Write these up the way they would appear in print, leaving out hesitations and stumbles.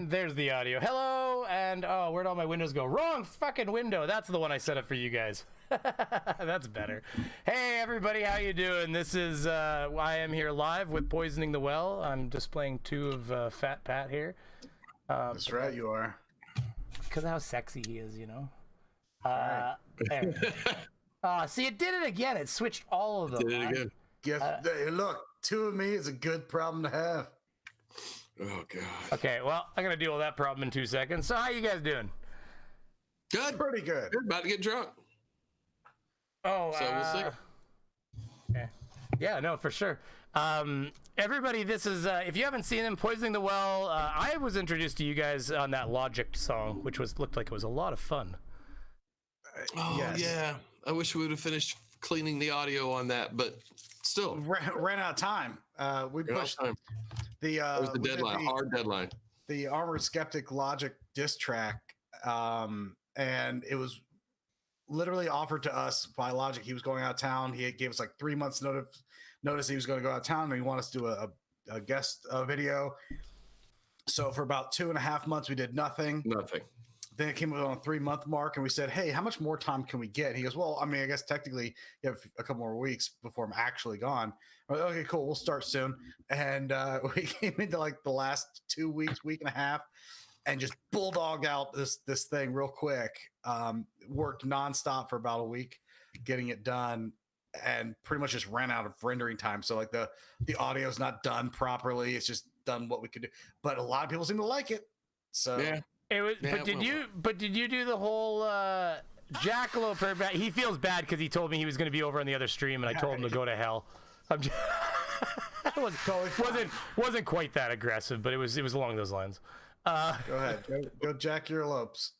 And there's the audio. Hello, and oh, where'd all my windows go? Wrong fucking window. That's the one I set up for you guys. That's better. Hey, everybody, how you doing? This is, I am here live with Poisoning the Well. I'm displaying 2 of Fat Pat here. That's right, you are. Because of how sexy he is, you know? Right. There. See, it did it again. It switched all of them. Did it again. Hey, look, 2 of me is a good problem to have. Oh, God. Okay, well, I'm going to deal with that problem in 2 seconds. So how you guys doing? Good. Pretty good. We're about to get drunk. Oh, So we'll see. Okay. Yeah, no, for sure. Everybody, this is, if you haven't seen them, Poisoning the Well, I was introduced to you guys on that Logic song, which looked like it was a lot of fun. Oh, yes. yeah. I wish we would have finished cleaning the audio on that, but still. Ran out of time. We pushed Time. That was the deadline, hard deadline. The Armored Skeptic Logic diss track, and it was literally offered to us by Logic. He was going out of town. He gave us like 3 months notice he was going to go out of town, and he wanted us to do a guest video. So for about 2.5 months, we did nothing. Then it came up on the 3-month mark, and we said, hey, how much more time can we get? He goes, well, I mean, I guess technically you have a couple more weeks before I'm actually gone. We're like, okay, cool. We'll start soon. And we came into like the last 2 weeks, week and a half, and just bulldogged out this thing real quick. Worked nonstop for about a week, getting it done, and pretty much just ran out of rendering time. So like the audio's not done properly. It's just done what we could do. But a lot of people seem to like it. So Yeah. It was, Yeah, but did you do the whole Jackalope? He feels bad because he told me he was going to be over on the other stream, and I told him to go to hell. I'm just, wasn't quite that aggressive, but it was along those lines. Go ahead, go jack your lopes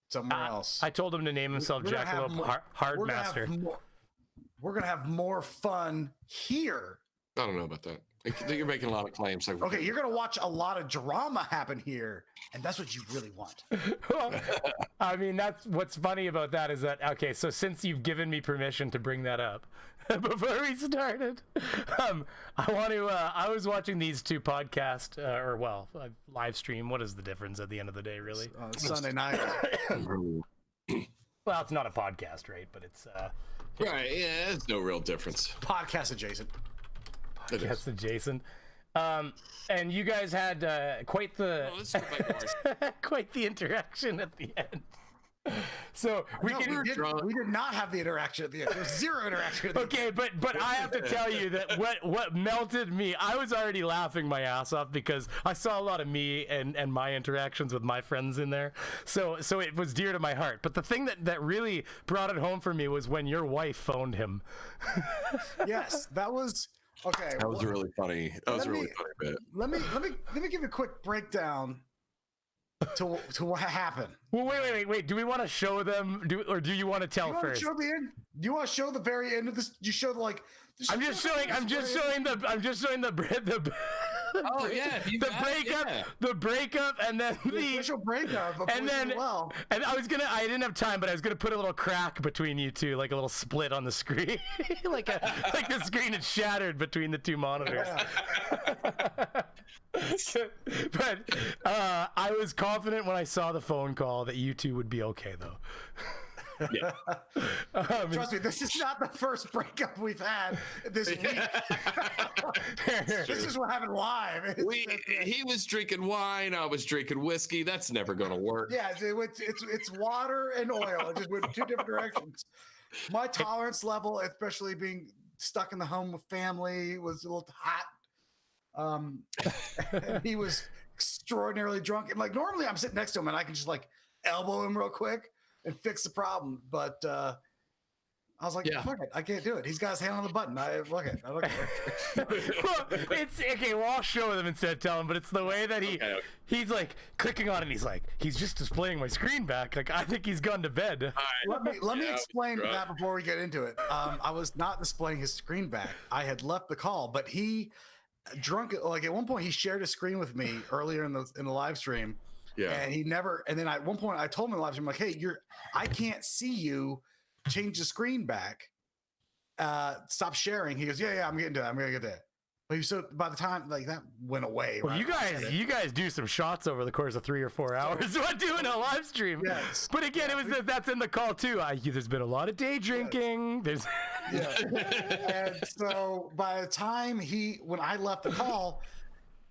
somewhere else. I told him to name himself Jackalope Hardmaster. We're gonna have more fun here. I don't know about that. I think you're making a lot of claims. Okay, you're gonna watch a lot of drama happen here, and that's what you really want. Well, I mean, that's what's funny about that is that, okay, so since you've given me permission to bring that up before we started, I was watching these 2 podcasts, live stream. What is the difference at the end of the day, really? Sunday night. Well, it's not a podcast, right? But it's Right, yeah, there's no real difference. Podcast adjacent. Podcast adjacent. And you guys had quite the quite the interaction at the end. So we did not have the interaction at the end. There was 0 interaction. Okay, but I have to tell you that what melted me, I was already laughing my ass off because I saw a lot of me and my interactions with my friends in there. So it was dear to my heart. But the thing that really brought it home for me was when your wife phoned him. Yes, that was okay. That was really funny. That was a really funny bit. Let me give a quick breakdown to what happened. Well, wait. Do we want to show them, or do you want to tell first? Show the end? Do you want to show the very end of this? You show I'm just showing the Oh yeah, the breakup, and then the official breakup. And I didn't have time, but I was gonna put a little crack between you two, like a little split on the screen, like the screen had shattered between the 2 monitors. But I was confident when I saw the phone call that you 2 would be okay, though. Yeah. Trust me, this is not the first breakup we've had this week. This is what happened live. He was drinking wine. I was drinking whiskey. That's never going to work. Yeah, it's water and oil. It just went 2 different directions. My tolerance level, especially being stuck in the home with family, was a little hot. And he was extraordinarily drunk. And like normally, I'm sitting next to him and I can just like elbow him real quick and fix the problem, but I was like, fuck it, I can't do it. He's got his hand on the button. Fuck it. Well, it's okay. Well, I'll show them instead of tell him, but it's the way that he's like clicking on it. And he's like, he's just displaying my screen back. Like I think he's gone to bed. Let me explain that before we get into it. I was not displaying his screen back. I had left the call, but he drunk. Like at one point, he shared a screen with me earlier in the live stream. Yeah. And he never. And then at one point, I told him in the live stream, like, hey, I can't see you. Change the screen back. Stop sharing. He goes, yeah, I'm getting to that. I'm gonna get that. But so by the time like that went away. Well, right? you guys do some shots over the course of 3 or 4 hours. What doing a live stream? Yes. But again, that's in the call too. There's been a lot of day drinking. There's And so by the time when I left the call,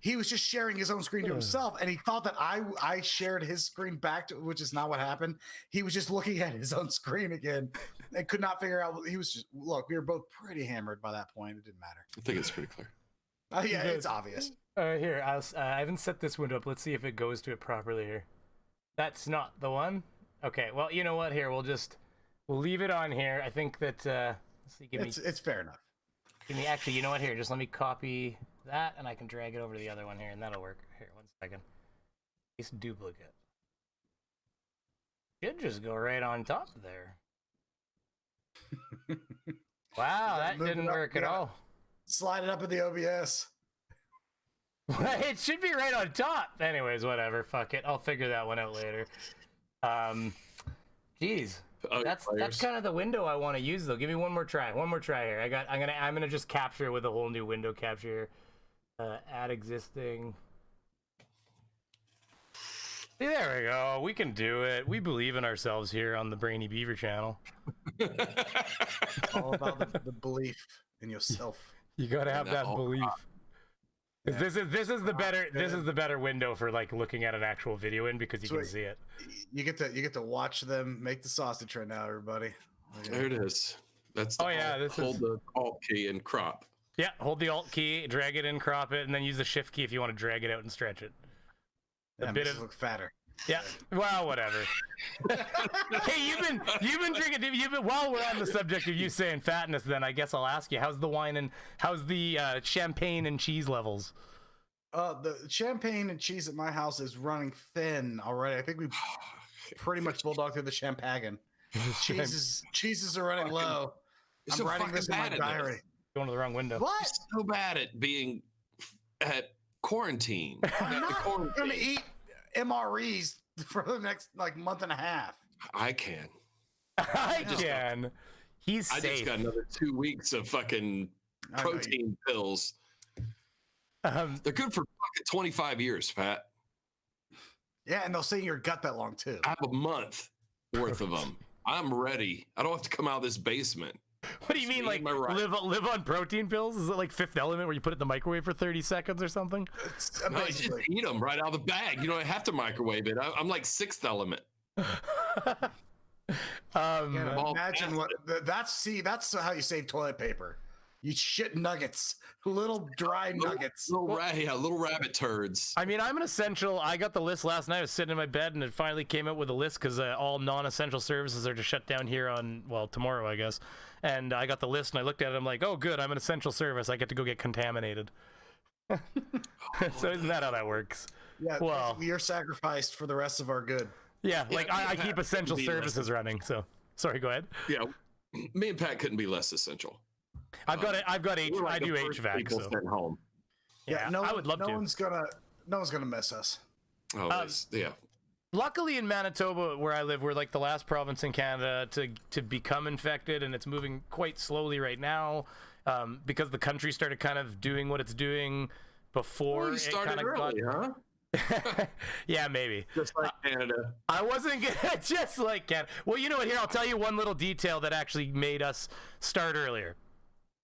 he was just sharing his own screen to himself, and he thought that I shared his screen back to, which is not what happened. He was just looking at his own screen again and could not figure out. He was just look. We were both pretty hammered by that point. It didn't matter. I think it's pretty clear. Yeah, it's obvious. Here, I haven't set this window up. Let's see if it goes to it properly here. That's not the one. Okay, well, you know what? Here, we'll leave it on here. I think that let's see. It's fair enough. Actually, you know what? Here, just let me copy that, and I can drag it over to the other one here, and that'll work. Here, 1 second. It's duplicate. Should just go right on top there. Wow, that didn't work at all. Slide it up in the OBS. It should be right on top. Anyways, whatever. Fuck it. I'll figure that one out later. Geez. That's kind of the window I want to use though. Give me one more try. One more try here. I'm gonna just capture it with a whole new window capture. Add existing. See, there we go. We can do it. We believe in ourselves here on the Brainy Beaver channel. All about the belief in yourself. You gotta have that belief. Yeah. This is the better window for like looking at an actual video in because you can see it. You get to watch them make the sausage right now, everybody. There it is. That's hold the Alt key and crop. Yeah, hold the Alt key, drag it in, crop it, and then use the Shift key if you want to drag it out and stretch it. A bit of look fatter. Yeah. Well, whatever. Hey, you've been drinking. While we're on the subject of you saying fatness, then I guess I'll ask you, how's the wine and how's the champagne and cheese levels? The champagne and cheese at my house is running thin already. I think we pretty much bulldogged through the champagne. Cheeses are running low. I'm writing this in my diary. Going to the wrong window. What? So bad at being at quarantine. I'm not going to eat MREs for the next month and a half. I can. He's safe. I just got another 2 weeks of fucking protein pills. They're good for fucking 25 years, Pat. Yeah, and they'll stay in your gut that long too. I have a month worth of them. I'm ready. I don't have to come out of this basement. What do you mean, like live on protein pills? Is it like Fifth Element where you put it in the microwave for 30 seconds or something? No, I just eat them right out of the bag. You don't have to microwave it. I'm like Sixth Element. Imagine what that's how you save toilet paper. You shit nuggets, little dry nuggets, little rabbit turds. I mean, I'm an essential. I got the list last night. I was sitting in my bed and it finally came out with a list because all non-essential services are just shut down here on tomorrow, I guess. And I got the list and I looked at it. I'm like, oh, good. I'm an essential service. I get to go get contaminated. So isn't that how that works? Yeah. Well, you're sacrificed for the rest of our good. Yeah. Like I keep essential services running. So sorry. Go ahead. Yeah. Me and Pat couldn't be less essential. I do HVAC. So. Sent home. Yeah. I would love to. No one's gonna miss us. Oh, yeah. Luckily in Manitoba, where I live, we're like the last province in Canada to become infected, and it's moving quite slowly right now because the country started kind of doing what it's doing before it kind of early, huh? Yeah, maybe. Just like Canada. I wasn't gonna just like Canada. Well, you know what? Here, I'll tell you one little detail that actually made us start earlier.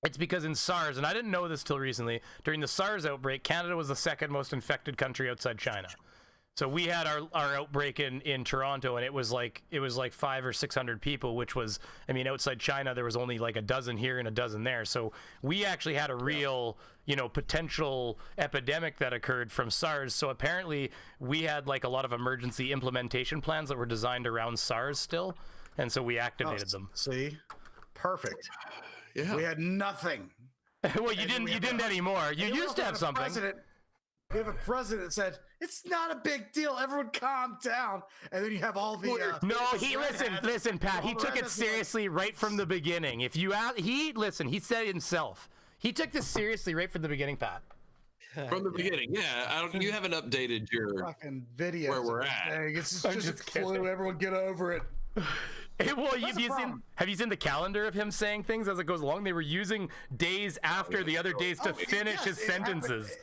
It's because in SARS, and I didn't know this till recently, during the SARS outbreak, Canada was the second most infected country outside China. So we had our outbreak in Toronto, and it was like 500 or 600 people, which was, I mean, outside China there was only like a dozen here and a dozen there. So we actually had a real, potential epidemic that occurred from SARS. So apparently we had like a lot of emergency implementation plans that were designed around SARS still, and so we activated them. See, perfect. Yeah. We had nothing. Well, you didn't anymore. You used to have something. We have a president that said, it's not a big deal. Everyone calm down. And then you have all the... listen, Pat. He took it seriously right from the beginning. If you ask, he said it himself. He took this seriously right from the beginning, Pat. From the beginning, yeah. You haven't updated your fucking video where we're at. It's just flu. Everyone get over it. Hey, well, That's the problem. have you seen the calendar of him saying things as it goes along? They were using days after the other days to finish his sentences.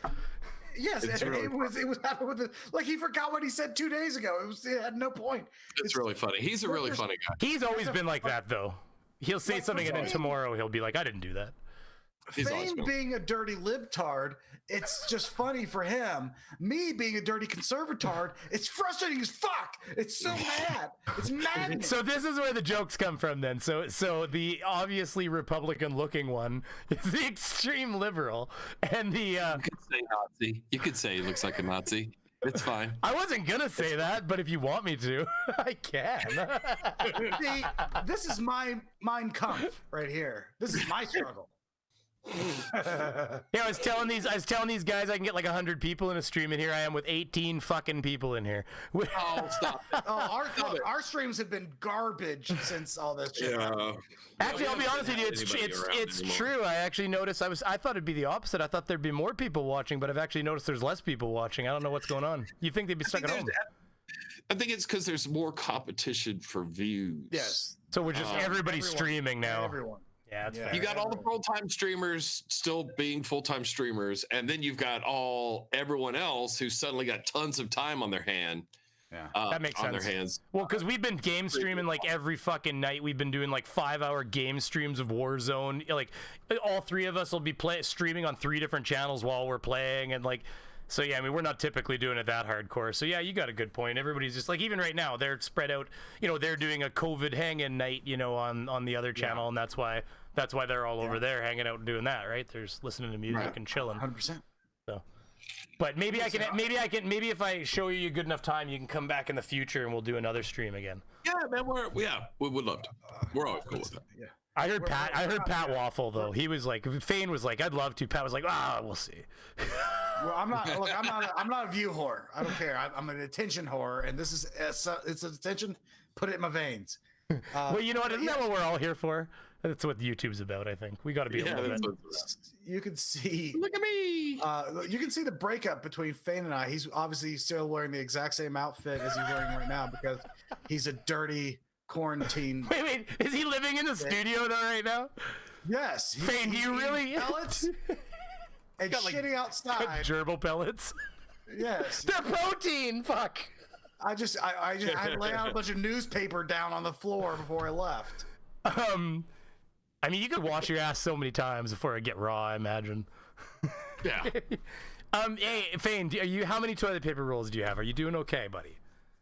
Yes, It's and really it was happening with like he forgot what he said 2 days ago. It had no point. It's really funny. He's a really funny guy. He's always been like that, though. He'll say something and then tomorrow he'll be like, I didn't do that. Fame being a dirty libtard, it's just funny for him. Me being a dirty conservatard, it's frustrating as fuck. It's so mad. It's maddening. So this is where the jokes come from then. So the obviously Republican looking one is the extreme liberal, and the You could say Nazi. You could say he looks like a Nazi. It's fine. I wasn't gonna say that, but if you want me to, I can. See, this is my Mein Kampf right here. This is my struggle. Yeah, I was telling these guys I can get like 100 people in a stream, and here I am with 18 fucking people in here. Oh, stop. Our streams have been garbage since all this shit. Yeah. Actually, I'll be honest with you, it's true. I actually noticed I thought it'd be the opposite. I thought there'd be more people watching, but I've actually noticed there's less people watching. I don't know what's going on. You'd think they'd be stuck at home. I think it's because there's more competition for views. Yes. So we're just everybody's streaming now. Everyone. Yeah, that's fair. You got all the full-time streamers still being full-time streamers, and then you've got everyone else who suddenly got tons of time on their hand. Yeah, that makes on sense. Their hands. Well, because we've been game streaming like every fucking night. We've been doing like 5-hour game streams of Warzone. Like all three of us will be streaming on 3 different channels while we're playing, and like. So yeah, I mean, we're not typically doing it that hardcore. So yeah, you got a good point. Everybody's just like, even right now, they're spread out. You know, they're doing a COVID hang-in night, you know, on the other channel, and that's why they're all over there hanging out and doing that, right? They're just listening to music and chilling. 100%. So, but maybe if I show you a good enough time, you can come back in the future and we'll do another stream again. Yeah, man, we would love to. We're always cool with that. Yeah. I heard Pat waffle though. He was like, Fane was like, I'd love to. Pat was like, we'll see. Well, I'm not a view whore. I don't care. I'm an attention whore, and this is it's attention. Put it in my veins. Well, you know what? Isn't that what we're all here for? That's what YouTube's about. I think we got to be a little bit. You can see. Look at me. You can see the breakup between Fane and I. He's obviously still wearing the exact same outfit as he's wearing right now because he's a dirty quarantine. Wait, is he living in the studio though right now? Yes. Fane, do you really? Pellets and got, like, shitting outside. Gerbil pellets. Yes. They're protein. Fuck. I lay out a bunch of newspaper down on the floor before I left. I mean, you could wash your ass so many times before it get raw, I imagine. Yeah. Hey, Fane, how many toilet paper rolls do you have? Are you doing okay, buddy?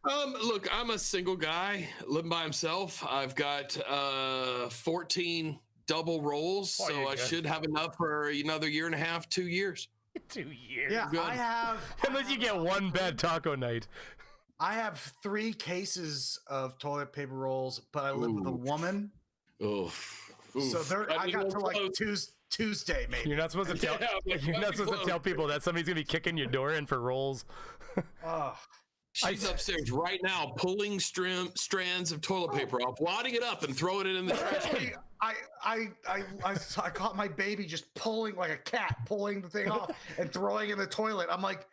Look, I'm a single guy living by himself. I've got 14 double rolls, so I should have enough for another 1.5, 2 years. 2 years. Yeah, Good. Unless you get one bad taco night. I have 3 cases of toilet paper rolls, but I live with a woman. Oof. So I got to like Tuesday maybe. You're not supposed to tell. You're not supposed to tell people that somebody's gonna be kicking your door in for rolls. Oh. She's upstairs right now pulling strands of toilet paper off, wadding it up and throwing it in the trash can. I caught my baby just pulling like a cat, pulling the thing off and throwing it in the toilet. I'm like,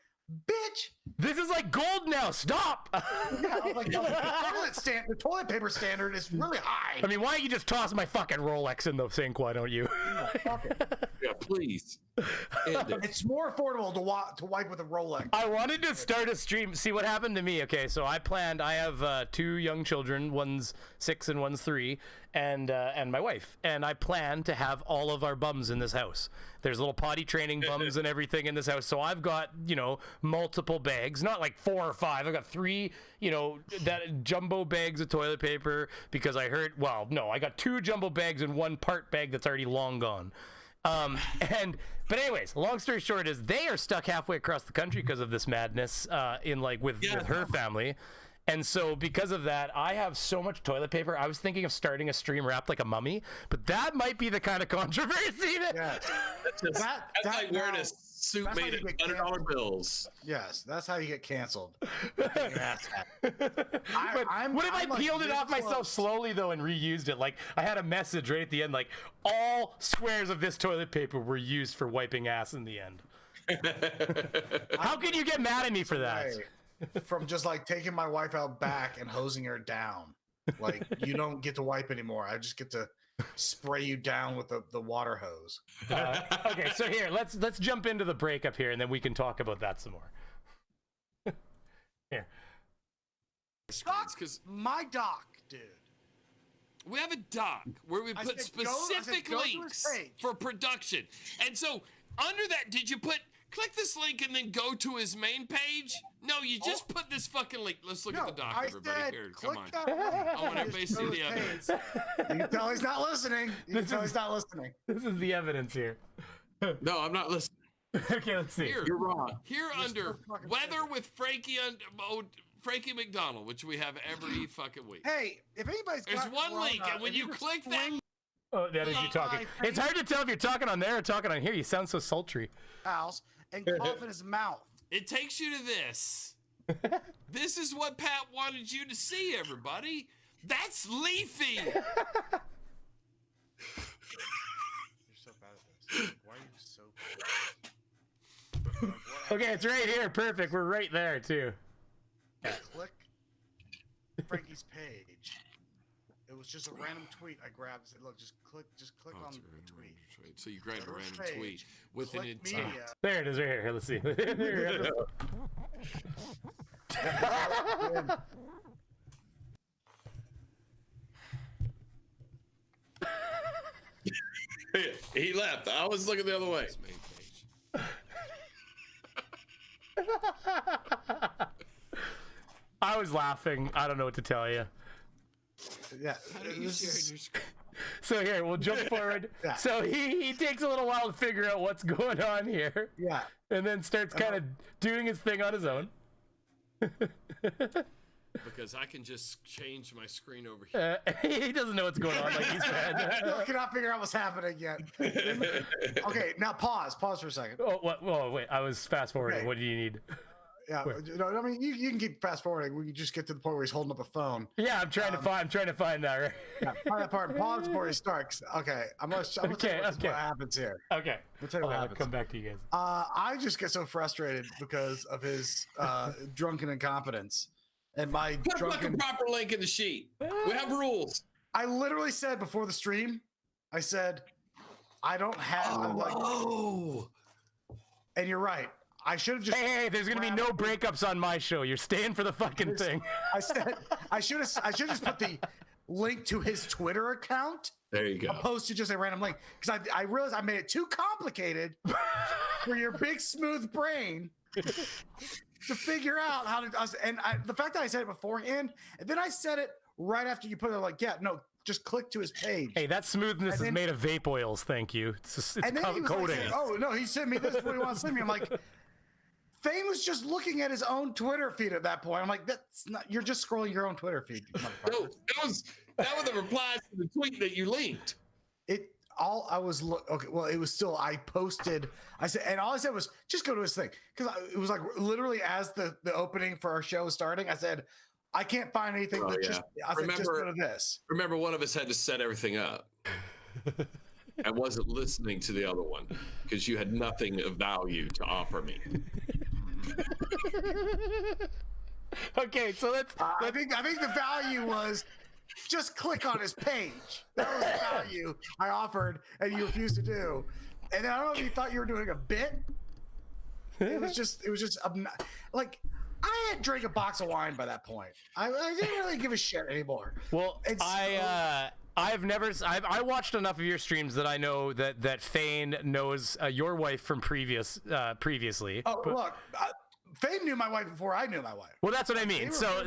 bitch, this is like gold now. Stop. Yeah, I'm like, the toilet paper standard is really high. I mean, why don't you just toss my fucking Rolex in the sink? Why don't you? Yeah, please. It's more affordable to wipe with a Rolex. I wanted to start a stream. See what happened to me. Okay, so I have 2 young children. One's 6 and one's 3, and my wife. And I plan to have all of our bums in this house. There's little potty training bums and everything in this house. So I've got, multiple bags, not like 4 or 5. I've got 3, that jumbo bags of toilet paper because I heard, I got 2 jumbo bags and 1 part bag that's already long gone. But anyways, long story short is they are stuck halfway across the country because of this madness with her family. And so because of that, I have so much toilet paper. I was thinking of starting a stream wrapped like a mummy, but that might be the kind of controversy that. That's like wearing a suit made of $100 bills. Yes, that's how you get canceled. What if I peeled it off myself slowly though and reused it? Like I had a message right at the end, like all squares of this toilet paper were used for wiping ass in the end. How can you get mad at me for that? From just like taking my wife out back and hosing her down. Like you don't get to wipe anymore. I just get to spray you down with the water hose. Okay, so here, let's jump into the breakup here, and then we can talk about that some more. Here. Because my doc, dude. we have a doc where we put specific links for production. And so under that, did you click this link and then go to his main page? No, you just put this fucking link. Let's look at the doc, everybody. Here, come on. I want everybody to see the evidence. You can tell he's not listening. He's not listening. This is the evidence here. No, I'm not listening. Okay, let's see. Here, you're wrong. Here under weather with Frankie McDonald, which we have every fucking week. Hey, if anybody's there's one link, and when you click that. Oh, that is you talking. It's hard to tell if you're talking on there or talking on here. You sound so sultry. House and cough in his mouth. It takes you to this. This is what Pat wanted you to see, everybody. That's Leafy. You're so bad at this. Why are you so bad? Okay, it's right here. Perfect. We're right there too. Click Frankie's page. It was just a random tweet I grabbed and said, look, just click on the tweet. So you grabbed a random tweet with an intent. There it is right here. Let's see. He left. I was looking the other way. I was laughing. I don't know what to tell you. Yeah. So here, we'll jump forward. Yeah. So he takes a little while to figure out what's going on here. Yeah. And then starts kind of doing his thing on his own. Because I can just change my screen over here. He doesn't know what's going on like he's bad. Still cannot figure out what's happening yet. Okay, now pause. Pause for a second. Oh, what? Oh, wait. I was fast forwarding. Okay. What do you need? Yeah, no, I mean you can keep fast forwarding. We can just get to the point where he's holding up a phone. Yeah, I'm trying to find that. Right. Yeah, find that part. Pause before he starts. Okay, I'm gonna tell you what happens here. Okay, I'll tell you what happens. Come back to you guys. I just get so frustrated because of his drunken incompetence and my Put a proper link in the sheet. We have rules. I literally said before the stream, I said, I don't have. I'm like, and you're right. I should have just. Hey, there's gonna be no breakups on my show. You're staying for the fucking thing. I said I should have just put the link to his Twitter account. There you go. Opposed to just a random link, because I realized I made it too complicated for your big smooth brain to figure out how to. The fact that I said it beforehand, and then I said it right after you put it, like, yeah, no, just click to his page. Hey, that smoothness is made of vape oils. Thank you. It's coating. Like, oh no, he sent me this. What he wants to send me. I'm like. Fane was just looking at his own Twitter feed at that point. I'm like, that's not. You're just scrolling your own Twitter feed. No, that was the replies to the tweet that you linked. Okay. Well, it was still. I posted. I said, and all I said was just go to his thing, because it was like literally as the opening for our show was starting. I said, I can't find anything. Just go to this. Remember, one of us had to set everything up. I wasn't listening to the other one because you had nothing of value to offer me. Okay, so let's. I think the value was just click on his page. That was the value I offered, and you refused to do. And then I don't know if you thought you were doing a bit. It was just like I had drank a box of wine by that point. I didn't really give a shit anymore. Well, I watched enough of your streams that I know that Fane knows your wife from previously. Oh, look, Fane knew my wife before I knew my wife. Well, that's what I mean. So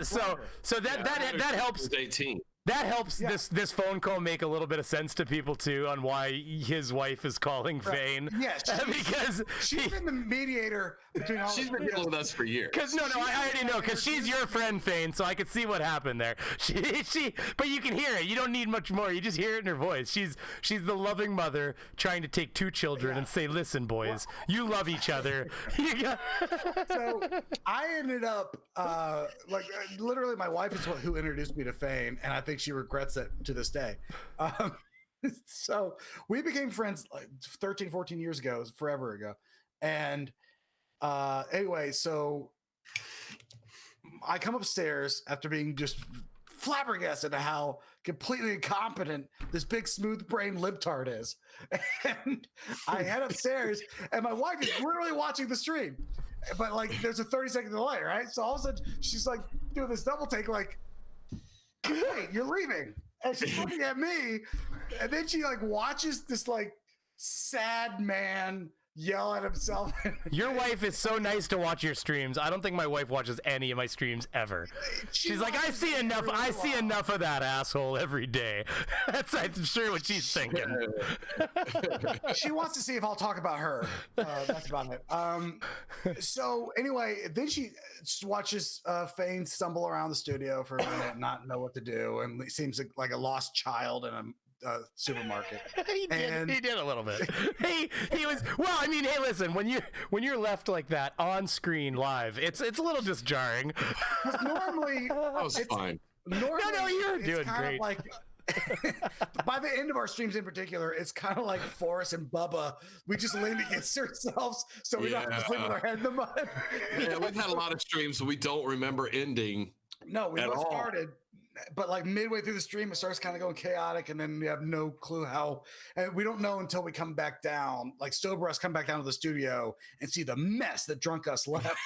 that helps. 18. That helps this phone call make a little bit of sense to people too on why his wife is calling Fane. Yes, because she's been the mediator between all. She's been dealing with us for years. Because I already know, because she's your friend, Fane, so I could see what happened there. But you can hear it. You don't need much more. You just hear it in her voice. She's the loving mother trying to take two children and say, "Listen, boys, you love each other." So I ended up literally, my wife is who introduced me to Fane, and I think she regrets it to this day. So we became friends like 13, 14 years ago. It was forever ago. And anyway, so I come upstairs after being just flabbergasted at how completely incompetent this big smooth brain libtard is. And I head upstairs, and my wife is literally watching the stream, but like there's a 30-second delay, right? So all of a sudden she's like doing this double take, like, "Wait, you're leaving?" And she's looking at me, and then she like watches this like sad man yell at himself. Your wife is so nice to watch your streams. I don't think my wife watches any of my streams ever. She's like, I see enough of that asshole every day. That's, I'm sure, what she's thinking. She wants to see if I'll talk about her. That's about it. So anyway, then she watches Fane stumble around the studio for a minute and not know what to do, and it seems like a lost child in a supermarket. He did a little bit. He was, well, I mean, hey, listen, when you're left like that on screen live, it's a little just jarring. Normally That was fine. Normally, No, you're doing great. Like, by the end of our streams in particular, it's kind of like Forrest and Bubba. We just lean against ourselves so we don't have to sleep with our head in the mud. Yeah, we've had a lot of streams we don't remember ending. No, we at both all. started, but like midway through the stream, it starts kind of going chaotic, and then we have no clue how, and we don't know until we come back down, like sober us, come back down to the studio and see the mess that drunk us left.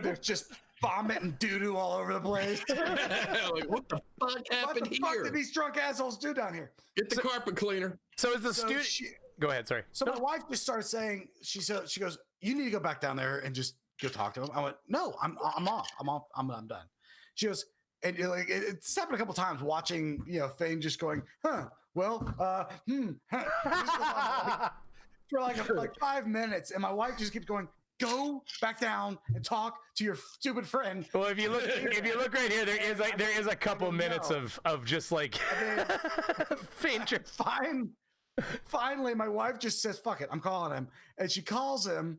There's just vomit and doo-doo all over the place. Like, what the fuck happened What the fuck here? did these drunk assholes do down here? Get the carpet cleaner. So is the studio? Go ahead. Sorry. So my wife just started saying, she goes, "You need to go back down there and just go talk to him." I went, "No, I'm off. I'm done." She goes, and like it's happened a couple times watching, Fane just going, for like 5 minutes, and my wife just keeps going, "Go back down and talk to your stupid friend." Well, if you look right here, there is a couple minutes of just like faint. Finally, my wife just says, "Fuck it, I'm calling him," and she calls him,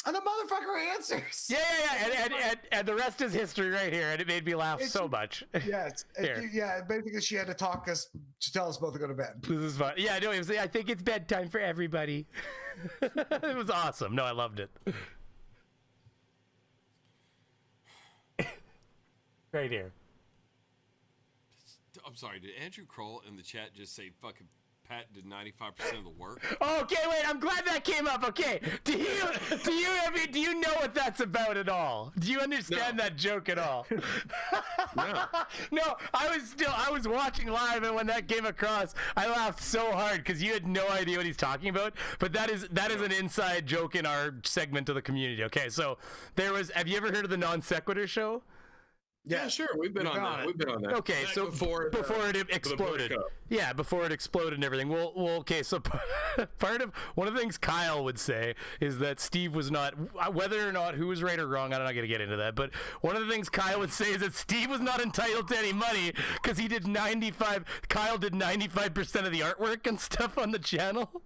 and the motherfucker answers. Yeah, and the rest is history right here, and it made me laugh so much. Yes, basically she had to talk us to tell us both to go to bed. This is fun. Yeah, no, I think it's bedtime for everybody. It was awesome. No, I loved it. Right here. I'm sorry, did Andrew Kroll in the chat just say fucking Pat did 95% of the work? Okay, wait, I'm glad that came up. Okay, do you know what that's about at all? Do you understand that joke at all? No. No, I was watching live, and when that came across, I laughed so hard because you had no idea what he's talking about. But that is an inside joke in our segment of the community. Okay, so have you ever heard of the Non Sequitur show? Yeah, sure. We've been on that. We've been on that. Okay, so before it exploded. Yeah, before it exploded and everything. Well, okay, so one of the things Kyle would say is that Steve was not, whether or not who was right or wrong, I'm not going to get into that, but one of the things Kyle would say is that Steve was not entitled to any money because Kyle did 95% of the artwork and stuff on the channel.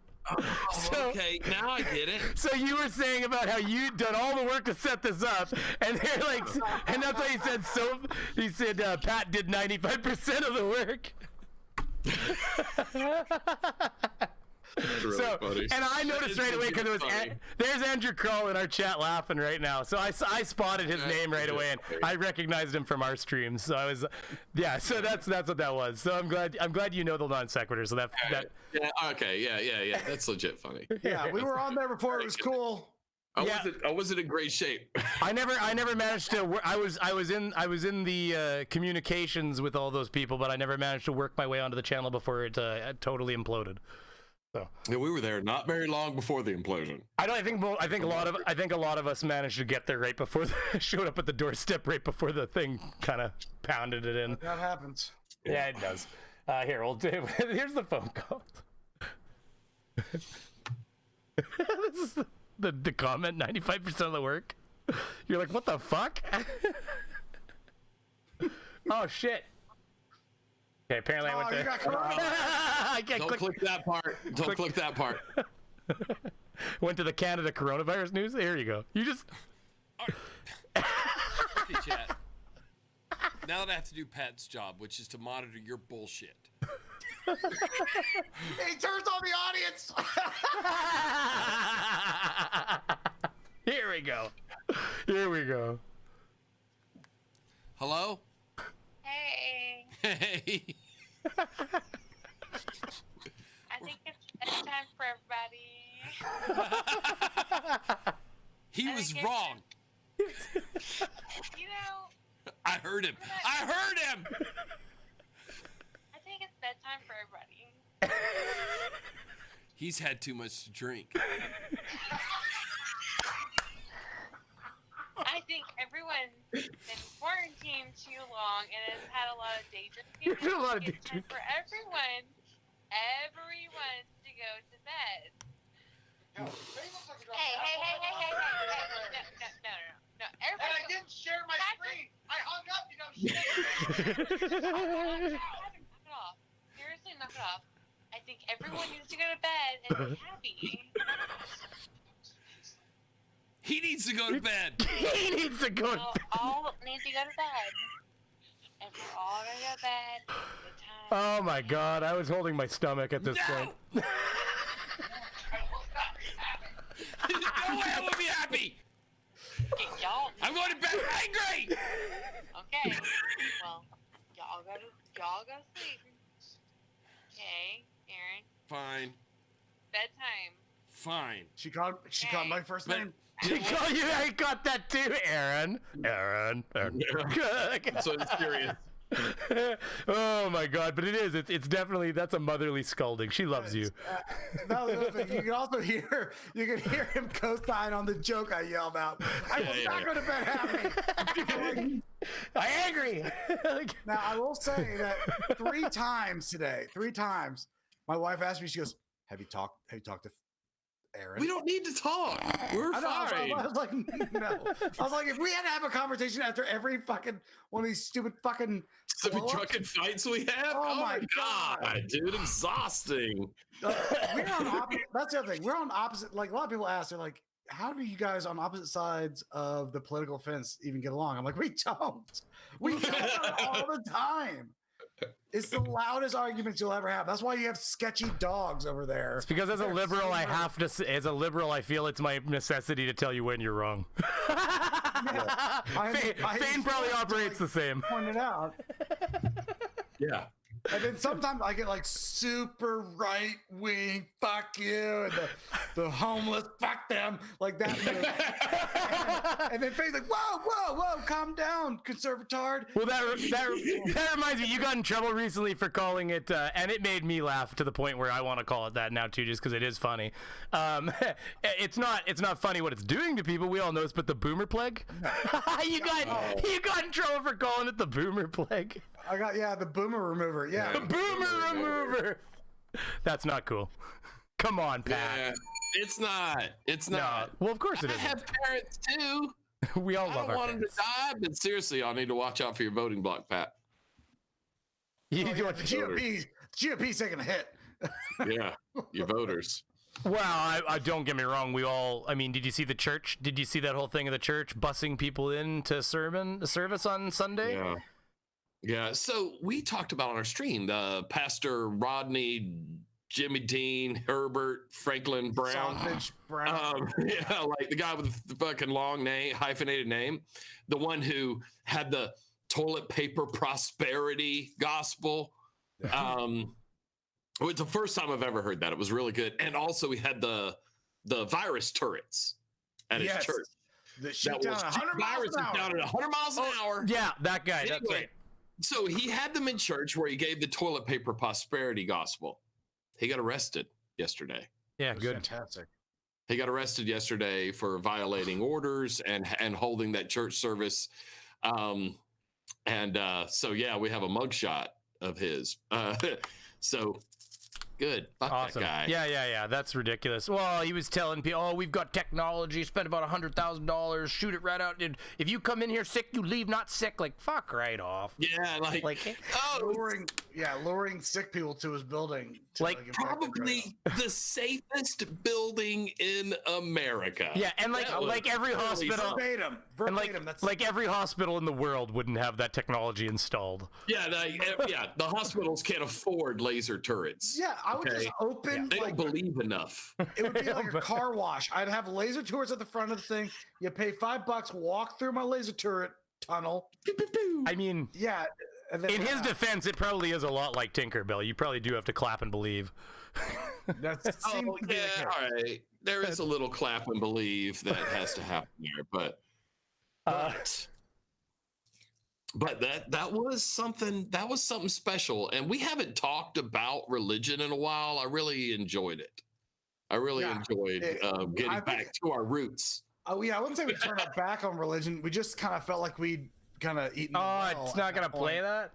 Okay, now I get it. So you were saying about how you'd done all the work to set this up, and they're like, and that's why he said. So he said Pat did 95% of the work. Really funny. And I noticed right away because it was there's Andrew Kroll in our chat laughing right now. So I spotted his name right away, and I recognized him from our stream. So I was, So that's what that was. So I'm glad you know the Non Sequitur. So that. Yeah. Okay. Yeah. That's legit funny. Yeah, we were on there before. It was cool. I wasn't in great shape. I never managed to. I was in the communications with all those people, but I never managed to work my way onto the channel before it totally imploded. So Yeah, we were there not very long before the implosion. I think a lot of us managed to get there right before showed up at the doorstep right before the thing kind of pounded it in. That happens. Yeah, it does. Here, here's the phone call. This is the comment. 95% of the work. You're like, what the fuck? Oh shit. Okay, apparently I went you there. got corona. Don't click that part. Don't click that part. Went to the Canada coronavirus news. There you go. You just. Okay, chat. Now that I have to do Pat's job, which is to monitor your bullshit. He turns on the audience. Here we go. Hello? Okay. I think it's bedtime for everybody. He was wrong. You know, I heard him. I heard him. I think it's bedtime for everybody. He's had too much to drink. I think everyone's been quarantined too long and has had a lot of daydreaming. There's a lot of It's time for everyone to go to bed. Hey. No. And I didn't share my screen. I hung up, you know. Knock it off. Seriously, knock it off. I think everyone needs to go to bed and be happy. He needs to go to bed. He needs to go. All need to go to bed. And we're all gonna go to bed. Oh my God! I was holding my stomach at this point. No way I would be happy. Y'all. I'm going to bed angry. Okay. Well, y'all go to sleep. Okay, Aaron. Fine. Bedtime. Fine. She called my first name. You I got that too, Aaron. Aaron. So it's serious. Oh my God! But it's definitely, that's a motherly scolding. She loves you. No, you can also hear him co-sign on the joke I yelled out. I was not going to bed happy. I'm angry. Now I will say that 3 times today, my wife asked me. She goes, "Have you talked to Aaron?" We don't need to talk. We're I know, fine. I was like, no. I was like, if we had to have a conversation after every fucking one of these stupid fucking Stupid drunken fights we have. Oh my God, dude, exhausting. we're on opposite. That's the other thing. We're on opposite. Like a lot of people ask, they're like, "How do you guys on opposite sides of the political fence even get along?" I'm like, we don't. We talk all the time. It's the loudest arguments you'll ever have. That's why you have sketchy dogs over there. It's because as a liberal, I have to. As a liberal, I feel it's my necessity to tell you when you're wrong. Fane probably operates the same. Pointed out. Yeah. And then sometimes I get like super right wing, fuck you, and the homeless, fuck them, like that. and then Faye's like, whoa, calm down, conservatard. Well, that reminds me, you got in trouble recently for calling it, and it made me laugh to the point where I want to call it that now too, just because it is funny. It's not funny what it's doing to people. We all know this, but the boomer plague. You got in trouble for calling it the boomer plague. I got the boomer remover. Yeah, the boomer remover. That's not cool. Come on, Pat. Yeah, it's not. It's not. Well, of course it I is. have parents too. We all I love don't our want them to parents. die, but seriously, y'all need to watch out for your voting block, Pat. You the do want to GOP's taking a hit. Yeah, your voters. Well, I don't get me wrong. I mean, did you see the church? Did you see that whole thing of the church busing people in to service on Sunday? Yeah. Yeah. So we talked about on our stream, the Pastor Rodney, Jimmy Dean, Herbert, Franklin Brown. Sausage Brown. Yeah, like the guy with the fucking long name, hyphenated name, the one who had the toilet paper prosperity gospel. It was the first time I've ever heard that. It was really good. And also he had the virus turrets at his church. The shit down 100 virus miles an down hour. at 100 miles an hour. Yeah, that guy. Anyway, That's right. So he had them in church where he gave the toilet paper prosperity gospel. He got arrested yesterday. Yeah, good. Fantastic. He got arrested yesterday for violating orders and holding that church service. So yeah, we have a mugshot of his. So good. Fuck Awesome. that guy. Yeah. That's ridiculous. Well, he was telling people, "Oh, we've got technology. Spend about $100,000. Shoot it right out. And if you come in here sick, you leave not sick." Like, fuck right off. Yeah, like luring sick people to his building. Like, probably the safest building in America. Yeah, and like every hospital, verbatim. and like every hospital in the world wouldn't have that technology installed. Yeah, the hospitals can't afford laser turrets. Yeah, I would just open. They don't believe enough. It would be like a car wash. I'd have laser turrets at the front of the thing. You pay $5, walk through my laser turret tunnel. I mean, Yeah, In his defense, it probably is a lot like Tinkerbell. You probably do have to clap and believe. That seems to be the case. All right. There is a little clap and believe that has to happen there, but that was something special, and we haven't talked about religion in a while. I really enjoyed it. I really enjoyed getting back to our roots. Oh yeah, I wouldn't say we turned our back on religion. We just kind of felt like we'd kind of eaten. It's not gonna play that.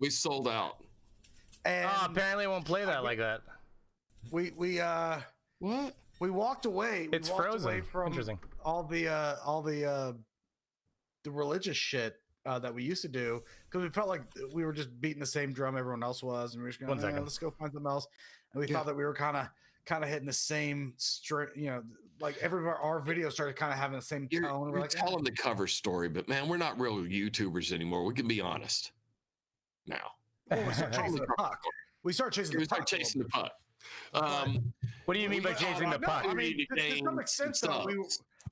We sold out. And apparently it won't play that like that. We what? We walked away. It's frozen. Away from Interesting. All the religious shit that we used to do, because we felt like we were just beating the same drum everyone else was, and we were just going, let's go find something else. And we thought that we were kind of hitting the same like our videos started kind of having the same tone. You're telling the cover story, but man, we're not real YouTubers anymore. We can be honest now. Well, we start chasing the puck. We start chasing the puck. What do you mean by chasing the puck? I mean, to some extent, though,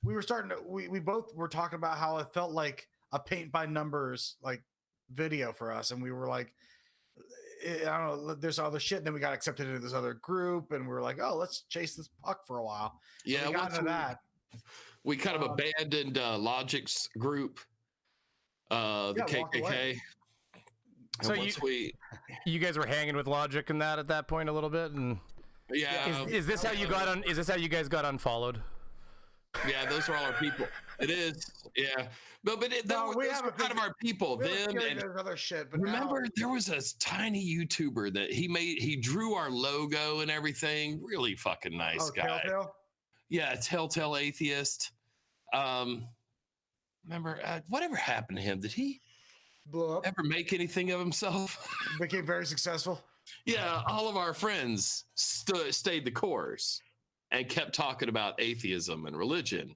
we were starting to. We both were talking about how it felt like a paint by numbers like video for us, and we were like, I don't know, there's other shit. And then we got accepted into this other group, and we were like, oh, let's chase this puck for a while. Yeah, we got into that. We kind of abandoned Logic's group, the KKK. So you guys were hanging with Logic and that at that point a little bit, and is this how you got on? Is this how you guys got unfollowed? Yeah, those are all our people. It is, yeah. But those were kind of our people. Them and other shit. But remember, there was a tiny YouTuber that he drew our logo and everything. Really fucking nice guy. Telltale? Yeah, Telltale Atheist. Remember, whatever happened to him? Did he blew up? Ever make anything of himself? Became very successful. Yeah, all of our friends stayed the course and kept talking about atheism and religion.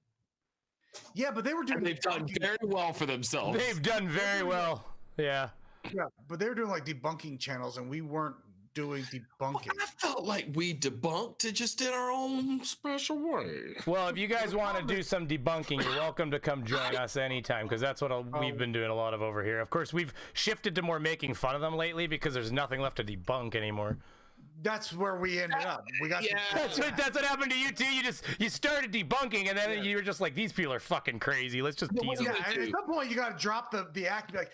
Yeah, but they were doing. And they've done very well for themselves. They've done very well. Yeah. Yeah, but they were doing like debunking channels, and we weren't doing debunking. I felt like we debunked it just in our own special way. Well, if you guys want to do some debunking, you're welcome to come join us anytime, because that's what we've been doing a lot of over here. Of course, we've shifted to more making fun of them lately because there's nothing left to debunk anymore. That's where we ended up. We got that's what happened to you too. You started debunking, and then you were just like, these people are fucking crazy. Let's just tease them. And at some point, you got to drop the act and be like,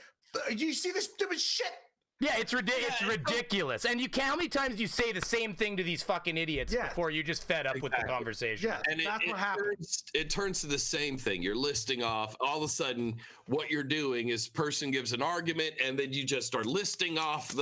"Do you see this stupid shit?" Yeah, it's ridiculous. And how many times do you say the same thing to these fucking idiots before you're just fed up with the conversation? Yeah, and that's what happens. It turns to the same thing. You're listing off. All of a sudden, what you're doing is person gives an argument, and then you just start listing off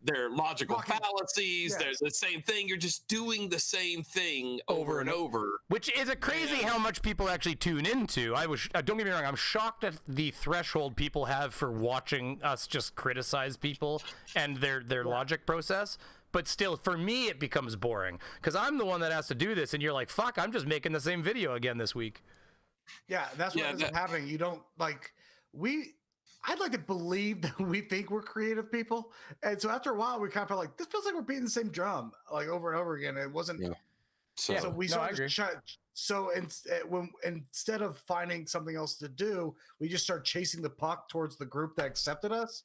their logical fallacies. Yes. There's the same thing. You're just doing the same thing over and over. Which is crazy how much people actually tune into. Don't get me wrong, I'm shocked at the threshold people have for watching us just criticize people and their logic process. But still, for me, it becomes boring because I'm the one that has to do this, and you're like, fuck, I'm just making the same video again this week. Yeah, that's what ends up happening. You don't I'd like to believe that we think we're creative people, and so after a while, we kind of felt like this feels like we're beating the same drum like over and over again. It wasn't. Yeah. So we started. So instead of finding something else to do, we just started chasing the puck towards the group that accepted us.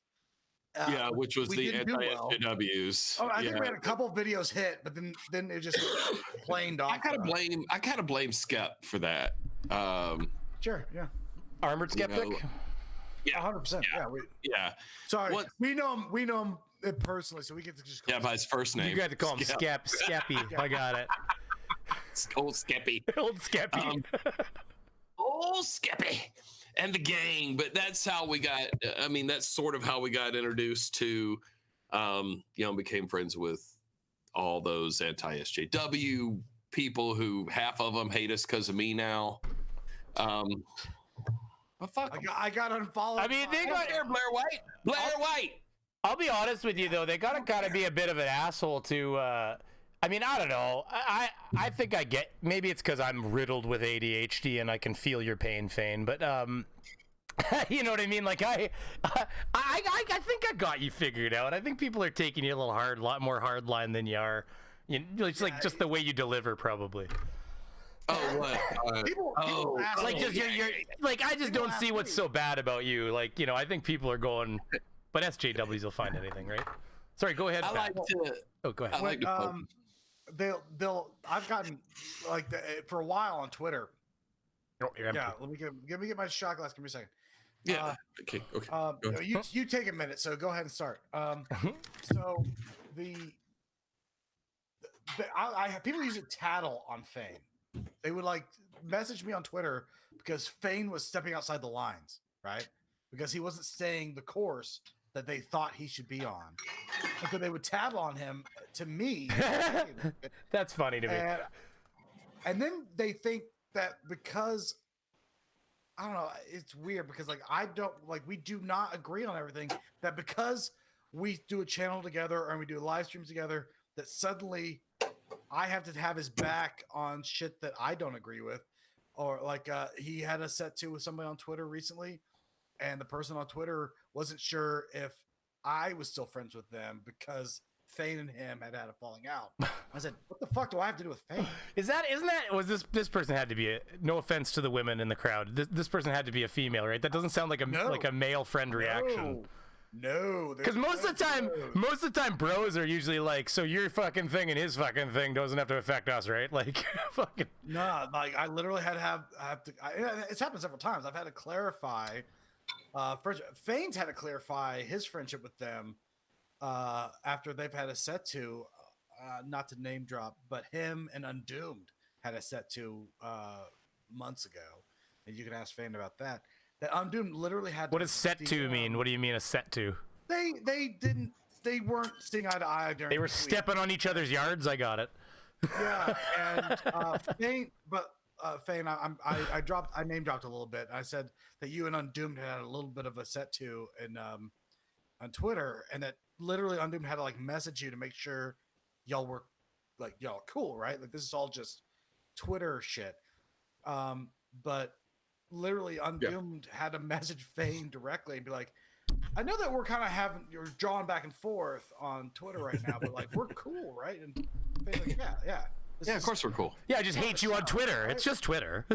Which was the anti-SJWs. Oh, I think we had a couple of videos hit, but then it just planed off. I kind of blame Skep for that. Sure. Yeah. Armored Skeptic. Yeah, 100%. Yeah. Sorry, we know him personally, so we get to just call by his first name. You got to call him Skeppy. I got it. Old Skeppy. Old Skeppy. Old Skeppy and the gang. But that's how we got. I mean, that's sort of how we got introduced to. Became friends with all those anti-SJW people who half of them hate us because of me now. But fuck, I got unfollowed. I mean, they got Blair White. I'll be honest with you though, they gotta kind of be a bit of an asshole to. I mean, I don't know. I think I get. Maybe it's because I'm riddled with ADHD and I can feel your pain, Fane. But you know what I mean? Like I think I got you figured out. I think people are taking you a lot more hard line than you are. It's like just the way you deliver, probably. Oh, what? People like just you're like I just don't see what's so bad about you. Like I think people are going. But SJWs will find anything, right? Sorry, go ahead. I like Pat. to. Oh, go ahead. I like to poke. They'll I've gotten like for a while on Twitter. Oh, you're empty. Yeah, let me get my shot glass. Give me a second. Yeah. Okay. Go ahead. You take a minute, so go ahead and start. So I have people use a tattle on Fane. They would like message me on Twitter because Fane was stepping outside the lines, right? Because he wasn't staying the course that they thought he should be on. And so they would tattle on him to me. That's funny to me. And then they think that because I don't know, it's weird because like we do not agree on everything, that because we do a channel together and we do live streams together, that suddenly I have to have his back on shit that I don't agree with. Or like he had a set to with somebody on Twitter recently, and the person on Twitter wasn't sure if I was still friends with them because Fane and him had a falling out. I said, "What the fuck do I have to do with Fane?" Was this person had to be no offense to the women in the crowd. This person had to be a female, right? That doesn't sound like a male friend reaction. No, because most of the time, bros are usually like, so your fucking thing and his fucking thing doesn't have to affect us, right? Like, fucking. Nah, like I literally had to it's happened several times. I've had to clarify. Fane's had to clarify his friendship with them after they've had a set to, not to name drop, but him and Undoomed had a set to months ago, and you can ask Fane about that. That Undoomed literally had. What does set to mean? What do you mean a set to? They weren't seeing eye to eye during. They were stepping on each other's yards. I got it. Yeah, and Fane, Fane, I name dropped a little bit. I said that you and Undoomed had a little bit of a set to on Twitter, and that literally Undoomed had to like message you to make sure y'all were like y'all cool, right? Like this is all just Twitter shit. But literally Undoomed had to message Fane directly and be like, I know that we're kind of you're drawing back and forth on Twitter right now, but like we're cool, right? And Fane's like, yeah. Yeah, of course we're cool. Yeah, I just hate you on Twitter. Right? It's just Twitter.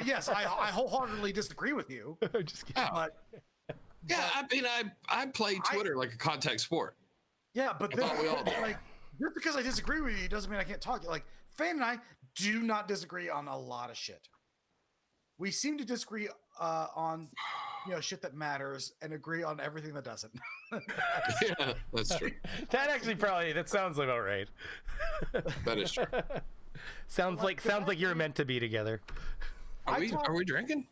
Yes, I wholeheartedly disagree with you. Just kidding. I mean, I play Twitter like a contact sport. Yeah, but then, we all do. like, just because I disagree with you doesn't mean I can't talk. Like, Fane and I do not disagree on a lot of shit. We seem to disagree on, shit that matters and agree on everything that doesn't. Yeah, that's true. That sounds about right. That is true. sounds like you're meant to be together. Are we drinking?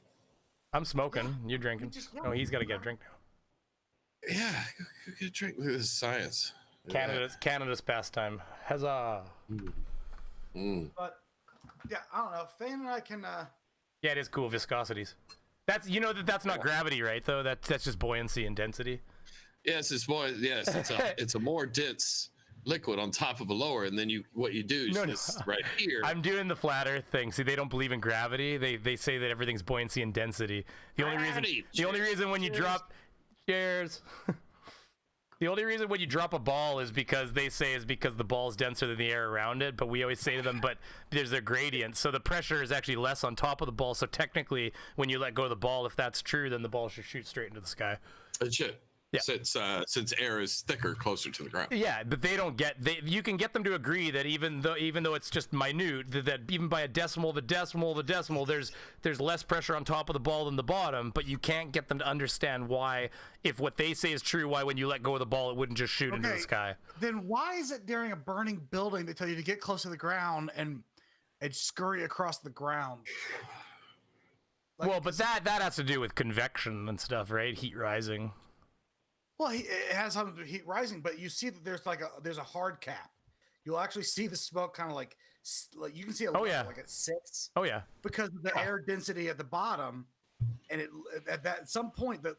I'm smoking. You're drinking. Oh, he's got to get a drink now. Yeah, go get a drink. Look at this science. Canada's pastime. Huzzah. But yeah, I don't know. Fane and I can. Yeah, it is cool viscosities. That's not gravity, right? Though that's just buoyancy and density. Yes, it's a more dense liquid on top of a lower, and then what you do is right here. I'm doing the flat Earth thing. See, they don't believe in gravity. They say that everything's buoyancy and density. The only reason when you drop the only reason when you drop a ball is because the ball's denser than the air around it. But we always say to them, but there's a gradient, so the pressure is actually less on top of the ball. So technically, when you let go of the ball, if that's true, then the ball should shoot straight into the sky. It should. Yeah. Since air is thicker, closer to the ground. Yeah, but they don't get. You can get them to agree that even though it's just minute, that even by a decimal, the decimal, there's less pressure on top of the ball than the bottom. But you can't get them to understand why, if what they say is true, why when you let go of the ball, it wouldn't just shoot into the sky. Then why is it during a burning building they tell you to get close to the ground and scurry across the ground? But that has to do with convection and stuff, right? Heat rising. Well, it has something to do with heat rising, but you see that there's a hard cap. You'll actually see the smoke kind of like you can see like it sits. Oh yeah. Because of the air density at the bottom, and at some point the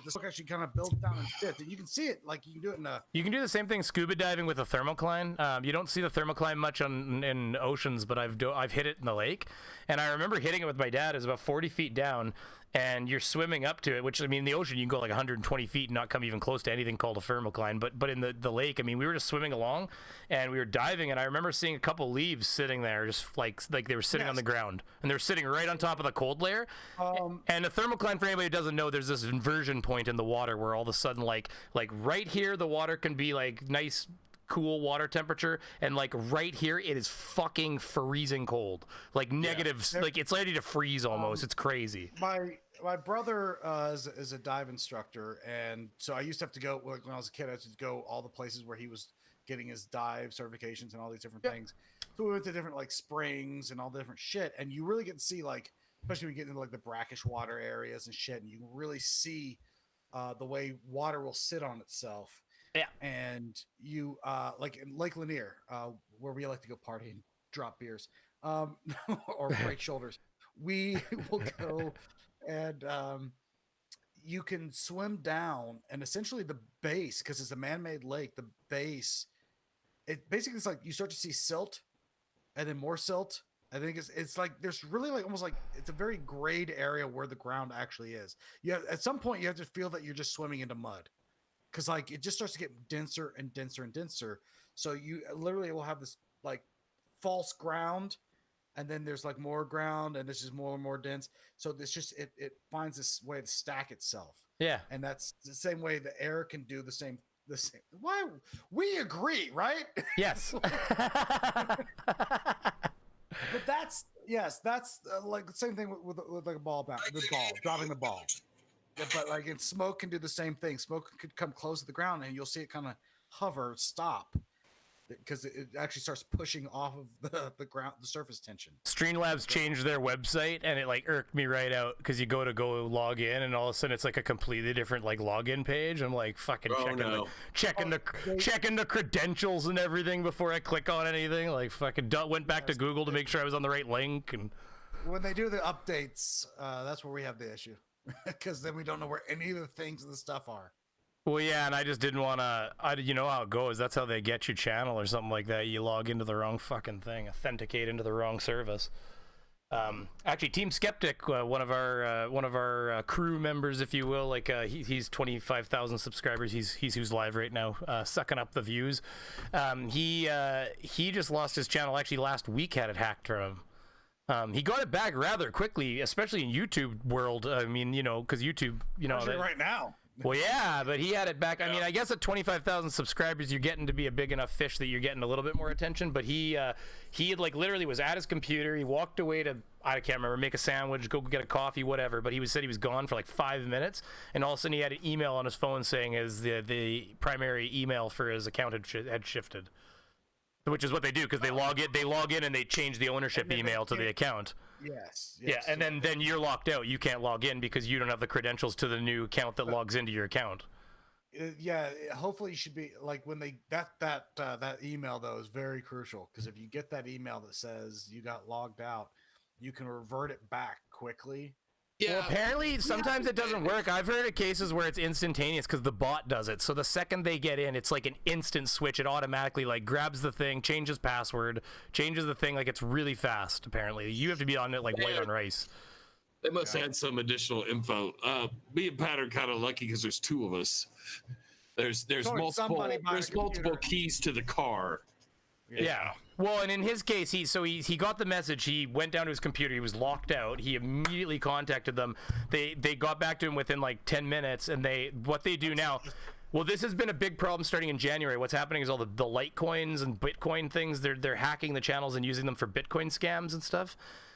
smoke actually kind of builds down and sits, and you can see it like you can do it in a. You can do the same thing scuba diving with a thermocline. You don't see the thermocline much in oceans, but I've hit it in the lake, and I remember hitting it with my dad. It was about 40 feet down. and you're swimming up to it, which, I mean, in the ocean, you can go like 120 feet and not come even close to anything called a thermocline. But in the lake, I mean, we were just swimming along and we were diving, and I remember seeing a couple leaves sitting there, just like they were sitting on the ground, and they were sitting right on top of the cold layer. And a thermocline, for anybody who doesn't know, there's this inversion point in the water where all of a sudden, like right here, the water can be like nice, cool water temperature, and like right here it is fucking freezing cold, like negatives, like it's ready to freeze almost. It's crazy. My brother is a dive instructor, and so I used to have to go, like, when I was a kid, I had to go all the places where he was getting his dive certifications and all these different things. So we went to different like springs and all the different shit, and you really get to see, like, especially when you get into like the brackish water areas and shit, and you can really see the way water will sit on itself. Yeah. And you like in Lake Lanier, where we like to go party and drop beers, or break shoulders. We will go and you can swim down, and essentially the base, because it's a man-made lake, the base, it basically is like you start to see silt and then more silt. I think it's like there's really like almost like it's a very grade area where the ground actually is. At some point you have to feel that you're just swimming into mud. Because like it just starts to get denser and denser and denser. So you literally will have this like false ground, and then there's like more ground, and it's just more and more dense. So it's just it finds this way to stack itself. Yeah. And that's the same way the air can do the same. Why we agree, right? Yes. But that's like the same thing with like a ball bounce, the ball dropping the ball. Yeah, but like in smoke can do the same thing. Smoke could come close to the ground, and you'll see it kind of hover, stop, because it actually starts pushing off of the ground, the surface tension. Streamlabs changed their website, and it like irked me right out, because you go log in, and all of a sudden it's like a completely different like login page. I'm like fucking checking the credentials and everything before I click on anything. Like fucking went back to Google to make sure I was on the right link. And when they do the updates, that's where we have the issue. Because then we don't know where any of the things and the stuff are. Well, yeah, and I just didn't want to. You know how it goes. That's how they get your channel or something like that. You log into the wrong fucking thing, authenticate into the wrong service. Actually, Team Skeptic, one of our crew members, if you will, like he's 25,000 subscribers. He's who's live right now, sucking up the views. He just lost his channel. Actually, last week had it hacked from him. He got it back rather quickly, especially in YouTube world. I mean, you know, because YouTube, you know, right now. Well, yeah, but he had it back. I mean, I guess at 25,000 subscribers, you're getting to be a big enough fish that you're getting a little bit more attention. But he had like literally was at his computer. He walked away to, I can't remember, make a sandwich, go get a coffee, whatever. But he said he was gone for like 5 minutes, and all of a sudden he had an email on his phone saying the primary email for his account had shifted. Which is what they do, because they log in and they change the ownership email to the account. Yes. Yeah, and then you're locked out. You can't log in because you don't have the credentials to the new account that logs into your account. Yeah, hopefully you should be like when they that email though is very crucial, because if you get that email that says you got logged out, you can revert it back quickly. Yeah. Well, apparently sometimes it doesn't work. I've heard of cases where it's instantaneous because the bot does it. So the second they get in, it's like an instant switch. It automatically like grabs the thing, changes password, changes the thing. Like it's really fast. Apparently, you have to be on it like white on rice. They must add some additional info. Me and Pat are kind of lucky because there's two of us. There's multiple keys to the car. Yeah. Well, and in his case, he got the message. He went down to his computer. He was locked out. He immediately contacted them. They got back to him within like 10 minutes. And what they do now. Well, this has been a big problem starting in January. What's happening is all the Litecoins and Bitcoin things. They're hacking the channels and using them for Bitcoin scams and stuff.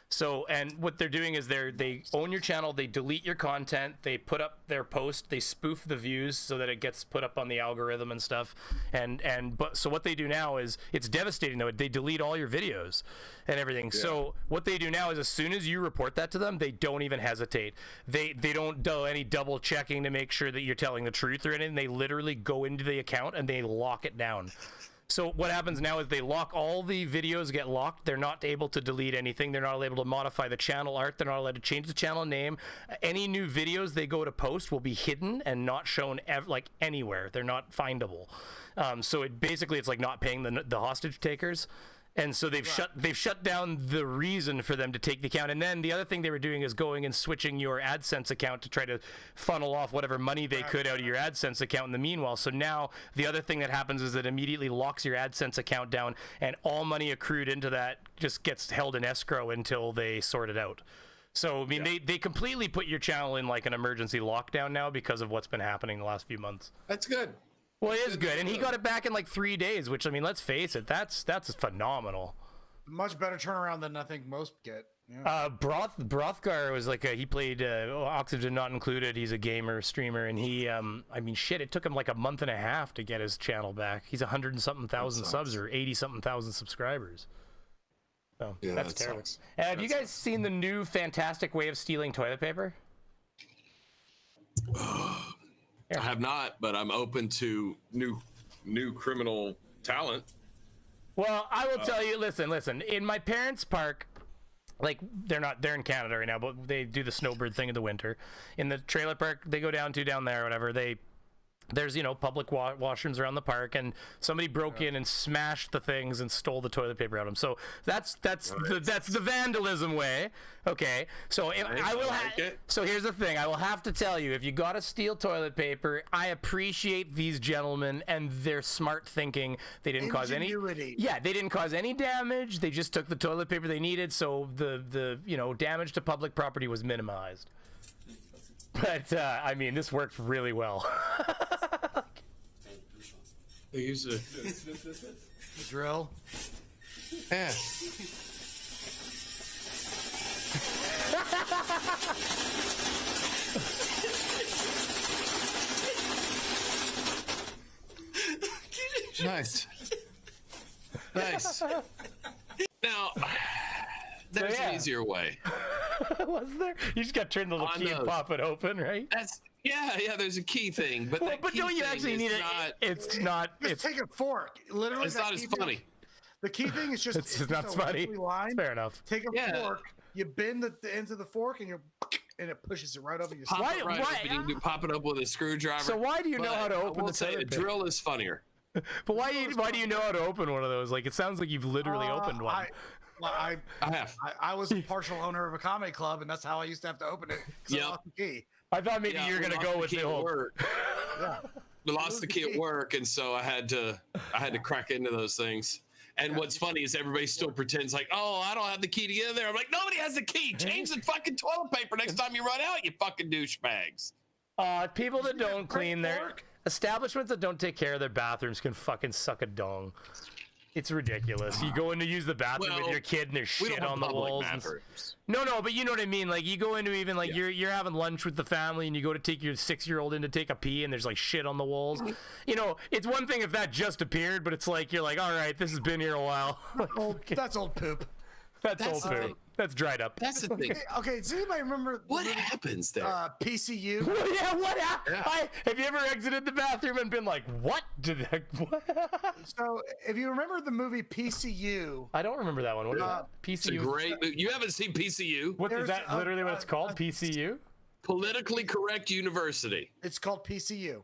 So, and what they're doing is they own your channel, they delete your content, they put up their post, they spoof the views so that it gets put up on the algorithm and stuff. So what they do now is, it's devastating though, they delete all your videos and everything. Yeah. So what they do now is, as soon as you report that to them, they don't even hesitate. They don't do any double checking to make sure that you're telling the truth or anything. They literally go into the account and they lock it down. So what happens now is they lock all the videos, get locked. They're not able to delete anything. They're not able to modify the channel art. They're not allowed to change the channel name. Any new videos they go to post will be hidden and not shown like anywhere. They're not findable. So it's like not paying the hostage takers. And so they've shut down the reason for them to take the account. And then the other thing they were doing is going and switching your AdSense account to try to funnel off whatever money they could out of your AdSense account in the meanwhile. So now the other thing that happens is it immediately locks your AdSense account down, and all money accrued into that just gets held in escrow until they sort it out. So, I mean, they completely put your channel in like an emergency lockdown now because of what's been happening the last few months. That's good. Well, it is good, and he got it back in like 3 days, which, I mean, let's face it, that's phenomenal. Much better turnaround than I think most get. Yeah. Brothgar was like he played Oxygen Not Included. He's a gamer, streamer, and he, I mean, shit, it took him like a month and a half to get his channel back. He's 100-something thousand subs or 80-something thousand subscribers. So yeah, that's terrible. Have you guys seen the new fantastic way of stealing toilet paper? I have not, but I'm open to new criminal talent. Well, I will tell you, listen, in my parents' park, like they're in Canada right now, but they do the snowbird thing in the winter. In the trailer park they go down there or whatever, there's, you know, public washrooms around the park, and somebody broke in and smashed the things and stole the toilet paper out of them. So that's the vandalism way. Okay, so so here's the thing. I will have to tell you, if you gotta steal toilet paper, I appreciate these gentlemen and their smart thinking. They didn't cause any damage. They just took the toilet paper they needed, so the you know, damage to public property was minimized. But I mean, this worked really well. They use a drill. Yeah. Nice. Now, there's an easier way. Was there? You just got to turn the little key and pop it open, right? Yeah. There's a key thing, but but don't you actually need it? It's not. Just take a fork. Literally, it's not as funny. The key thing is just it's not funny. Fair enough. Take a fork. You bend the ends of the fork, and it pushes it right over your. Pop it right up, and you pop it up with a screwdriver. So why do you know how to open the toilet paper? The drill is funnier. But why do you know how to open one of those? Like, it sounds like you've literally opened one. I have. I was a partial owner of a comedy club, and that's how I used to have to open it. I lost the key. I thought maybe you were gonna go with the whole. Yeah. We lost the key at work, and so I had to crack into those things. And what's funny is everybody still pretends like, oh, I don't have the key to get in there. I'm like, nobody has the key. Change the fucking toilet paper next time you run out, you fucking douchebags. People that don't clean their establishments that don't take care of their bathrooms can fucking suck a dong. It's ridiculous. You go in to use the bathroom with your kid and there's shit on the walls. No, but you know what I mean. Like, you go into even like you're having lunch with the family and you go to take your 6-year-old in to take a pee and there's like shit on the walls. You know, it's one thing if that just appeared, but it's like you're like, all right, this has been here a while. That's old poop. That's old poop. That's dried up. That's the thing. Okay, does anybody remember what happens there? PCU? Yeah, what happened? Yeah. Have you ever exited the bathroom and been like, what? What? So, if you remember the movie PCU. I don't remember that one. What is that? PCU? It's a great. You haven't seen PCU? What is that? Literally what it's called? PCU? Politically Correct University. It's called PCU.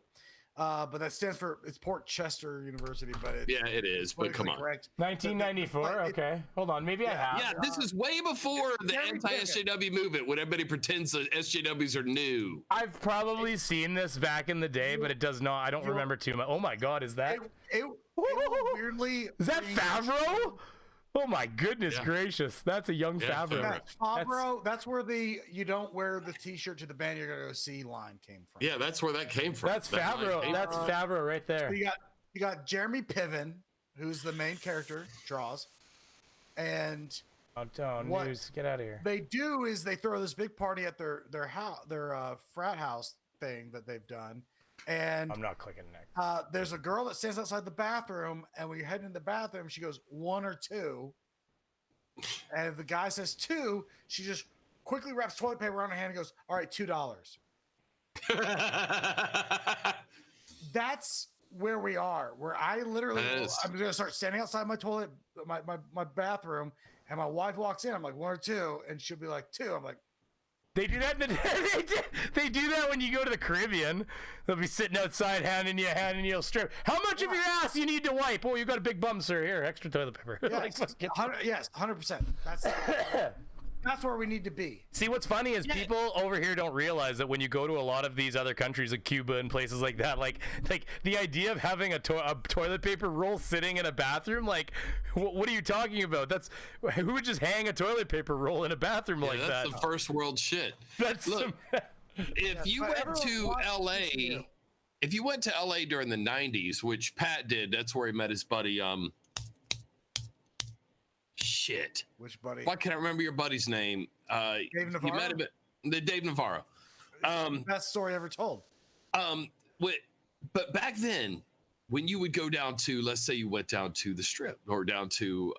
But that stands for, it's Port Chester University, but it is, but come on. Correct. 1994, okay. Hold on, maybe I have. Yeah, this is way before the anti-SJW movement, when everybody pretends that SJWs are new. I've probably seen this back in the day, but it does not, I don't remember too much. Oh my God, is that? It weirdly. Is that Favreau? Oh my goodness gracious. That's a young Favreau. Favreau, that's where the you don't wear the t-shirt to the band you're gonna go see line came from. Yeah, that's where that came from. That's Favreau. That's Favreau right there. So you got Jeremy Piven, who's the main character, draws. And what news, get out of here. They do is they throw this big party at their frat house thing that they've done. And I'm not clicking next. There's a girl that stands outside the bathroom, and when you're heading in the bathroom, she goes 1 or 2. And if the guy says 2, she just quickly wraps toilet paper around her hand and goes, "All right, $2." That's where we are. Where I literally, I'm gonna start standing outside my toilet, my bathroom, and my wife walks in. I'm like 1 or 2, and she'll be like 2. I'm like, They do that. They do that when you go to the Caribbean. They'll be sitting outside handing you a strip. How much of your ass you need to wipe? Oh, you got a big bum, sir. Here, extra toilet paper. Yes, 100%. That's where we need to be. See, what's funny is people over here don't realize that when you go to a lot of these other countries, like Cuba and places like that, like the idea of having a toilet paper roll sitting in a bathroom, like, what are you talking about? Who would just hang a toilet paper roll in a bathroom like that? That's the first world shit. Look, if you went to LA, during the 90s, which Pat did, that's where he met his buddy, shit. Which buddy? Why can't I remember your buddy's name? Dave Navarro? You met him at Dave Navarro. Best story ever told. But back then, when you would go down to, let's say you went down to the Strip or down to,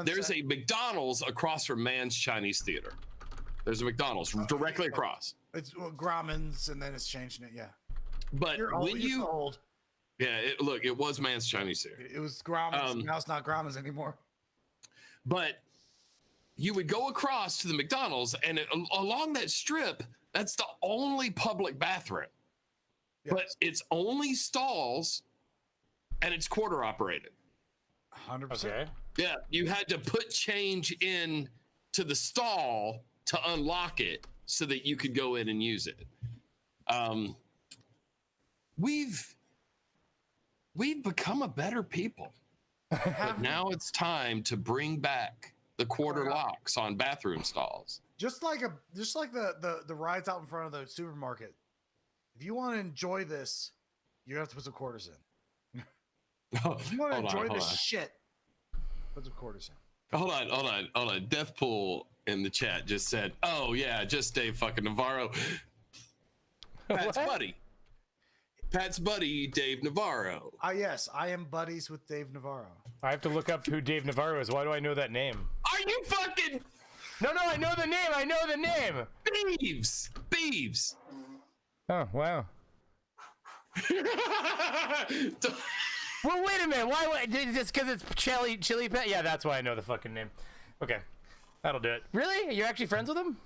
there's a McDonald's across from Mann's Chinese Theater. There's a McDonald's directly across. It's Grauman's, and then it's changing it, yeah. But You're old. Yeah, it was Mann's Chinese Theater. It was Grauman's. Now it's not Grauman's anymore. But you would go across to the McDonald's, and along that strip, that's the only public bathroom. Yes. But it's only stalls, and it's quarter operated. 100%. Okay. Yeah, you had to put change in to the stall to unlock it so that you could go in and use it. We've become a better people. But now it's time to bring back the quarter locks on bathroom stalls. Just like the rides out in front of the supermarket. If you want to enjoy this, you have to put some quarters in. If you want to enjoy this shit, put some quarters in. Hold on. Deathpool in the chat just said, "Oh yeah, just Dave fucking Navarro." Pat's buddy. Pat's buddy, Dave Navarro. Yes, I am buddies with Dave Navarro. I have to look up who Dave Navarro is. Why do I know that name? Are you fucking? No, I know the name. Beeves. Oh, wow. Well, wait a minute. Why? Just because it's Chili Pet? Yeah, that's why I know the fucking name. Okay, that'll do it. Really? You're actually friends with him?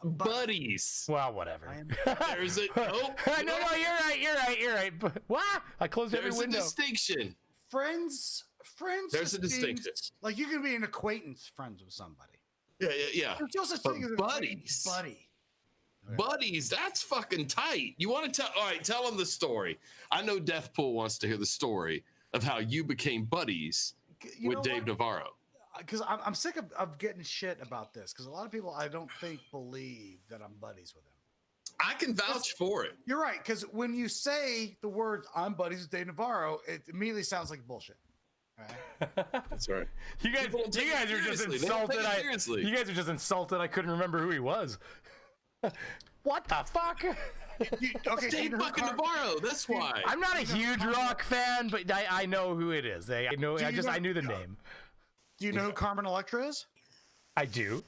Buddies. Well, whatever. There's a no. You're right. What? I closed every window. There's a distinction. Friends. There's a distinction. Like you can be an acquaintance, friends with somebody. Yeah. There's no such thing as buddies. Buddy. Buddies, that's fucking tight. You want to tell? All right, tell them the story. I know Deathpool wants to hear the story of how you became buddies with Dave Navarro. Because I'm sick of getting shit about this. Because a lot of people, I don't think, believe that I'm buddies with him. I can vouch for it. You're right. Because when you say the words "I'm buddies with Dave Navarro," it immediately sounds like bullshit. Right? That's right. You guys are just insulted. You guys are just insulted. I couldn't remember who he was. What the fuck? Okay, Dave fucking Navarro. That's why. I'm not a huge rock fan, but I know who it is. I knew the name. Do you know who Carmen Electra is? I do.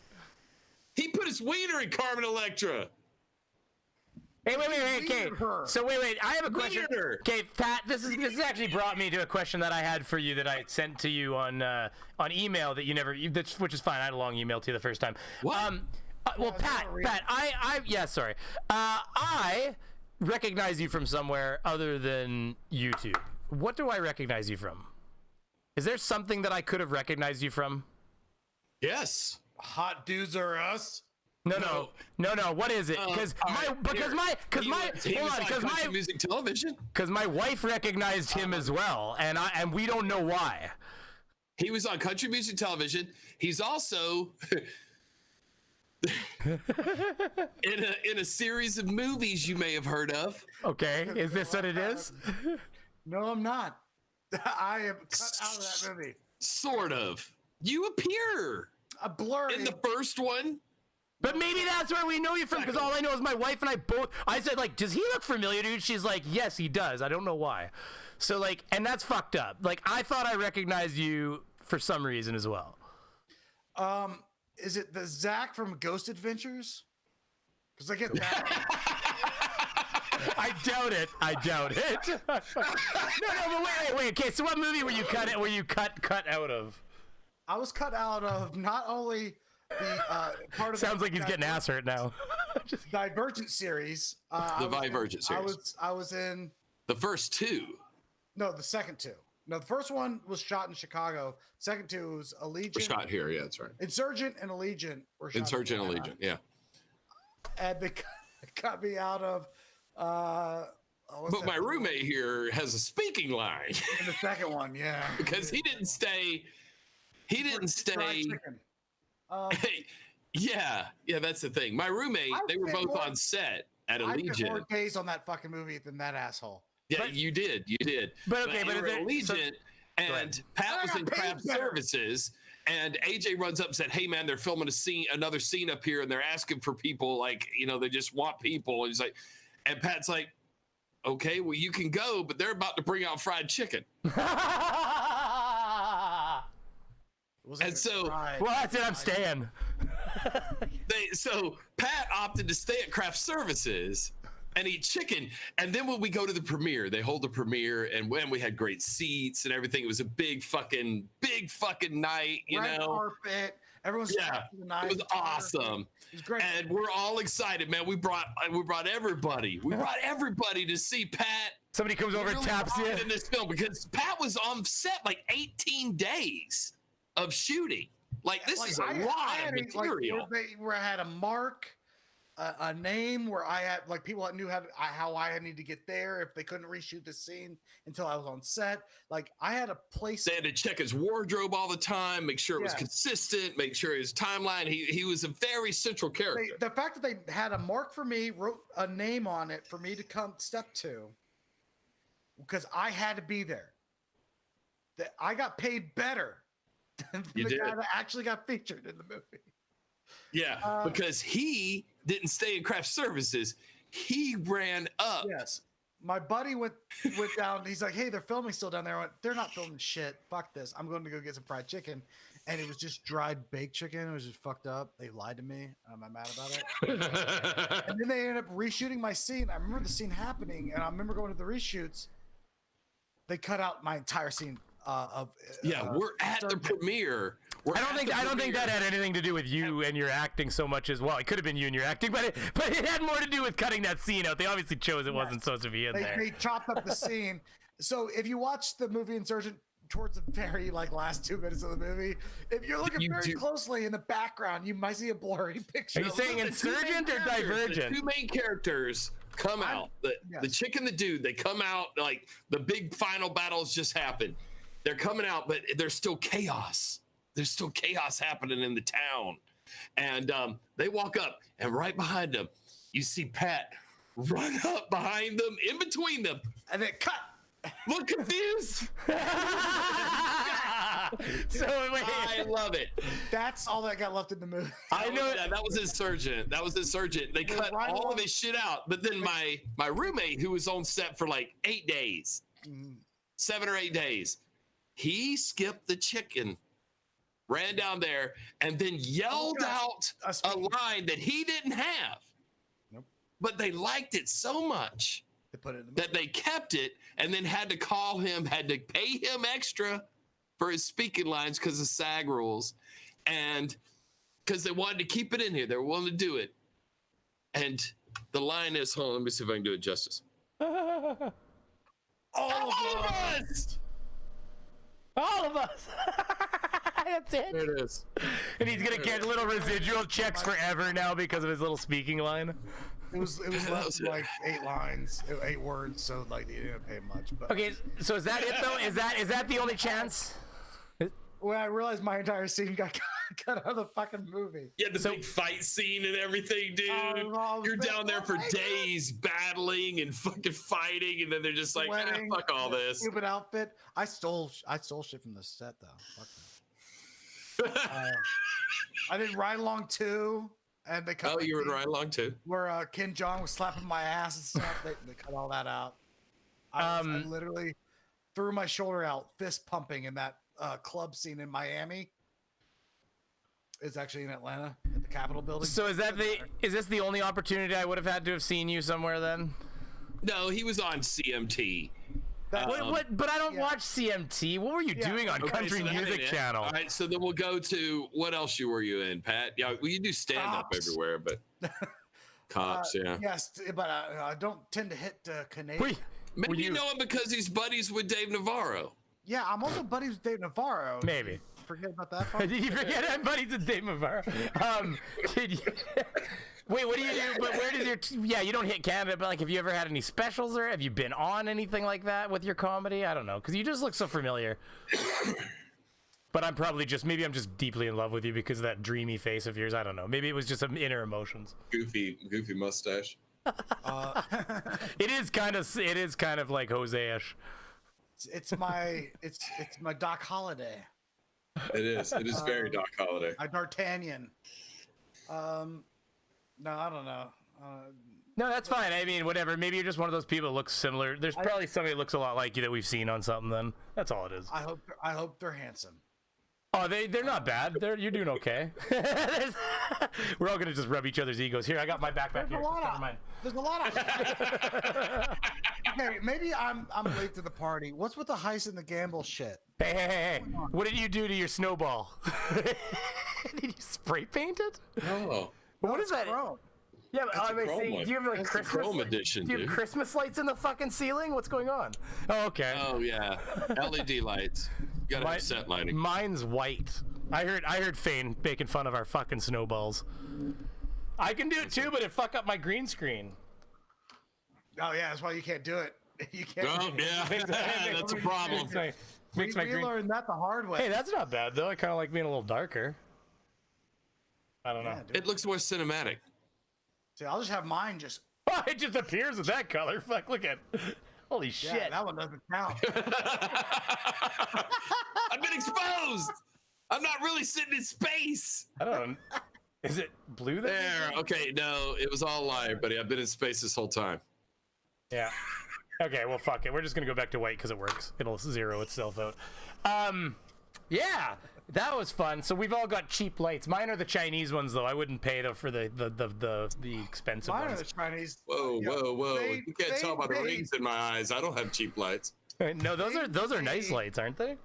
He put his wiener in Carmen Electra. Hey, wait. Okay. So wait. I have a question. Okay, Pat. This has actually brought me to a question that I had for you that I sent to you on email that you never. Which is fine. I had a long email to you the first time. What? Well, Pat. Sorry. I recognize you from somewhere other than YouTube. What do I recognize you from? Is there something that I could have recognized you from? Yes. Hot Dudes Are Us. No. What is it? Because music television. Because my wife recognized him as well, and we don't know why. He was on country music television. He's also in a series of movies you may have heard of. Okay, is this what it is? No, I'm not. I am cut out of that movie. Sort of. You appear a blur in the first one. But maybe that's where we know you from, because all I know is my wife and I both. I said, like, does he look familiar, dude? She's like, yes, he does. I don't know why. So, like, and that's fucked up. Like, I thought I recognized you for some reason as well. Is it the Zach from Ghost Adventures? Because I get that. I doubt it. No, but wait. Okay, so what movie were you cut out of? I was cut out of not only the part of Sounds like he's getting ass hurt now. Divergent series. The Divergent series. I was in the first two. No, the second two. No, the first one was shot in Chicago. Second two was Allegiant. Shot here, yeah, that's right. Insurgent and Allegiant were shot. Insurgent and Allegiant, yeah. And they cut me out of. But my roommate here has a speaking line. In the second one, yeah. Because he didn't stay. Hey, yeah, that's the thing. My roommate, they were both on set at Allegiant. I spent more days on that fucking movie than that asshole. Yeah, but, you did. But okay, but Allegiant, and Pat was in craft services, and AJ runs up and said, "Hey man, they're filming another scene up here, and they're asking for people, like, they just want people." And he's like, and Pat's like, "Okay, well you can go, but they're about to bring out fried chicken." And so, well, that's it. I'm staying. So Pat opted to stay at craft services and eat chicken. And then when we go to the premiere, they hold the premiere, and when we had great seats and everything, it was a big fucking night, Red carpet. Everyone's it was awesome. It was great. And we're all excited, man. We brought everybody. We brought everybody to see Pat. Somebody comes over and taps you in this film because Pat was on set like 18 days of shooting. Like, this is a lot of material. Where I had a mark, a name, where I had, like, people knew how I need to get there if they couldn't reshoot the scene until I was on set. Like, I had a place. They had to check his wardrobe all the time, make sure it was consistent, make sure his timeline. He was a very central character. The fact that they had a mark for me, wrote a name on it for me to come step to, because I had to be there. That I got paid better than the guy that actually got featured in the movie. Yeah, because he didn't stay in craft services. He ran up. Yes. My buddy went down. He's like, "Hey, they're filming still down there." I went, "They're not filming shit. Fuck this. I'm going to go get some fried chicken." And it was just dried baked chicken. It was just fucked up. They lied to me. I'm not mad about it. And then they ended up reshooting my scene. I remember the scene happening, and I remember going to the reshoots. They cut out my entire scene. We're at the premiere. I don't think that had anything to do with you and your acting so much as well. It could have been you and your acting, but it had more to do with cutting that scene out. They obviously chose it wasn't supposed to be in there. They chopped up the scene. So if you watch the movie Insurgent towards the very last 2 minutes of the movie, if you're looking very closely in the background, you might see a blurry picture. Are you saying Insurgent or Divergent? The two main characters come out. The chick and the dude, they come out, like, the big final battles just happened. They're coming out, but there's still chaos. There's still chaos happening in the town. And they walk up, and right behind them, you see Pat run up behind them, in between them. And then cut. Look confused. I love it. That's all that got left in the movie. I know that was Insurgent. They cut all of his shit out. But then my roommate, who was on set for like 8 days, 7 or 8 days, he skipped the chicken, ran down there, and then yelled out a line that he didn't have. Nope. But they liked it so much that they kept it, and then had to call him, had to pay him extra for his speaking lines because of SAG rules, and because they wanted to keep it in here. They were willing to do it. And the line is, hold on, let me see if I can do it justice. All of us! All of us. That's it. There it is. And he's gonna get little residual checks forever now because of his little speaking line. It was less than like 8 lines, 8 words, so like they didn't pay much. But okay, so is that it though? Is that the only chance? Well, I realized my entire scene got cut out of the fucking movie. Yeah, the big fight scene and everything, dude. You're down there for days battling and fucking fighting, and then they're just like, fuck all this. Stupid outfit. I stole shit from the set though. Fuck I did Ride Along 2, and they cut. Oh, you were in Ride Along 2? Where Ken Jeong was slapping my ass and stuff. They cut all that out. I literally threw my shoulder out, fist pumping in that club scene in Miami. It's actually in Atlanta at the Capitol building. So is this the only opportunity I would have had to have seen you somewhere then? No, he was on CMT. But I don't watch CMT. What were you doing on Country Music Channel? All right, so then we'll go to what else were you in, Pat? Yeah, well, you do stand up everywhere, but Cops, yeah. Yes, but I don't tend to hit Canadian. Maybe you know him because he's buddies with Dave Navarro. Yeah, I'm also buddies with Dave Navarro. Maybe. Forget about that part. Did you forget I'm buddies with Dave Navarro? Did you? Wait, what do you do? But where does your you don't hit Canada, but like, have you ever had any specials or have you been on anything like that with your comedy? I don't know, because you just look so familiar. But I'm probably maybe I'm just deeply in love with you because of that dreamy face of yours. I don't know. Maybe it was just some inner emotions. Goofy mustache. It is kind of like Jose-ish. It's my Doc Holliday. It is very Doc Holliday. D'Artagnan. No, I don't know. No, that's fine. I mean, whatever. Maybe you're just one of those people that looks similar. There's probably somebody that looks a lot like you that we've seen on something. Then that's all it is. I hope they're handsome. Oh, they're not bad. You're doing okay. We're all gonna just rub each other's egos. Here, I got my backpack here. Never mind. There's a lot of. Okay, maybe I'm late to the party. What's with the heist and the gamble shit? Hey! What did you do to your snowball? Did you spray paint it? Oh. What is that? Chrome. Yeah, but do you have like That's Christmas? the Chrome edition, do you have Christmas lights in the fucking ceiling? What's going on? Oh, okay. Oh yeah, LED lights. You gotta have set lighting. Mine's white. I heard Fane making fun of our fucking snowballs. I can do it too, but it fuck up my green screen. Oh yeah, that's why you can't do it. You can't. Oh yeah, that's a problem. We learned that the hard way. Hey, that's not bad though. I kind of like being a little darker. I don't know. It looks more cinematic. See, I'll just have mine just. Oh, it just appears with that color. Fuck, look at. Holy shit. Yeah, that one doesn't count. I've been exposed. I'm not really sitting in space. I don't know. Is it blue there? Okay, no, it was all liar, buddy. I've been in space this whole time. Yeah. Okay, well, fuck it. We're just gonna go back to white because it works. It'll zero itself out. Yeah, that was fun. So we've all got cheap lights. Mine are the Chinese ones, though. I wouldn't pay though for the expensive Mine ones. are the Chinese. Whoa. You can't tell by the rings in my eyes. I don't have cheap lights. No, those are nice lights, aren't they?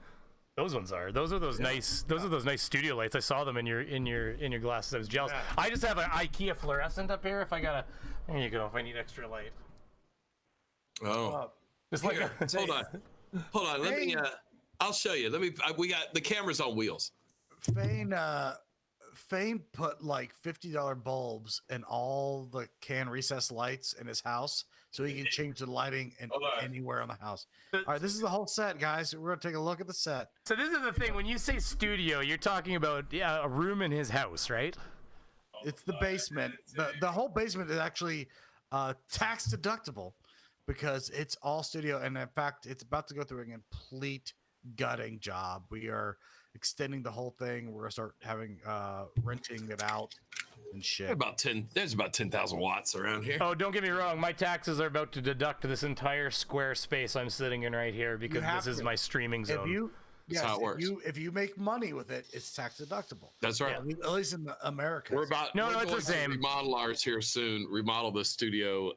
Those ones are. Those are those nice. Those are those nice studio lights. I saw them in your glasses. I was jealous. Yeah. I just have an IKEA fluorescent up here. There you go. If I need extra light. Oh. Just like hold on. Let me. I'll show you. We got the cameras on wheels. Fane put like $50 bulbs in all the can recess lights in his house, so he can change the lighting anywhere on the house. All right, this is the whole set, guys. We're gonna take a look at the set. So this is the thing. When you say studio, you're talking about a room in his house, right? It's the basement. The whole basement is actually tax deductible because it's all studio, and in fact, it's about to go through a complete gutting job. We are extending the whole thing. We're gonna start having renting it out and shit. There's about 10,000 watts around here. Oh, don't get me wrong. My taxes are about to deduct this entire square space I'm sitting in right here because this is my streaming zone. That's how it works. If you make money with it, it's tax deductible. That's right. Yeah, at least in America. We're it's the same. Remodel ours here soon. Remodel the studio.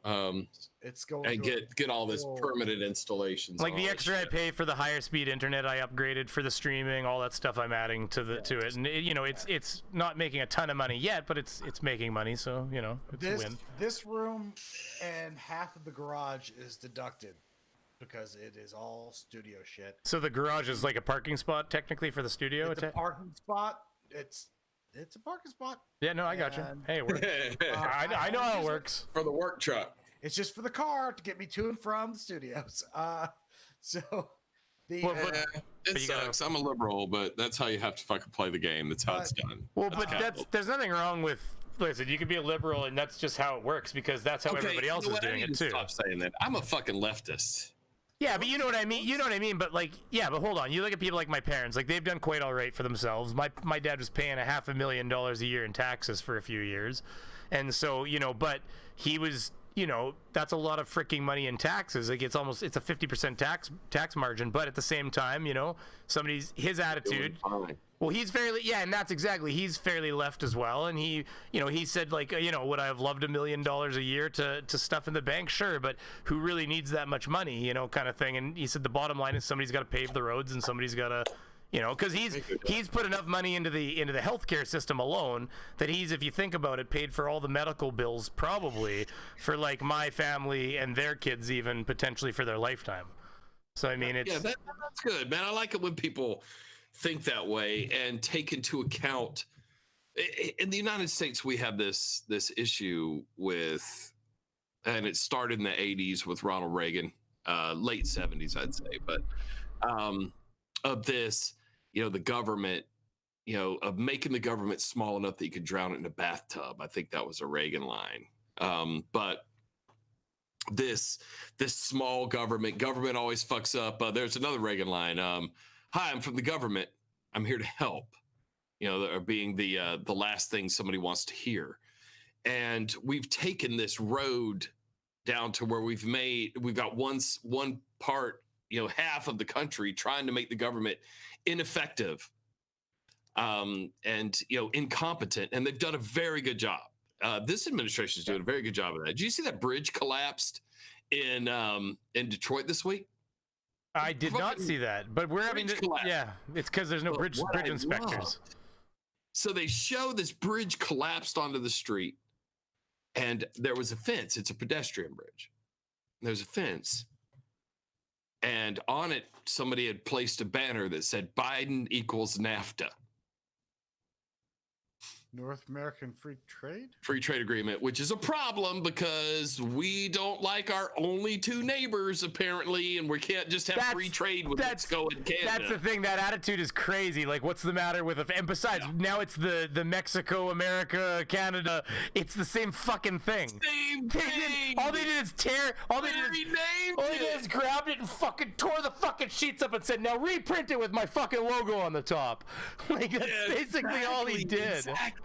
It's going and get all this permanent installations. Like the extra I pay for the higher speed internet, I upgraded for the streaming, all that stuff I'm adding to it, and it's not making a ton of money yet, but it's making money, so it's a win. This room and half of the garage is deducted because it is all studio shit. So the garage is like a parking spot technically for the studio. It's a parking spot. It's a parking spot. Yeah, no, I got you. Hey, it works. I know how it works. For the work truck. It's just for the car to get me to and from the studios. It sucks. I'm a liberal, but that's how you have to fucking play the game. That's how it's done. Well, there's nothing wrong with. Listen, you can be a liberal, and that's just how it works because that's how everybody else is doing it too. Stop saying that. I'm a fucking leftist. Yeah, but you know what I mean. You know what I mean. But but hold on. You look at people like my parents. Like they've done quite all right for themselves. My dad was paying $500,000 a year in taxes for a few years, and so but he was. That's a lot of freaking money in taxes. Like it's a 50% tax margin. But at the same time, his attitude. Well, he's fairly, yeah, and that's exactly, he's fairly left as well. And he, you know, he said, like, you know, would I have loved $1 million a year to stuff in the bank? Sure, but who really needs that much money, you know, kind of thing. And he said the bottom line is somebody's got to pave the roads and somebody's got to, you know, because he's put enough money into the healthcare system alone that he's, if you think about it, paid for all the medical bills probably for like my family and their kids even potentially for their lifetime. So I mean, it's that's good, man. I like it when people think that way and take into account. In the United States, we have this issue with, and it started in the 80s with Ronald Reagan, late 70s, I'd say, but of this, you know, the government, you know, of making the government small enough that you could drown it in a bathtub. I think that was a Reagan line. But this small government always fucks up. There's another Reagan line. Hi, I'm from the government. I'm here to help. You know, being the last thing somebody wants to hear. And we've taken this road down to where we've got one part, you know, half of the country trying to make the government ineffective, and, you know, incompetent. And they've done a very good job. This administration is doing a very good job of that. Did you see that bridge collapsed in Detroit this week? I did not see that, but we're having to, yeah, it's because there's no bridge inspectors. So they show this bridge collapsed onto the street, and there was a fence. It's a pedestrian bridge. There's a fence, and on it, somebody had placed a banner that said Biden equals NAFTA. North American Free Trade Agreement, which is a problem because we don't like our only two neighbors apparently, and we can't just have free trade with Mexico and Canada. That's the thing. That attitude is crazy. Like, what's the matter with and besides, now it's the Mexico, America, Canada. It's the same fucking thing. Same thing. All they did is tear. All they did is grabbed it and fucking tore the fucking sheets up and said, "Now reprint it with my fucking logo on the top." Like that's basically all he did. Exactly.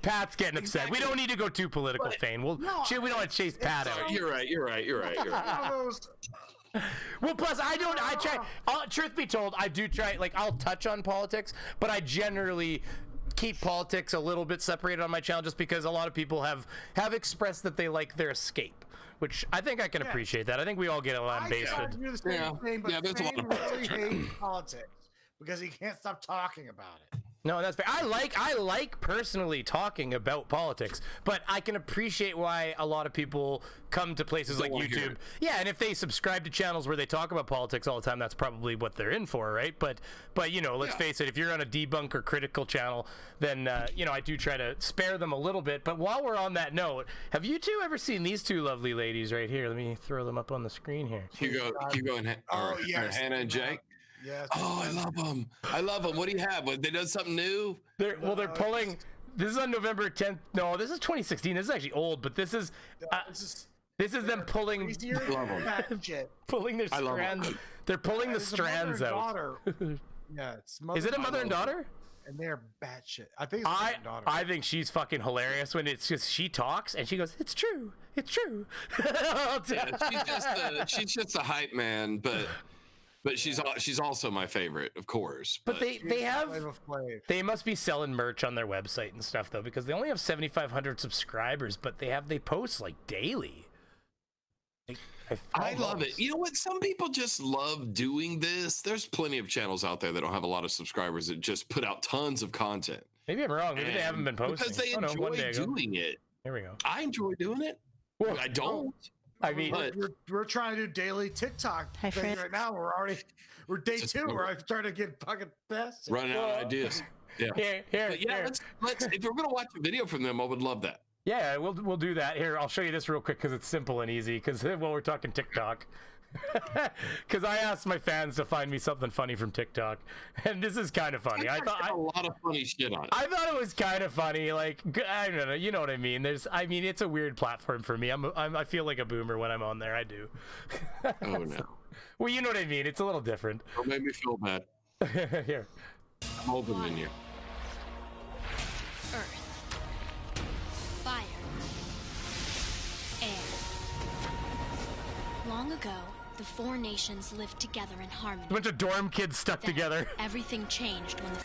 Pat's getting upset. We don't need to go too political, Fane. We don't want to chase Pat out. You're right. Well, plus truth be told, I do try, like, I'll touch on politics, but I generally keep politics a little bit separated on my channel just because a lot of people have expressed that they like their escape, which I think I can appreciate that. I think we all get lambasted. There's a lot of really hates politics because he can't stop talking about it. No, that's fair. I like personally talking about politics, but I can appreciate why a lot of people come to places like YouTube. Yeah, and if they subscribe to channels where they talk about politics all the time, that's probably what they're in for, right? But you know, let's face it, if you're on a debunk or critical channel, then you know, I do try to spare them a little bit. But while we're on that note, have you two ever seen these two lovely ladies right here? Let me throw them up on the screen here. Hugo and Hannah and Jake. Yes. Oh, I love them. What do you have? They done something new? They're pulling. This is on November 10th. No, this is 2016. This is actually old, but this is them pulling. Pulling their strands. They're pulling the strands out. Yeah, is it a mother and daughter? And they're batshit. I think it's mother and daughter. I think she's fucking hilarious when it's just she talks and she goes, "It's true. It's true." Yeah, she's just a hype man, but she's also my favorite, of course. But they must be selling merch on their website and stuff though, because they only have 7,500 subscribers, but they post like daily. I love it. You know what? Some people just love doing this. There's plenty of channels out there that don't have a lot of subscribers that just put out tons of content. Maybe I'm wrong. Maybe they haven't been posting because they enjoy doing it. Here we go. I enjoy doing it. Well, I don't. I mean, we're trying to do daily TikTok thing right now. We're day 2. Where I'm trying to get fucking best. Running out of ideas. Yeah. Here. Let's. If we're gonna watch a video from them, I would love that. Yeah, we'll do that. Here, I'll show you this real quick because it's simple and easy. Because we're talking TikTok. Because I asked my fans to find me something funny from TikTok, and this is kind of funny. I thought a lot of funny shit on it. I thought it was kind of funny. Like, I don't know, you know what I mean? It's a weird platform for me. I feel like a boomer when I'm on there. I do. Oh no. Well, you know what I mean. It's a little different. Don't make me feel bad. Here. I'm opening you. Earth. Fire. Air. Long ago, the 4 nations lived together in harmony. A bunch of dorm kids stuck together. Everything changed when the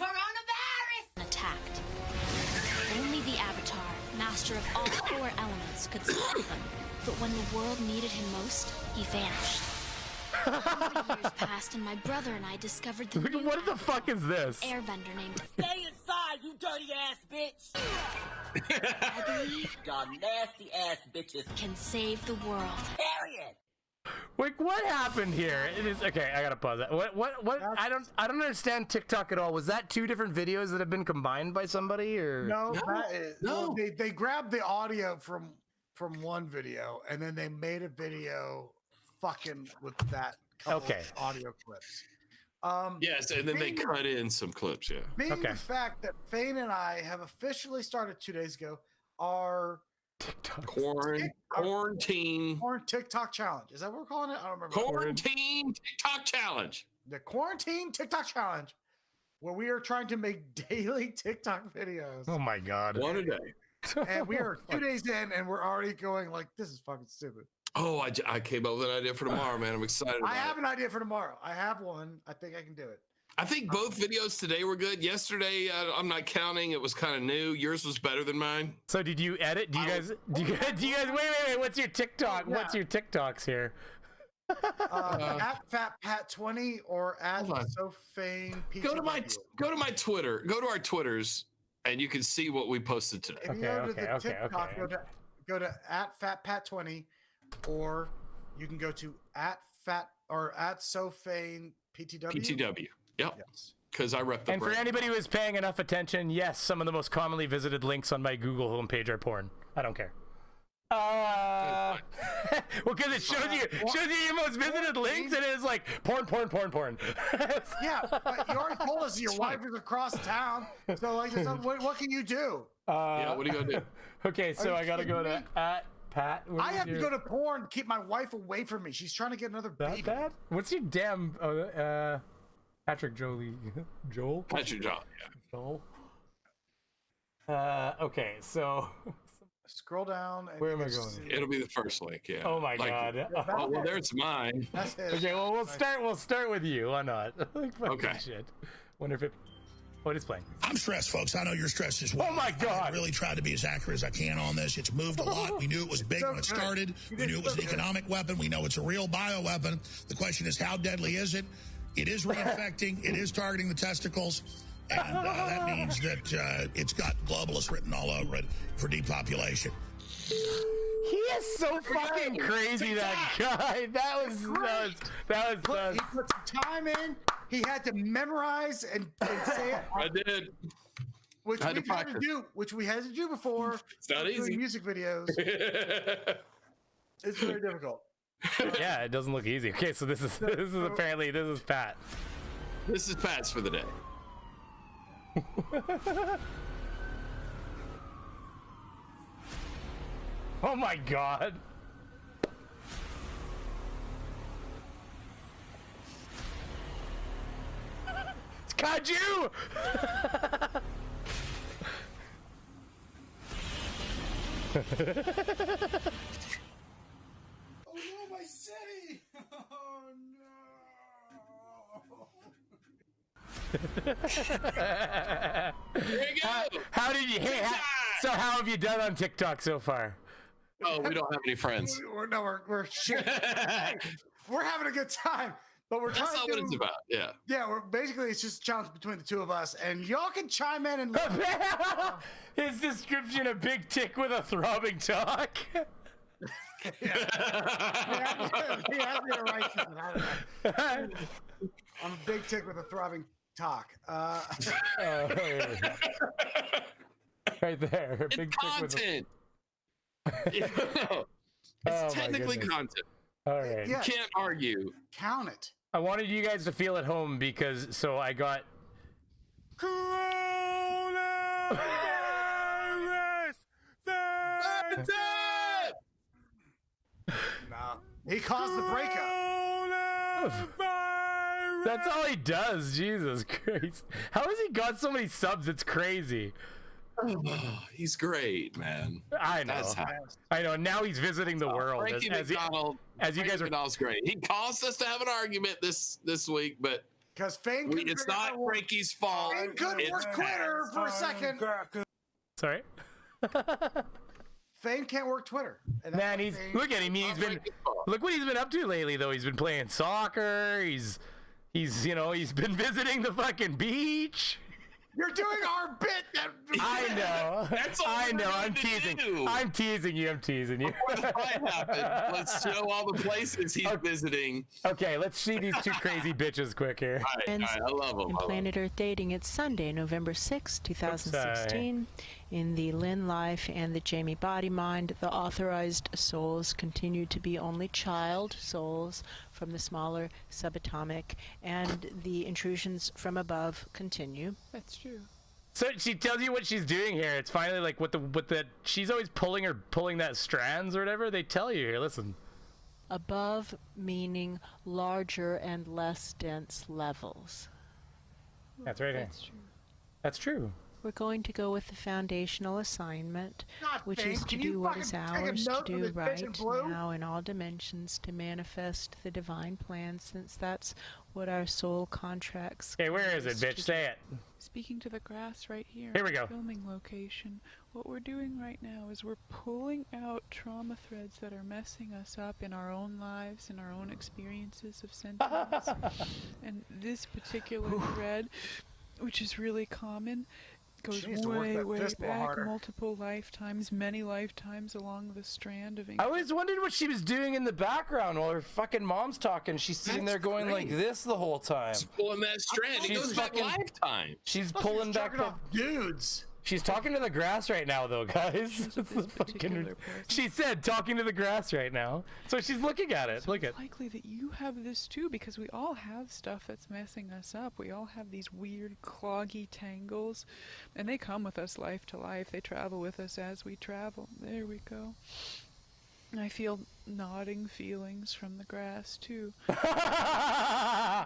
mixture of all 4 elements could stop them. But when the world needed him most, he vanished. 100 years passed, and my brother and I discovered the new What the fuck is this? airbender named Stay inside, you dirty ass bitch! I believe Y'all nasty ass bitches. can save the world. Period! Like, what happened here? It is okay. I gotta pause that. What? I don't understand TikTok at all. Was that 2 different videos that have been combined by somebody, or No, No, that is, no. well, they grabbed the audio from one video and then they made a video fucking with that couple Okay. of audio clips. Yes, and then they being- cut in some clips. Yeah. Being Okay. the fact that Fane and I have officially started 2 days ago our TikTok? Quarantine TikTok challenge. Is that what we're calling it? I don't remember. quarantine TikTok challenge. The quarantine TikTok challenge, where we are trying to make daily TikTok videos. Oh my god. One a day. And we are 2 days in and we're already going like, this is fucking stupid. Oh, I came up with an idea for tomorrow, man. I'm excited about I have it. an idea for tomorrow. I have one. I think I can do it. I think both videos today were good. Yesterday, I'm not counting. It was kind of new. Yours was better than mine. So did you edit? Do you guys? Wait. What's your TikTok? Yeah. What's your TikToks here? At FatPat20 or at Hold on. SoFane. Go to my Twitter. Go to our Twitters, and you can see what we posted today. If you go to the Okay. TikTok, go to at FatPat20, or you can go to at SoFane PTW. PTW. Yep. Yes. Because I rep the And for brand. anybody who is paying enough attention, yes, some of the most commonly visited links on my Google homepage are porn. I don't care. Well, because it shows you your most visited links, and it's like porn. Yeah, but you already told us your wife is across town. So like, what can you do? Yeah, what are you gonna do? Okay, so you I gotta go kidding to at Pat. I have to go to porn to keep my wife away from me. She's trying to get another baby. That? What's your damn Patrick Jolie? Joel? Patrick John. Yeah. Joel? Okay, so Scroll down. And Where am you I can going? see- It'll be the first link. Yeah. oh my god. Oh well, there's mine. That's it. Okay, well we'll start with you. Why not? Like, fucking Okay. Shit. Wonder if it. What is playing? I'm stressed, folks. I know you're stressed as well. Oh my God. I really tried to be as accurate as I can on this. It's moved a lot. We knew it was big when it started. We knew it was an economic weapon. We know it's a real bioweapon. The question is, how deadly is it? It is reinfecting. It is targeting the testicles. And that means that it's got globalists written all over it for depopulation. He is so fucking crazy, that guy. That was He put some time in. He had to memorize and say it. I did. Which I had we to had to practice. do. Which we had to do before. It's not doing easy. Music videos. It's very difficult. yeah, it doesn't look easy. Okay, so this is apparently this is Pat. This is Pat's for the day. Oh my god. It's Kaiju! Oh no, my city! Oh no! There you go. How did you? Hey, so how have you done on TikTok so far? Oh, we don't have any friends. We're shit. We're having a good time, but we're That's trying not to. what it's about. Yeah. Yeah, we're basically it's just a challenge between the two of us, and y'all can chime in and. His description: a big tick with a throbbing talk. He asked me to write something. I don't know. I'm a big tick with a throbbing talk. Right there. A It's big tick with a- content. It's Oh my technically goodness. content. All right. Yeah. You can't argue. Count it. I wanted you guys to feel at home because so I got No, he caused the breakup. That's all he does. Jesus Christ. How has he got so many subs? It's crazy. He's great, man. I know. That's how. I know. Now he's visiting the world. Frankie as McDonald. as you Frankie guys are McDonald's great. He caused us to have an argument this week, but Because Fane couldn't it's figure out not how to work- Frankie's fault. Fane couldn't It's work Twitter for a second. sorry. Fane can't work Twitter. And that's Man, why he's Fane- look at him. Look what he's been up to lately, though. He's been playing soccer. He's been visiting the fucking beach. You're doing our bit. I know. That's all I we're know. going I'm to teasing. do. I'm teasing you. I'm teasing you. Before the fight happened, let's show all the places he's visiting. Okay, let's see these two crazy bitches quick here. All right, I love them. In Planet Earth Dating, it's Sunday, November 6, 2016. In the Lynn Life and the Jamie Body Mind, the authorized souls continue to be only child souls from the smaller subatomic, and the intrusions from above continue. That's true. So she tells you what she's doing here. It's finally like with the she's always pulling that strands or whatever. They tell you here. Listen. Above meaning larger and less dense levels. That's right here. That's true. That's true. We're going to go with the foundational assignment, God, which Fane, is to can you do what is fucking take a ours to note from do this bitch right in blue? now in all dimensions, to manifest the divine plan, since that's what our soul contracts. Okay, where is it, bitch? Say it. Speaking to the grass right here. Here we go. Filming location. What we're doing right now is we're pulling out trauma threads that are messing us up in our own lives, in our own experiences of sentience. And this particular thread, which is really common, goes She needs to work way, that way fist more back, harder. multiple lifetimes, many lifetimes along the strand of I always wondered what she was doing in the background while her fucking mom's talking. She's sitting there going like this the whole time. She's pulling that strand. It goes back lifetime. She's pulling back the dudes. She's talking to the grass right now, though, guys. She said talking to the grass right now. So she's looking at it. So Look it's at. likely that you have this too, because we all have stuff that's messing us up. We all have these weird cloggy tangles, and they come with us life to life. They travel with us as we travel. There we go. I feel nodding feelings from the grass too.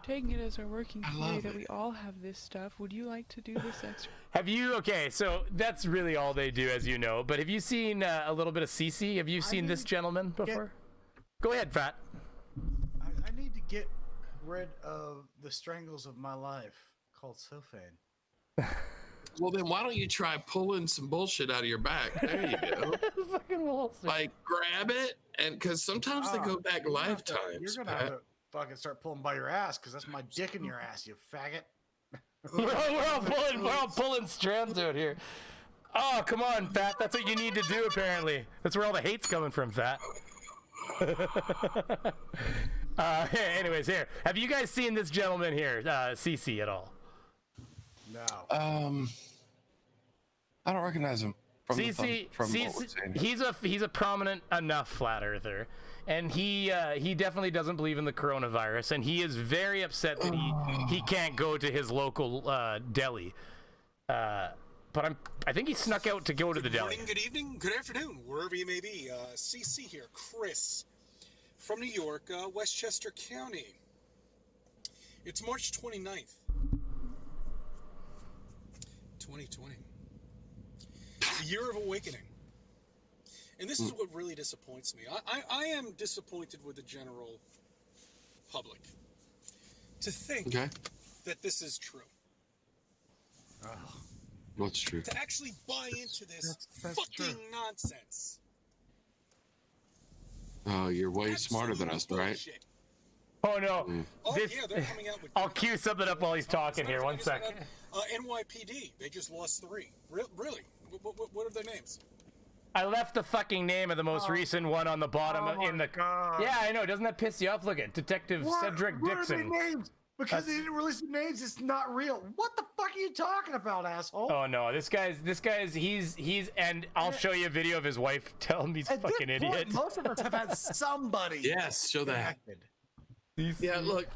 Taking it as our working theory that we all have this stuff. Would you like to do this exercise? Have you? Okay, so that's really all they do, as you know. But have you seen a little bit of Cece? Have you seen this gentleman before? Go ahead, Fat. I need to get rid of the strangles of my life called Sophane. Well, then why don't you try pulling some bullshit out of your back? There you go. Like, grab it, and because sometimes they go back lifetimes. You're gonna have to fucking start pulling by your ass, because that's my dick in your ass, you faggot. we're all pulling strands out here. Oh, come on, Fat. That's what you need to do, apparently. That's where all the hate's coming from, Fat. Anyways, here. Have you guys seen this gentleman here, Cece, at all? No. I don't recognize him. From Cece, what we're saying. he's a prominent enough flat earther, and he definitely doesn't believe in the coronavirus, and he is very upset that he can't go to his local deli. But I think he snuck out to go to the deli. Good morning, good evening, good afternoon, wherever you may be. CC here, Chris, from New York, Westchester County. It's March 29th, 2020. The year of awakening. And this is what really disappoints me. I am disappointed with the general public to think that this is true. What's true? To actually buy into this fucking nonsense. Oh, you're way smarter than us, right? Oh no! Oh, This, yeah, they're coming out with. I'll cue something up while he's talking here. One second. NYPD. They just lost 3. Really? What are their names? I left the fucking name of the most recent one on the bottom in the. God. Yeah, I know. Doesn't that piss you off? Look at Detective Cedric Dixon. What are the names? Because they didn't release the names, it's not real. What the fuck are you talking about, asshole? Oh no, this guy's he's and I'll show you a video of his wife telling me he's fucking idiot. Most of us have had somebody. Yes, show that. Yeah, look.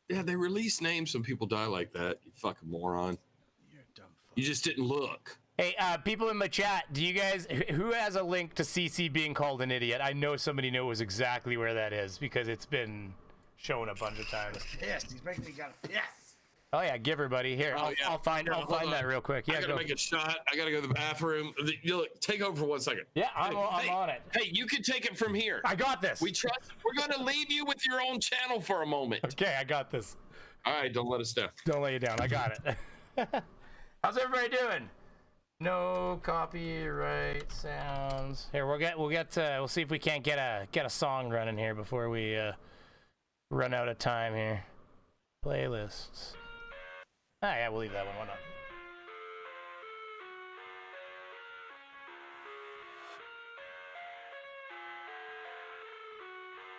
Yeah, they release names when people die like that. You fucking moron. You're a dumb fuck. You just didn't look. Hey, people in my chat, do you guys who has a link to CC being called an idiot? I know somebody knows exactly where that is because it's been shown a bunch of times. Pissed. He's making me gotta piss. Oh yeah, give her, buddy. Here, I'll find that real quick. Yeah, I gotta make a shot. I gotta go to the bathroom. Look, take over for 1 second. Yeah, I'm on it. Hey, you can take it from here. I got this. We trust. We're gonna leave you with your own channel for a moment. Okay, I got this. All right, don't let us down. Don't lay you down. I got it. How's everybody doing? No copyright sounds. Here we'll see if we can't get a song running here before we run out of time here. Playlists. Ah, yeah, we'll leave that one. Why not?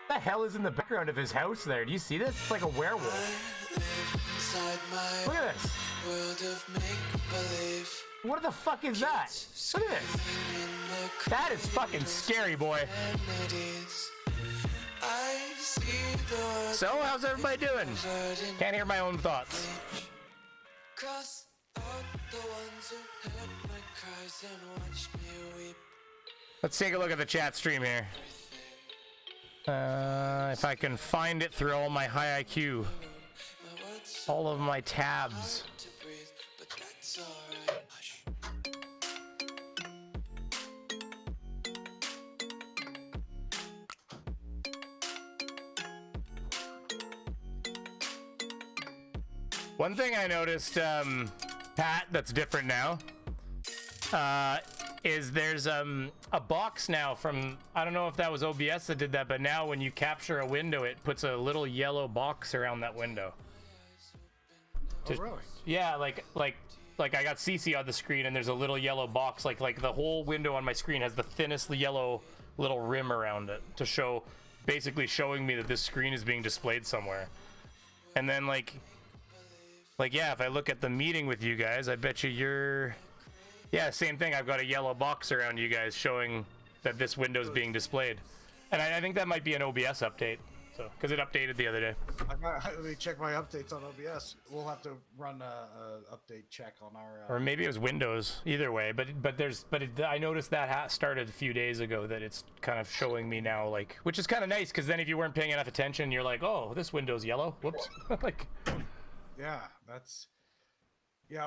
What the hell is in the background of his house there? Do you see this? It's like a werewolf. Look at this. What the fuck is that? Look at this. That is fucking scary, boy. So, how's everybody doing? Can't hear my own thoughts. Let's take a look at the chat stream here. If I can find it through all my high IQ. All of my tabs. One thing I noticed, Pat, that's different now, is there's a box now from, I don't know if that was OBS that did that, but now when you capture a window, it puts a little yellow box around that window. Oh, really? Yeah, like I got CC on the screen, and there's a little yellow box, like the whole window on my screen has the thinnest yellow little rim around it to show, basically showing me that this screen is being displayed somewhere. And then like yeah, if I look at the meeting with you guys, I bet you're, yeah, same thing. I've got a yellow box around you guys showing that this window's being displayed, and I think that might be an OBS update. So, because it updated the other day. Let me check my updates on OBS. We'll have to run a update check on our. Or maybe it was Windows. Either way, but I noticed that started a few days ago. That it's kind of showing me now, like, which is kind of nice because then if you weren't paying enough attention, you're like, oh, this window's yellow. Whoops. Like. Yeah,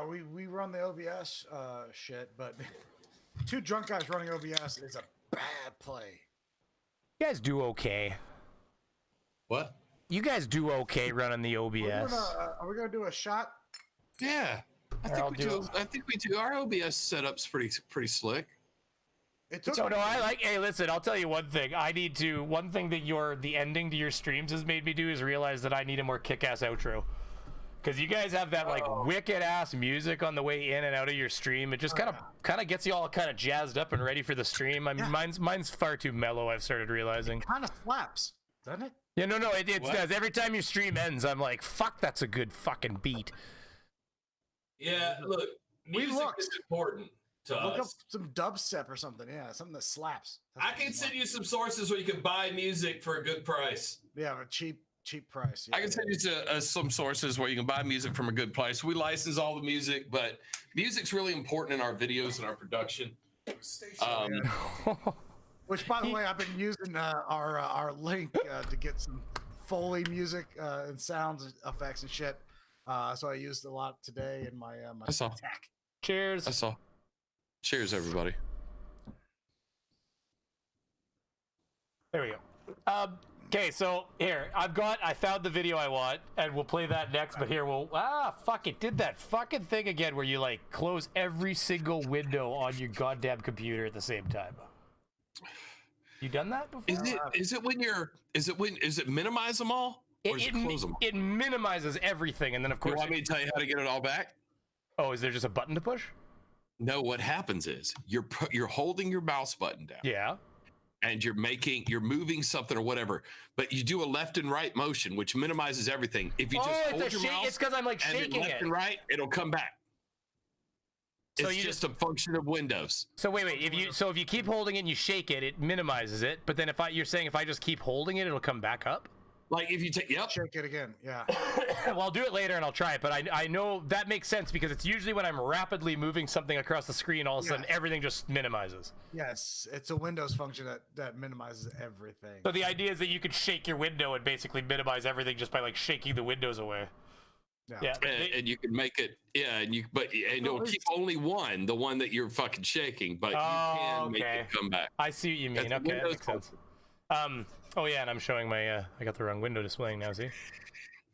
we run the OBS shit, but two drunk guys running OBS is a bad play. You guys do okay. What? You guys do okay running the OBS. Are we gonna do a shot? Yeah, I think we do. Our OBS setup's pretty slick. Hey, listen, I'll tell you one thing. One thing that the ending to your streams has made me do is realize that I need a more kick-ass outro. Because you guys have that like wicked ass music on the way in and out of your stream. It just kind of gets you all kind of jazzed up and ready for the stream. I mean, mine's far too mellow. I've started realizing. It kind of slaps, doesn't it? Yeah, no, it does. Every time your stream ends, I'm like, fuck, that's a good fucking beat. Yeah, look, music is important to us. Look up some dubstep or something. Yeah, something that slaps. I can send you some sources where you can buy music for a good price. Yeah, a cheap price. Yeah. I can send you some sources where you can buy music from a good price. We license all the music, but music's really important in our videos and our production. Which, by the way, I've been using our link to get some Foley music and sounds effects and shit. So I used a lot today in my tech. Cheers. I saw. Cheers, everybody. There we go. Okay, so here I found the video I want, and we'll play that next. But here it did that fucking thing again where you like close every single window on your goddamn computer at the same time. You done that before? Is it minimize them all? Or is it close them all? It minimizes everything, and then of course. You want me to tell you how to get it all back? Oh, is there just a button to push? No, what happens is you're holding your mouse button down. Yeah. And you're moving something or whatever, but you do a left and right motion, which minimizes everything. If you just hold your mouse, it's because I'm like shaking left it. and right, it'll come back. So it's just a function of Windows. So wait, if you keep holding it and you shake it, it minimizes it. But then you're saying if I just keep holding it, it'll come back up? Like if you shake it again, yeah. Well, I'll do it later and I'll try it. But I know that makes sense because it's usually when I'm rapidly moving something across the screen, all of a sudden everything just minimizes. Yes, it's a Windows function that minimizes everything. So the idea is that you could shake your window and basically minimize everything just by like shaking the windows away. Yeah. And you can make it, and it'll keep only one, the one that you're fucking shaking, but you can make it come back. I see what you mean. Okay, that makes sense. Oh yeah, and I'm showing my, I got the wrong window displaying now, see?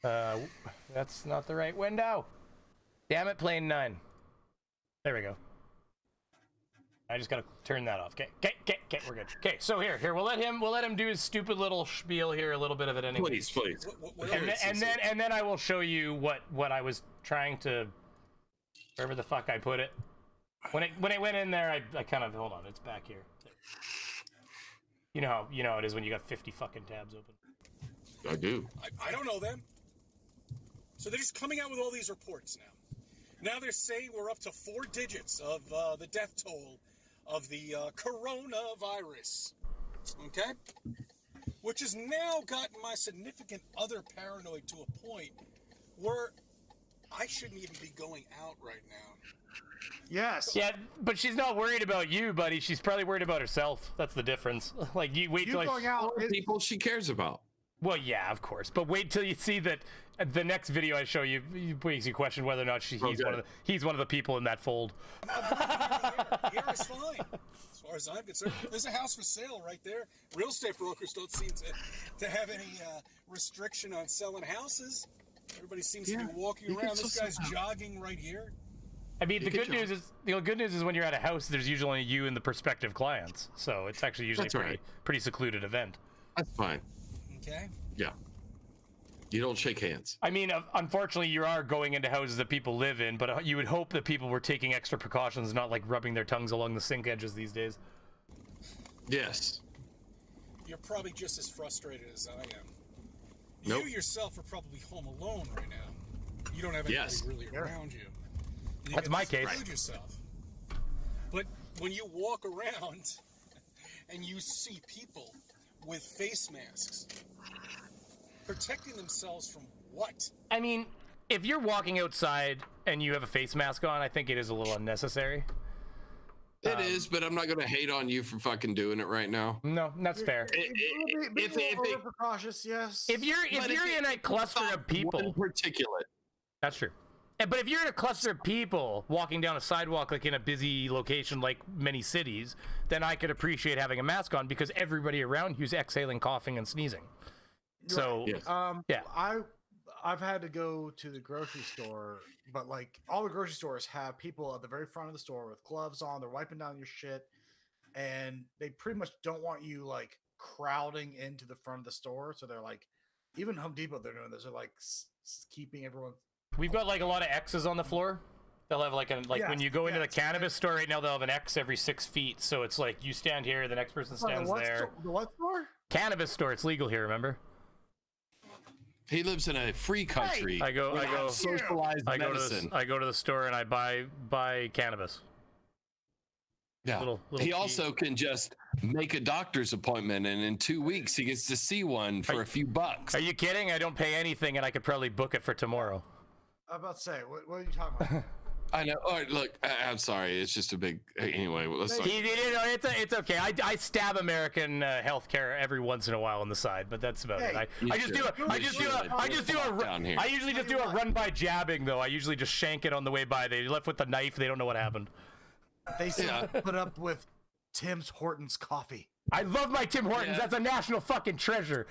That's not the right window. Damn it, plane 9. There we go. I just gotta turn that off. Okay, we're good. Okay, so here, we'll let him do his stupid little spiel here, a little bit of it anyway. Please. And then I will show you what I was trying to, wherever the fuck I put it. When it went in there, I kind of, hold on, it's back here. You know how it is when you got 50 fucking tabs open. I do. I don't know them. So they're just coming out with all these reports now. Now they're saying we're up to 4 digits of the death toll of the coronavirus. Okay? Which has now gotten my significant other paranoid to a point where I shouldn't even be going out right now. Yes. Yeah, but she's not worried about you, buddy. She's probably worried about herself. That's the difference. Like, you wait till going out people she cares about. Well, yeah, of course. But wait till you see that the next video I show you makes you question whether or not he's one of the people in that fold. Here is fine. As far as I'm concerned, there's a house for sale right there. Real estate brokers don't seem to have any restriction on selling houses. Everybody seems to be walking around. This guy's jogging right here. I mean, the good news is when you're at a house, there's usually only you and the prospective clients, so it's actually usually a pretty secluded event. That's fine. Okay. Yeah. You don't shake hands. I mean, unfortunately, you are going into houses that people live in, but you would hope that people were taking extra precautions, not like rubbing their tongues along the sink edges these days. Yes. You're probably just as frustrated as I am. Nope. You yourself are probably home alone right now. You don't have anybody really around you. That's my case. Yourself. But when you walk around and you see people with face masks, protecting themselves from what? I mean, if you're walking outside and you have a face mask on, I think it is a little unnecessary. It is, but I'm not going to hate on you for fucking doing it right now. No, that's fair. If precautious, yes. If you're in a cluster of people, particulate. That's true. But if you're in a cluster of people walking down a sidewalk, like in a busy location, like many cities, then I could appreciate having a mask on because everybody around you's exhaling, coughing, and sneezing. So, yeah. I've had to go to the grocery store, but like all the grocery stores have people at the very front of the store with gloves on. They're wiping down your shit, and they pretty much don't want you like crowding into the front of the store. So they're like, even Home Depot, they're doing this. They're like keeping everyone. We've got like a lot of X's on the floor. They'll have like when you go into the cannabis store right now, they'll have an X every 6 feet. So it's like you stand here, the next person stands there. The what store? Cannabis store. It's legal here. Remember? He lives in a free country. Hey, I go socialized medicine. I go to the store and I buy cannabis. Yeah. He also can just make a doctor's appointment, and in 2 weeks he gets to see one for a few bucks. Are you kidding? I don't pay anything, and I could probably book it for tomorrow. I'm about to say, what are you talking about? I know. All right, look, I'm sorry. It's just a big. Anyway, let's. It's okay. I stab American healthcare every once in a while on the side, but that's about it. I usually just do a run by jabbing though. I usually just shank it on the way by. They left with the knife. They don't know what happened. They still put up with Tim Hortons coffee. I love my Tim Hortons. That's a national fucking treasure.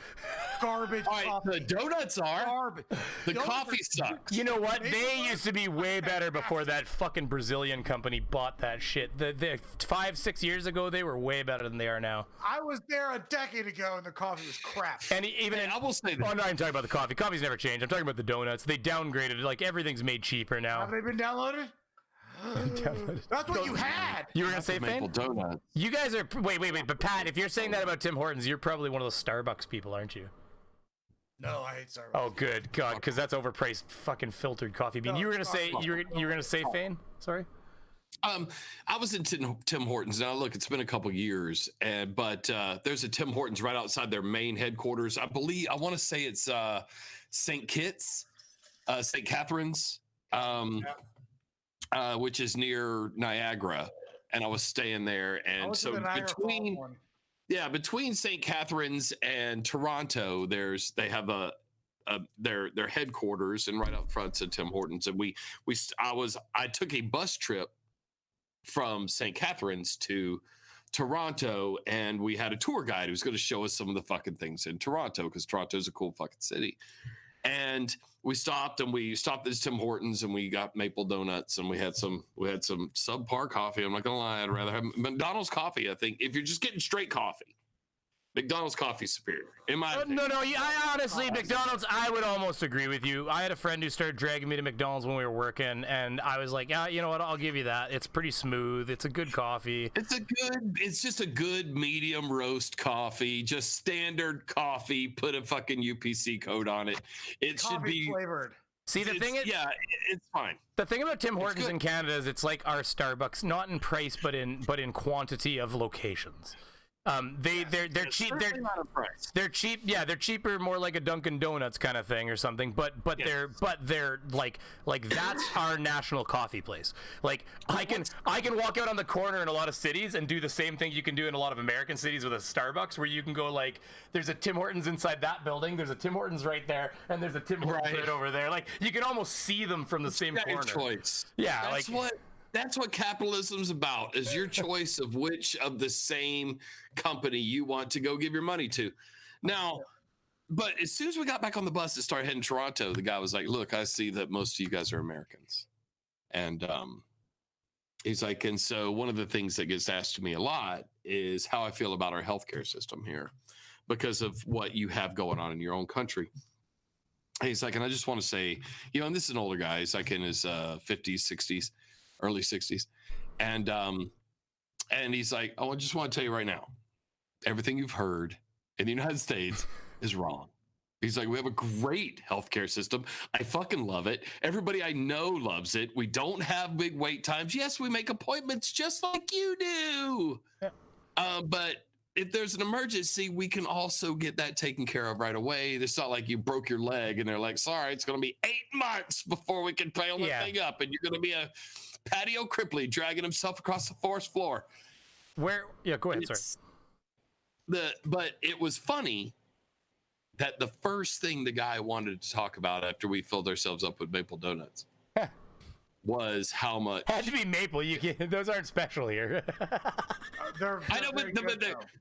Garbage. All right, coffee. the donuts are. Garbage. The coffee sucks. You know what? They used to be way better before that fucking Brazilian company bought that shit. The 5-6 years ago, they were way better than they are now. I was there a decade ago, and the coffee was crap. And even I will say that. Oh, no, I'm talking about the coffee. Coffee's never changed. I'm talking about the donuts. They downgraded. Like everything's made cheaper now. Have they been downloaded? That's what you had. You were gonna say maple donuts. You guys are wait. But Pat, if you're saying that about Tim Hortons, you're probably one of those Starbucks people, aren't you? No, I hate Starbucks. Oh, good God, because that's overpriced, fucking filtered coffee bean. You were gonna say you were gonna say Fane? Sorry. I was in Tim Hortons. Now look, it's been a couple years, but there's a Tim Hortons right outside their main headquarters. I want to say it's St. Kitts, St. Catharines. Which is near Niagara, and I was staying there, and so between St. Catharines and Toronto, they have their headquarters, and right up front's at Tim Hortons, and I took a bus trip from St. Catharines to Toronto, and we had a tour guide who was going to show us some of the fucking things in Toronto because Toronto's a cool fucking city. And we stopped at this Tim Hortons and we got maple donuts and we had some subpar coffee. I'm not gonna lie, I'd rather have McDonald's coffee. I think if you're just getting straight coffee, McDonald's coffee is superior. In my opinion. No, I honestly, McDonald's, I would almost agree with you. I had a friend who started dragging me to McDonald's when we were working, and I was like, yeah, you know what, I'll give you that. It's pretty smooth. It's a good coffee. It's just a good medium roast coffee, just standard coffee. Put a fucking UPC code on it. It should be flavored. See, the thing is, yeah, it's fine. The thing about Tim Hortons in Canada is it's like our Starbucks, not in price, but in quantity of locations. They're cheap. They're cheap. Yeah, they're cheaper, more like a Dunkin' Donuts kind of thing or something. But they're like that's our national coffee place. Like I can walk out on the corner in a lot of cities and do the same thing you can do in a lot of American cities with a Starbucks, where you can go like, there's a Tim Hortons inside that building, there's a Tim Hortons right there, and there's a Tim Hortons right over there. Like you can almost see them from the same corner. Choice. Yeah, that's what capitalism's about, is your choice of which of the same company you want to go give your money to. Now, but as soon as we got back on the bus and started heading to Toronto, the guy was like, look, I see that most of you guys are Americans. And he's like, and so one of the things that gets asked to me a lot is how I feel about our healthcare system here because of what you have going on in your own country. And he's like, and I just want to say, you know, and this is an older guy. He's like in his 50s, 60s. Early 60s. And he's like, oh, I just want to tell you right now, everything you've heard in the United States is wrong. He's like, we have a great healthcare system. I fucking love it. Everybody I know loves it. We don't have big wait times. Yes, we make appointments just like you do. Yeah. But if there's an emergency, we can also get that taken care of right away. It's not like you broke your leg and they're like, sorry, it's going to be 8 months before we can pile the thing up. And you're going to be a patio cripply dragging himself across the forest floor. Go ahead. But it was funny that the first thing the guy wanted to talk about after we filled ourselves up with maple donuts was how much. Had to be maple. Those aren't special here. I know, but we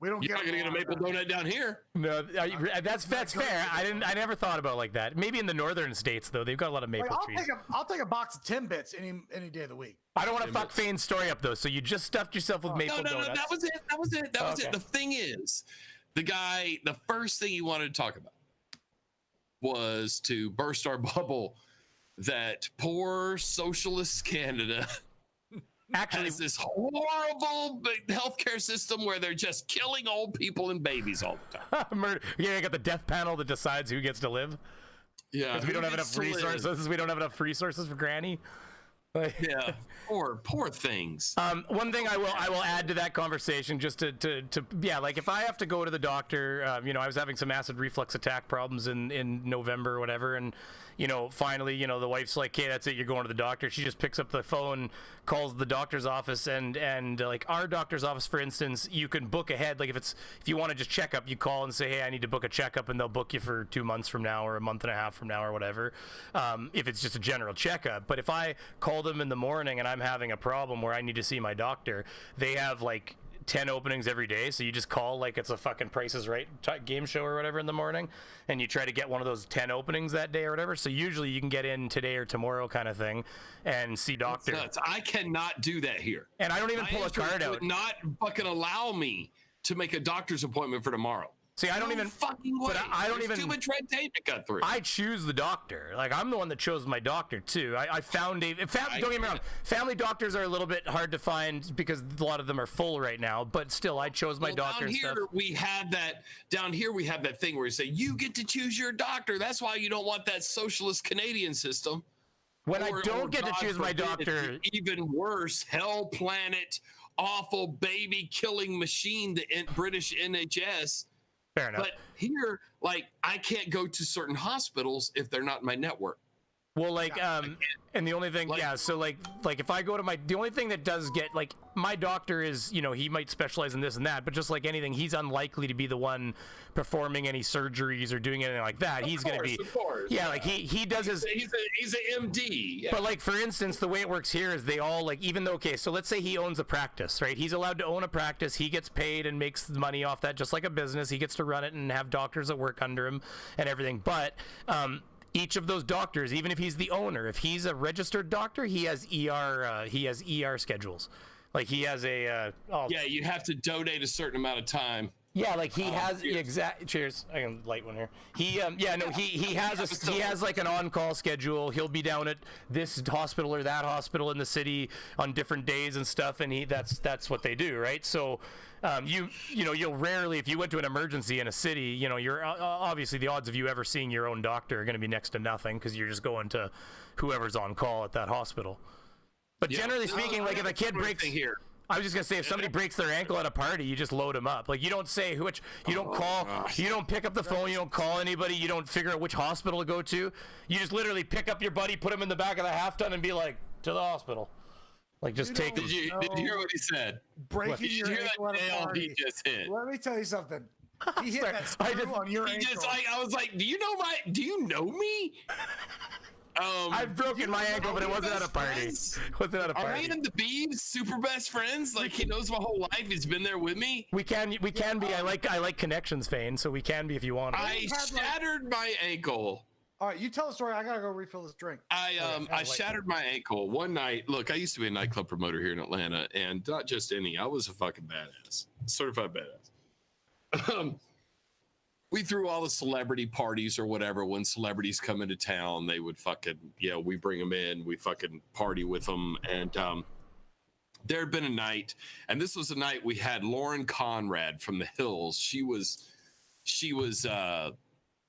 don't. You're not gonna get a maple donut down here. No, that's fair. I never thought about it like that. Maybe in the northern states though, they've got a lot of maple trees. I'll take a box of Timbits any day of the week. I don't want to fuck Fane's story up though. So you just stuffed yourself with maple donuts. No, that was it. The thing is, the first thing he wanted to talk about was to burst our bubble that poor socialist Canada actually has this horrible healthcare system where they're just killing old people and babies all the time. Yeah, I got the death panel that decides who gets to live. Yeah, because we don't have enough resources. We don't have enough resources for Granny. Yeah, poor things. One thing I will add to that conversation, just to like if I have to go to the doctor, I was having some acid reflux attack problems in November or whatever, and finally, the wife's like, "Okay, that's it, you're going to the doctor." She just picks up the phone, calls the doctor's office, and like our doctor's office, for instance, you can book ahead. Like if you want to just check up, you call and say, "Hey, I need to book a checkup," and they'll book you for 2 months from now or a month and a half from now or whatever. If it's just a general checkup, but if I call them in the morning and I'm having a problem where I need to see my doctor, they have like 10 openings every day, so you just call like it's a fucking Price is Right game show or whatever in the morning, and you try to get one of those 10 openings that day or whatever. So usually you can get in today or tomorrow kind of thing and see doctor. I cannot do that here, and I don't even pull a card out. Would not fucking allow me to make a doctor's appointment for tomorrow. See, I don't even fucking way. But I don't even. Too much red tape to cut through. I choose the doctor. Like I'm the one that chose my doctor too. I found don't get me wrong. Family doctors are a little bit hard to find because a lot of them are full right now. But still, I chose my doctor. Down here we have that. Down here we have that thing where you say you get to choose your doctor. That's why you don't want that socialist Canadian system. When I don't get to choose my doctor, even worse, hell planet, awful baby killing machine, the British NHS. Fair enough. But here, like, I can't go to certain hospitals if they're not in my network. Well, like, and the only thing, so like if I go to the only thing that does get, like, my doctor is, he might specialize in this and that, but just like anything, he's unlikely to be the one performing any surgeries or doing anything like that. He's going to be, yeah, like he does his. He's an MD. Yeah. But like, for instance, the way it works here is they all like, even though, okay, so let's say he owns a practice, right? He's allowed to own a practice. He gets paid and makes money off that, just like a business. He gets to run it and have doctors that work under him and everything. But, each of those doctors, even if he's the owner, if he's a registered doctor, he has ER schedules. Like he has a yeah, you have to donate a certain amount of time. Yeah, like he has exact. Cheers. I can light one here. He has like an on-call schedule. He'll be down at this hospital or that hospital in the city on different days and stuff, and that's what they do, right? So, you'll rarely, if you went to an emergency in a city, you're obviously the odds of you ever seeing your own doctor are going to be next to nothing because you're just going to whoever's on call at that hospispital. But generally speaking, like if a kid breaks here. I was just gonna say, if somebody breaks their ankle at a party, you just load them up. Like you don't say which, you don't call, you don't pick up the phone, you don't call anybody, you don't figure out which hospital to go to. You just literally pick up your buddy, put him in the back of the half ton, and be like, to the hospital. Like just take. Did you hear what he said? Breaking your ankle at a party. He just hit. Let me tell you something. He hit that screw on your ankle. I was like, do you know me? I've broken my ankle, but it wasn't at a party. Are me and the Beavs super best friends? Like he knows my whole life. He's been there with me. We can be. I like connections, Fane. So we can be if you want. I shattered my ankle. All right, you tell the story. I gotta go refill this drink. I shattered my ankle one night. Look, I used to be a nightclub promoter here in Atlanta, and not just any. I was a fucking badass, certified badass. We threw all the celebrity parties or whatever. When celebrities come into town, they would fucking, we bring them in, we fucking party with them. And there had been a night, and this was a night we had Lauren Conrad from the Hills. She was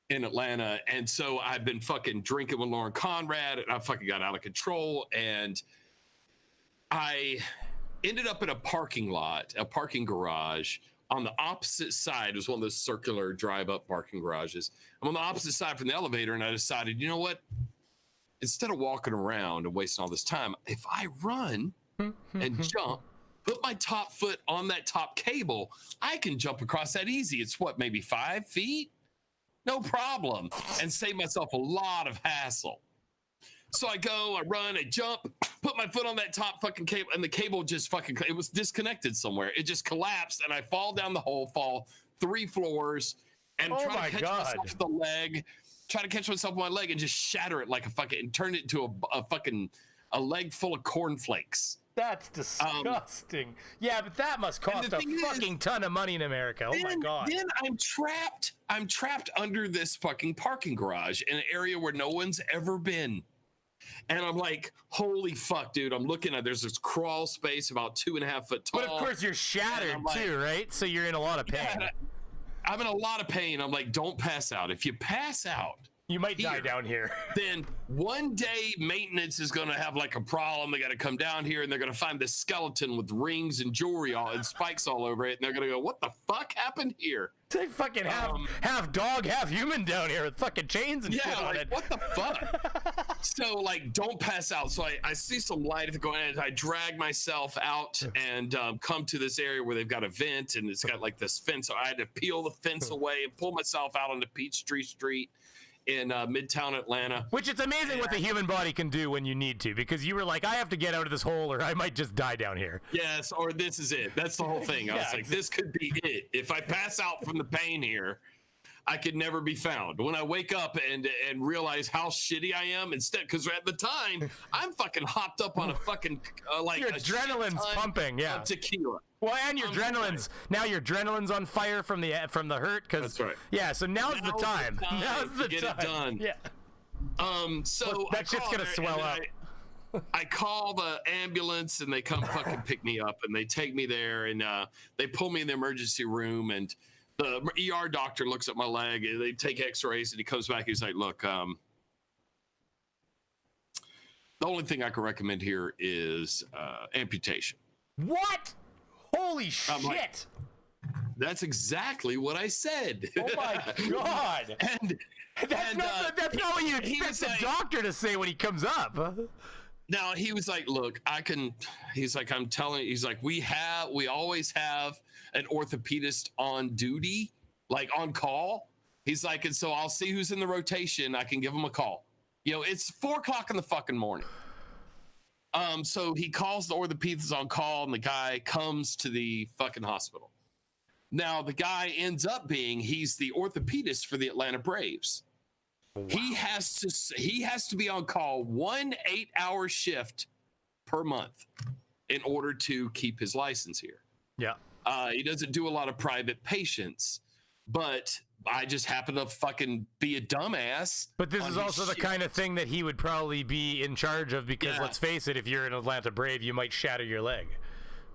in Atlanta. And so I've been fucking drinking with Lauren Conrad, and I fucking got out of control. And I ended up in a parking garage. On the opposite side, it was one of those circular drive-up parking garages. I'm on the opposite side from the elevator, and I decided, you know what? Instead of walking around and wasting all this time, if I run and jump, put my top foot on that top cable, I can jump across that easy. It's maybe 5 feet? No problem. And save myself a lot of hassle. So I go, I run, I jump, put my foot on that top fucking cable, and the cable just it was disconnected somewhere. It just collapsed, and I fall down the hole, fall 3 floors, and try to catch myself with the leg, with my leg, and just shatter it like and turn it into a leg full of cornflakes. That's disgusting. Yeah, but that must cost a fucking ton of money in America. Oh my God. Then I'm trapped under this fucking parking garage in an area where no one's ever been. And I'm like, holy fuck, dude. I'm looking at, there's this crawl space about 2.5 foot tall. But of course you're shattered too, right? So you're in a lot of pain. Yeah, I'm in a lot of pain. I'm like, don't pass out. If you pass out, you might die down here. Then one day maintenance is going to have like a problem. They got to come down here, and they're going to find this skeleton with rings and jewelry and spikes all over it. And they're going to go, what the fuck happened here? They fucking half dog, half human down here with fucking chains and shit on it. What the fuck? So like, don't pass out. So I see some light going in. I drag myself out and come to this area where they've got a vent, and it's got like this fence. So I had to peel the fence away and pull myself out onto Peachtree Street in Midtown Atlanta. Which it's amazing what the human body can do when you need to, because you were like, I have to get out of this hole or I might just die down here. Yes, or this is it. That's the whole thing. I was like, this could be it. If I pass out from the pain here, I could never be found. When I wake up and realize how shitty I am, instead, because at the time, I'm fucking hopped up on a fucking, your adrenaline's pumping, of tequila. Well, and your adrenaline's on fire from the hurt. That's right. Yeah, so now's the time. Now's the get time. It done. Yeah. So that shit's gonna swell up. I call the ambulance, and they come fucking pick me up, and they take me there, and they pull me in the emergency room, and the ER doctor looks at my leg, and they take x-rays, and he comes back, he's like, look, the only thing I can recommend here is amputation. What? Holy shit. Like, that's exactly what I said. Oh my God. That's not what you expect the doctor to say when he comes up. Now he was like, look, he's like, I'm telling you, he's like, we always have an orthopedist on duty, like on call. He's like, and so I'll see who's in the rotation. I can give him a call. It's 4:00 in the fucking morning. So he calls the orthopedist on call, and the guy comes to the fucking hospital. Now the guy ends up he's the orthopedist for the Atlanta Braves. Wow. He has to be on call 1 8-hour shift per month in order to keep his license here. Yeah. He doesn't do a lot of private patients, but I just happen to fucking be a dumbass. But this is also the kind of thing that he would probably be in charge of because let's face it, if you're an Atlanta Brave, you might shatter your leg.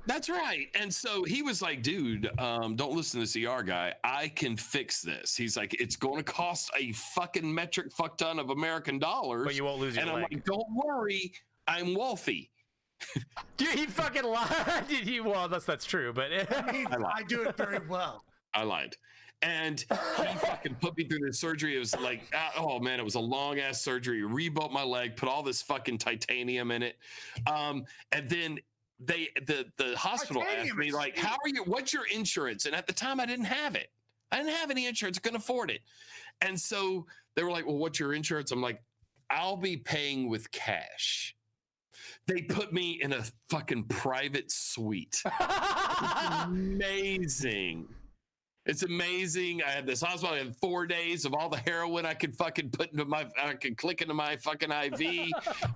That's right. And so he was like, dude, don't listen to this ER guy. I can fix this. He's like, it's going to cost a fucking metric fuck ton of American dollars. But you won't lose your leg. And I'm like, don't worry, I'm wealthy. Dude, he fucking lied. Well, that's true, but I do it very well. I lied. And he fucking put me through the surgery. It was like, oh man, it was a long ass surgery. Rebuilt my leg, put all this fucking titanium in it. And then the hospital asked me, like, how are you? What's your insurance? And at the time I didn't have it. I didn't have any insurance. I couldn't afford it. And so they were like, well, what's your insurance? I'm like, I'll be paying with cash. They put me in a fucking private suite. It's amazing. It's amazing. I had this hospital. I had 4 days of all the heroin I could fucking put into I could click into my fucking IV.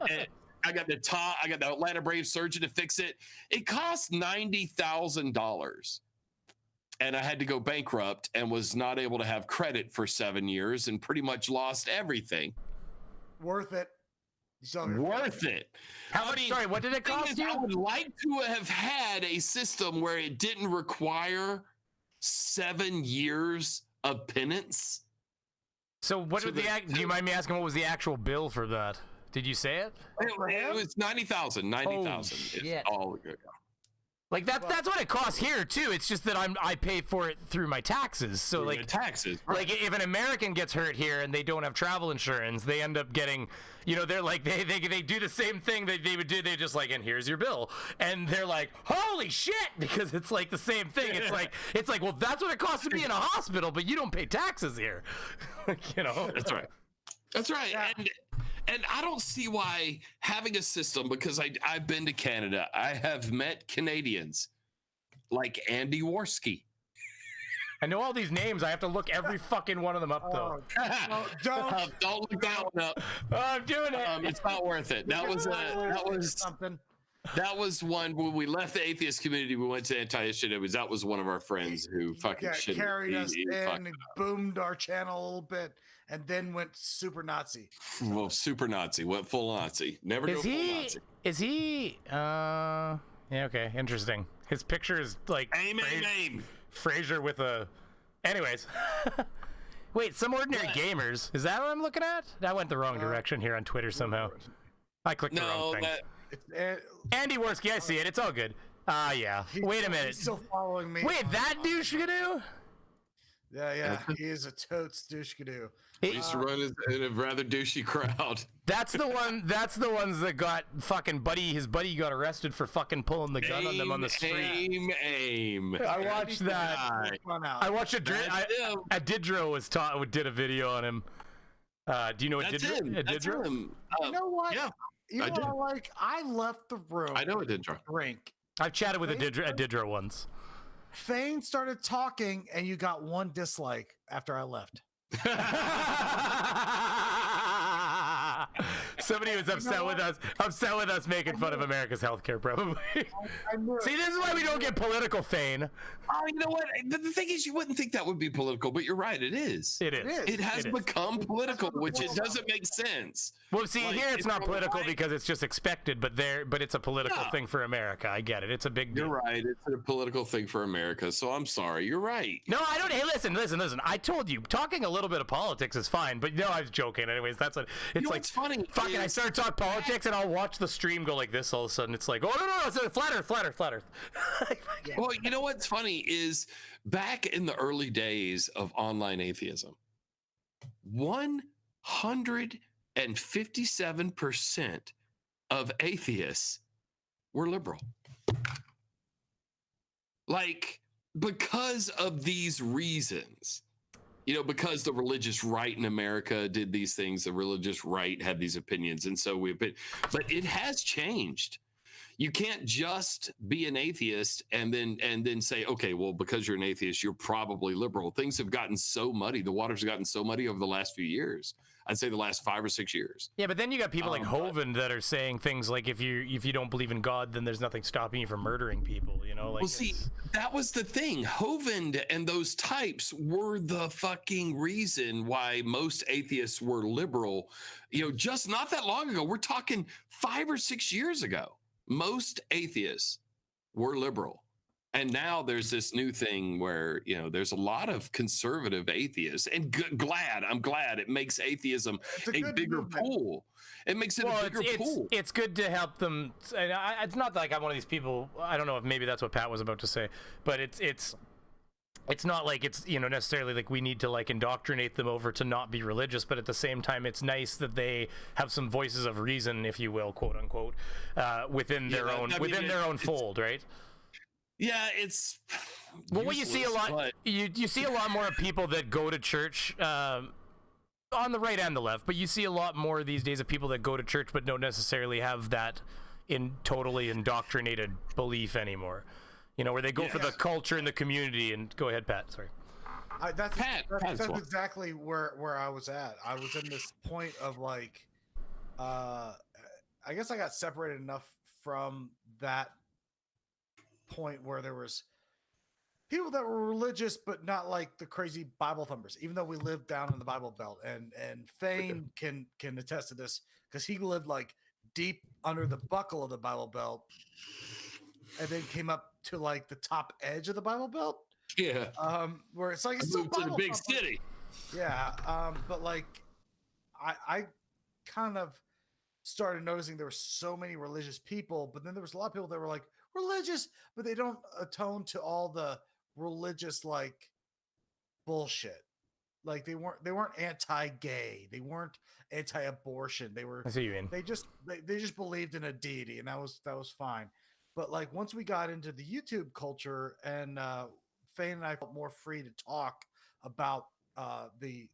And I got the Atlanta Braves surgeon to fix it. It cost $90,000. And I had to go bankrupt and was not able to have credit for 7 years and pretty much lost everything. Worth it. Worth it. Sorry, what did it cost you? I would like to have had a system where it didn't require 7 years of penance. So what do you mind me asking what was the actual bill for that? Did you say it? It was 90,000. 90,000. Shit. All good. Like that's what it costs here too. It's just that I pay for it through my taxes. So through like taxes. Right. Like if an American gets hurt here and they don't have travel insurance, they end up getting, they're like they do the same thing that they would do. They just like, and here's your bill, and they're like, holy shit, because it's like the same thing. It's like well, that's what it costs to be in a hospital, but you don't pay taxes here. That's right. That's right. Yeah. And I don't see why having a system, because I've been to Canada. I have met Canadians like Andy Worski. I know all these names. I have to look every fucking one of them up, though. Don't look that one up. Oh, I'm doing it. It's not worth it. That was something. That was one when we left the atheist community. We went to anti-shit. That was one of our friends who fucking carried us in and boomed our channel a little bit, and then went super Nazi. Well, super Nazi, went full Nazi. Never go full Nazi. Is he? Yeah. Okay. Interesting. His picture is like aim. Fraser with a. Anyways. Wait, Some Ordinary Gamers. Is that what I'm looking at? I went the wrong direction here on Twitter somehow. I clicked the wrong thing. Andy Worski, I see it. It's all good. Yeah. Wait a minute. He's still following me. Wait, that douche-gadoo? Yeah. He is a totes douche-gadoo. He used to run in a rather douchey crowd. That's the one. That's the ones that got fucking buddy. His buddy got arrested for fucking pulling the gun on them on the street. Aim. I watched that. I watched Adidro did a video on him. Do you know what Adidro? That's him. You know what? Yeah. You know what I like? I left the room. I know Adidro. Drink. I've chatted with Adidro once. Fane started talking, and you got one dislike after I left. Somebody was upset with us making fun of America's healthcare, probably. See, this is why we don't get political, Fane. Oh, you know what? The thing is, you wouldn't think that would be political, but you're right. It is. It is. It has become political, which it doesn't make sense. Well, see, here it's not political because it's just expected, but it's a political thing for America. I get it. It's a big deal. You're right. It's a political thing for America. So I'm sorry. You're right. No, I don't. Hey, listen. I told you, talking a little bit of politics is fine, but no, I was joking. Anyways, that's what it's like. What's funny? Fucking, I start talking politics, and I'll watch the stream go like this. All of a sudden, it's like, oh no, it's a flat Earth. Well, you know what's funny is back in the early days of online atheism, 157% of atheists were liberal. Like, because of these reasons, because the religious right in America did these things, the religious right had these opinions. And so but it has changed. You can't just be an atheist and then say, okay, well, because you're an atheist, you're probably liberal. Things have gotten so muddy. The waters have gotten so muddy over the last few years. I'd say the last 5 or 6 years. Yeah, but then you got people like Hovind that are saying things like, if you don't believe in God, then there's nothing stopping you from murdering people. You know, like. Well, see, that was the thing. Hovind and those types were the fucking reason why most atheists were liberal. You know, just not that long ago. We're talking 5 or 6 years ago. Most atheists were liberal. And now there's this new thing where, you know, there's a lot of conservative atheists, and I'm glad it makes atheism a bigger pool. It makes it a bigger pool. It's good to help them. And it's not like I'm one of these people. I don't know if maybe that's what Pat was about to say, but it's not like it's, you know, necessarily like we need to like indoctrinate them over to not be religious, but at the same time, it's nice that they have some voices of reason, if you will, quote unquote, within their own fold, right? Yeah, it's well, what you see a lot. You see a lot more people that go to church on the right and the left, but you see a lot more these days of people that go to church but don't necessarily have that totally indoctrinated belief anymore. You know, where they go for the culture and the community. And go ahead, Pat. Sorry. That's exactly where I was at. I was in this point of like, I guess I got separated enough from that point where there was people that were religious but not like the crazy Bible thumpers, even though we lived down in the Bible Belt, and Fane can attest to this because he lived like deep under the buckle of the Bible Belt and then came up to like the top edge of the Bible Belt, where it's like it's still to the big city. But like I kind of started noticing there were so many religious people, but then there was a lot of people that were like religious, but they don't atone to all the religious like bullshit. Like they weren't anti-gay, they weren't anti-abortion. They were. I see what you mean. They just believed in a deity, and that was fine. But like once we got into the YouTube culture, and Fane and I felt more free to talk about the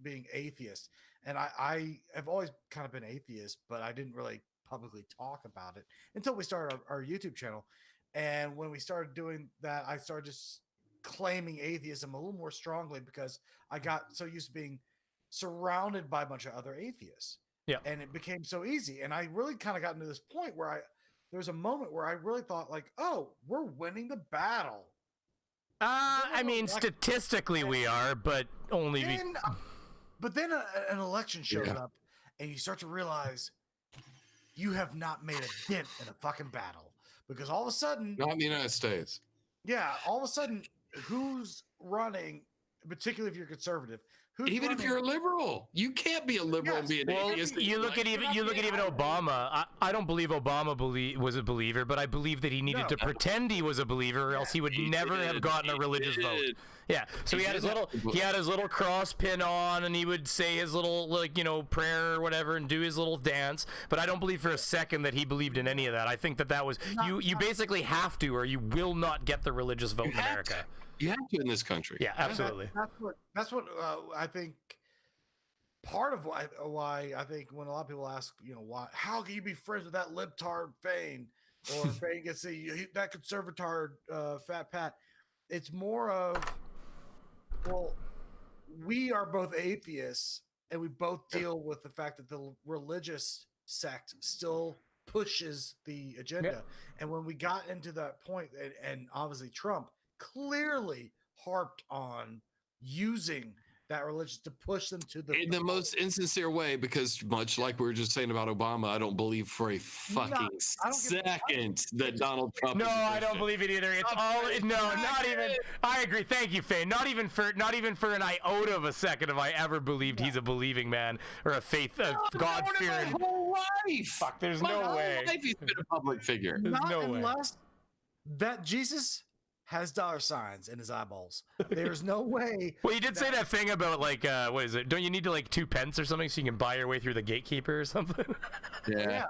being atheist, and I have always kind of been atheist, but I didn't really publicly talk about it until we started our YouTube channel. And when we started doing that, I started just claiming atheism a little more strongly because I got so used to being surrounded by a bunch of other atheists. Yeah. And it became so easy. And I really kind of got into this point where there was a moment where I really thought like, oh, we're winning the battle. I mean, statistically we are, but only but then an election shows up and you start to realize you have not made a dent in a fucking battle, because all of a sudden, not in the United States. Yeah, all of a sudden, who's running? Particularly if you're conservative, even if you're a liberal, you can't be a liberal and be an atheist. You look at even Obama. I don't believe Obama was a believer, but I believe that he needed to pretend he was a believer, or else he would never have gotten a religious vote. Yeah, so he had his little cross pin on, and he would say his little prayer or whatever, and do his little dance. But I don't believe for a second that he believed in any of that. I think that was you basically have to, or you will not get the religious vote in America. You have to in this country. Yeah, absolutely. That's what I think. Part of why I think when a lot of people ask, how can you be friends with that libtard Fane, or Fane gets that conservatard Fat Pat? It's more of, well, we are both atheists, and we both deal with the fact that the religious sect still pushes the agenda. Yeah. And when we got into that point, and obviously Trump clearly harped on using that religion to push them to in the most insincere way, because much like we were just saying about Obama, I don't believe for a fucking second that Donald Trump. No, I don't believe it either. It's all not even. I agree. Thank you, Fane. Not even for an iota of a second have I ever believed he's a believing man or a God-fearing. My whole life. Fuck, there's no way. Life he's been a public figure. There's no way. Unless that Jesus has dollar signs in his eyeballs. There's no way. Well, you did say that thing about like, what is it? Don't you need to like 2 pence or something so you can buy your way through the gatekeeper or something? Yeah.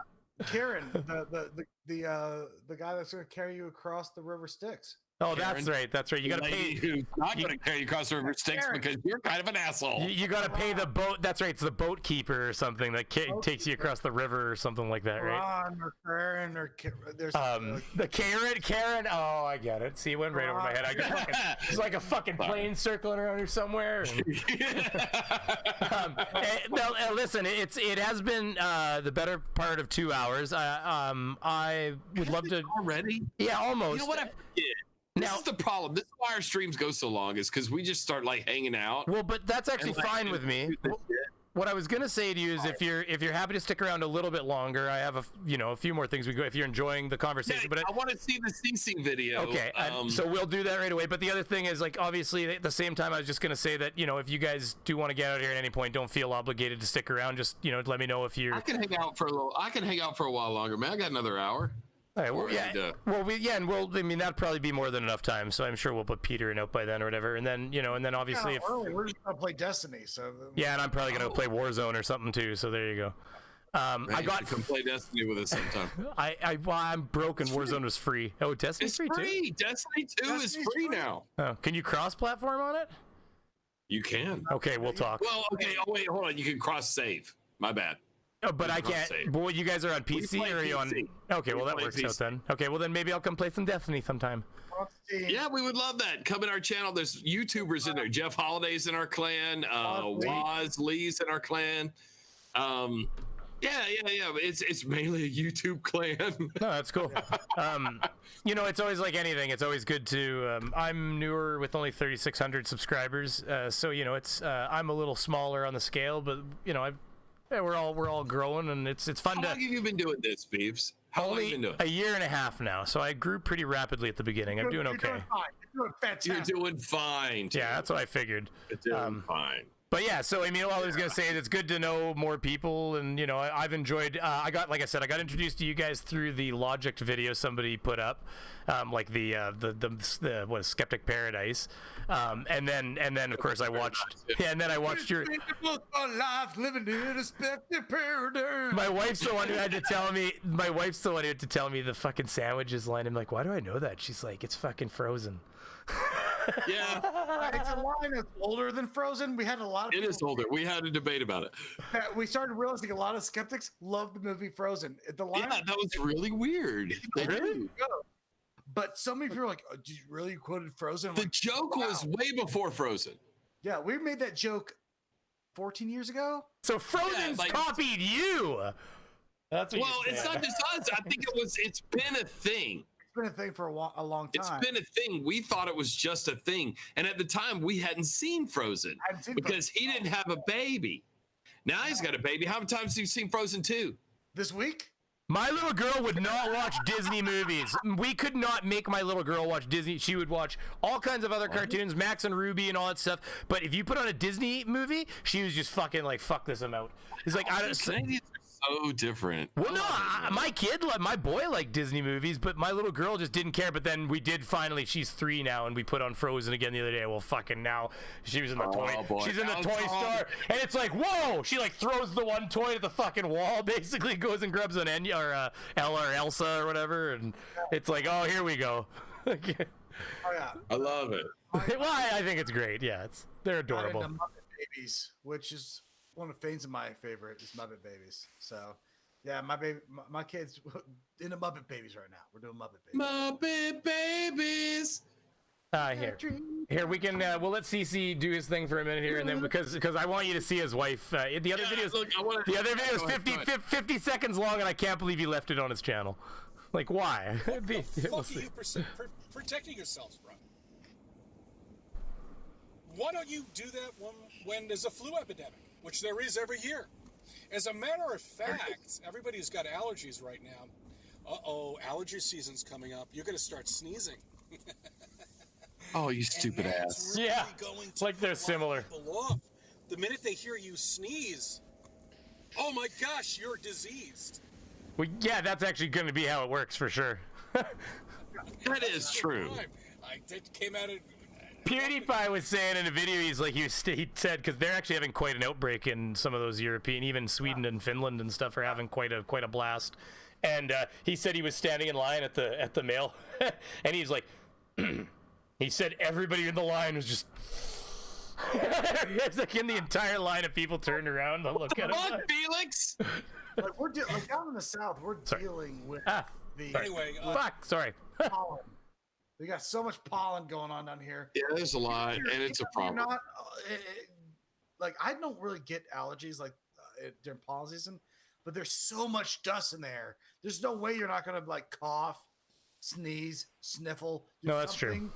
Karen, the guy that's going to carry you across the river Styx. Oh, that's right. That's right. You got to pay. Who's not going to carry you across the river Styx because you're kind of an asshole. You got to pay the boat. That's right. It's the boat keeper or something that takes you across the river or something like that, right? Ron or Karen or there's the Karen. Oh, I get it. See, it went right over my head. It's like a fucking plane circling around here somewhere. Listen, it has been the better part of 2 hours. I would love to already. Yeah, almost. You know what? I forget. This is the problem. This is why our streams go so long, is because we just start like hanging out. Well, but that's actually fine with me. What I was gonna say to you is, if you're happy to stick around a little bit longer, I have a few more things we go. If you're enjoying the conversation, but I want to see the CC video. Okay, so we'll do that right away. But the other thing is, like, obviously, at the same time, I was just gonna say that, if you guys do want to get out here at any point, don't feel obligated to stick around. Just let me know if you're. I can hang out for a while longer, man. I got another hour. All right, I mean, that'd probably be more than enough time, so I'm sure we'll put Peter in out by then or whatever, and then, obviously we're just gonna play Destiny, so. Yeah, and I'm probably gonna play Warzone or something too, so there you go. I can play Destiny with us sometime. I'm broken. Warzone was free. Oh, Destiny's free too? Destiny 2 is free now. Oh, can you cross-platform on it? You can. Okay, we'll talk. Well, okay, wait, hold on. You can cross-save. My bad. Oh, but I can't. Boy, you guys are on PC or are you on? Okay, well that works out then. Okay, well then maybe I'll come play some Destiny sometime. Yeah, we would love that. Come in our channel. There's YouTubers in there. Jeff Holliday's in our clan. Waz Lee's in our clan. Yeah. It's mainly a YouTube clan. No, that's cool. It's always like anything. It's always good to. I'm newer with only 3,600 subscribers, so it's. I'm a little smaller on the scale, but we're all growing, and it's fun. How long have you been doing this, Beeves? How long have you been doing it? A year and a half now, so I grew pretty rapidly at the beginning. I'm doing okay. You're doing fantastic. You're doing fine. Too. Yeah, that's what I figured. You're doing fine. But yeah, so I mean, all I was gonna say is it's good to know more people, and I've enjoyed. I got introduced to you guys through the Logic video somebody put up, like the what, Skeptic Paradise, and then of course I watched. Yeah, and then I watched your. Life living in a Skeptic Paradise. My wife's the one who had to tell me. My wife's the one who had to tell me the fucking sandwiches line. I'm like, why do I know that? She's like, it's fucking Frozen. Yeah, it's a line that's older than Frozen. We had a lot of. It is older. We had a debate about it. We started realizing a lot of skeptics love the movie Frozen. The line, that was really weird. Really? But so many people are like, oh, "Did you really quoted Frozen?" The joke was way before Frozen. Yeah, we made that joke 14 years ago. So Frozen's copied you. That's what it's not just us. I think it's been a thing. It's been a thing for a long time. It's been a thing. We thought it was just a thing. And at the time, we hadn't seen Frozen because he didn't have a baby. Now he's got a baby. How many times have you seen Frozen 2? This week? My little girl would not watch Disney movies. We could not make my little girl watch Disney. She would watch all kinds of other cartoons, Max and Ruby and all that stuff. But if you put on a Disney movie, she was just fucking like, fuck this, I'm out. It's like, I don't. So different. Well, no, my boy liked Disney movies, but my little girl just didn't care. But then we did finally. She's 3 now, and we put on Frozen again the other day. Well, fucking now she's in the toy. She's in the toy store, and it's like, whoa! She like throws the one toy at the fucking wall. Basically, goes and grabs an Enya or Ella or Elsa or whatever, and it's like, oh, here we go. Oh yeah, I love it. Well, I think it's great. Yeah, they're adorable. The Muppet Babies, which is one of Fane's my favorite, is Muppet Babies. So, yeah, my kids in the Muppet Babies right now. We're doing Muppet Babies. Muppet Babies. Here we can. We'll let CC do his thing for a minute here, and then because I want you to see his wife. The other video is 50 seconds long, and I can't believe he left it on his channel. Like, why? What the fuck are you protecting yourselves from? Why don't you do that when there's a flu epidemic, which there is every year? As a matter of fact, everybody who's got allergies right now, allergy season's coming up. You're going to start sneezing. Oh, you stupid ass. Really yeah, like they're similar. The minute they hear you sneeze, oh my gosh, you're diseased. Well, yeah, that's actually going to be how it works for sure. That is true. I came at it. PewDiePie was saying in a video, he said, because they're actually having quite an outbreak in some of those European, even Sweden and Finland and stuff are having quite a blast. And he said he was standing in line at the mail, and he's like, He said everybody in the line was just. It's like in the entire line of people turned around to look at him. What, Felix? Like like down in the South, we're dealing with the Anyway, sorry. pollen. We got so much pollen going on down here. Yeah, there's a lot, and it's a problem. Not, like I don't really get allergies like during pollen season, but there's so much dust in there. There's no way you're not gonna like cough, sneeze, sniffle. No, that's true.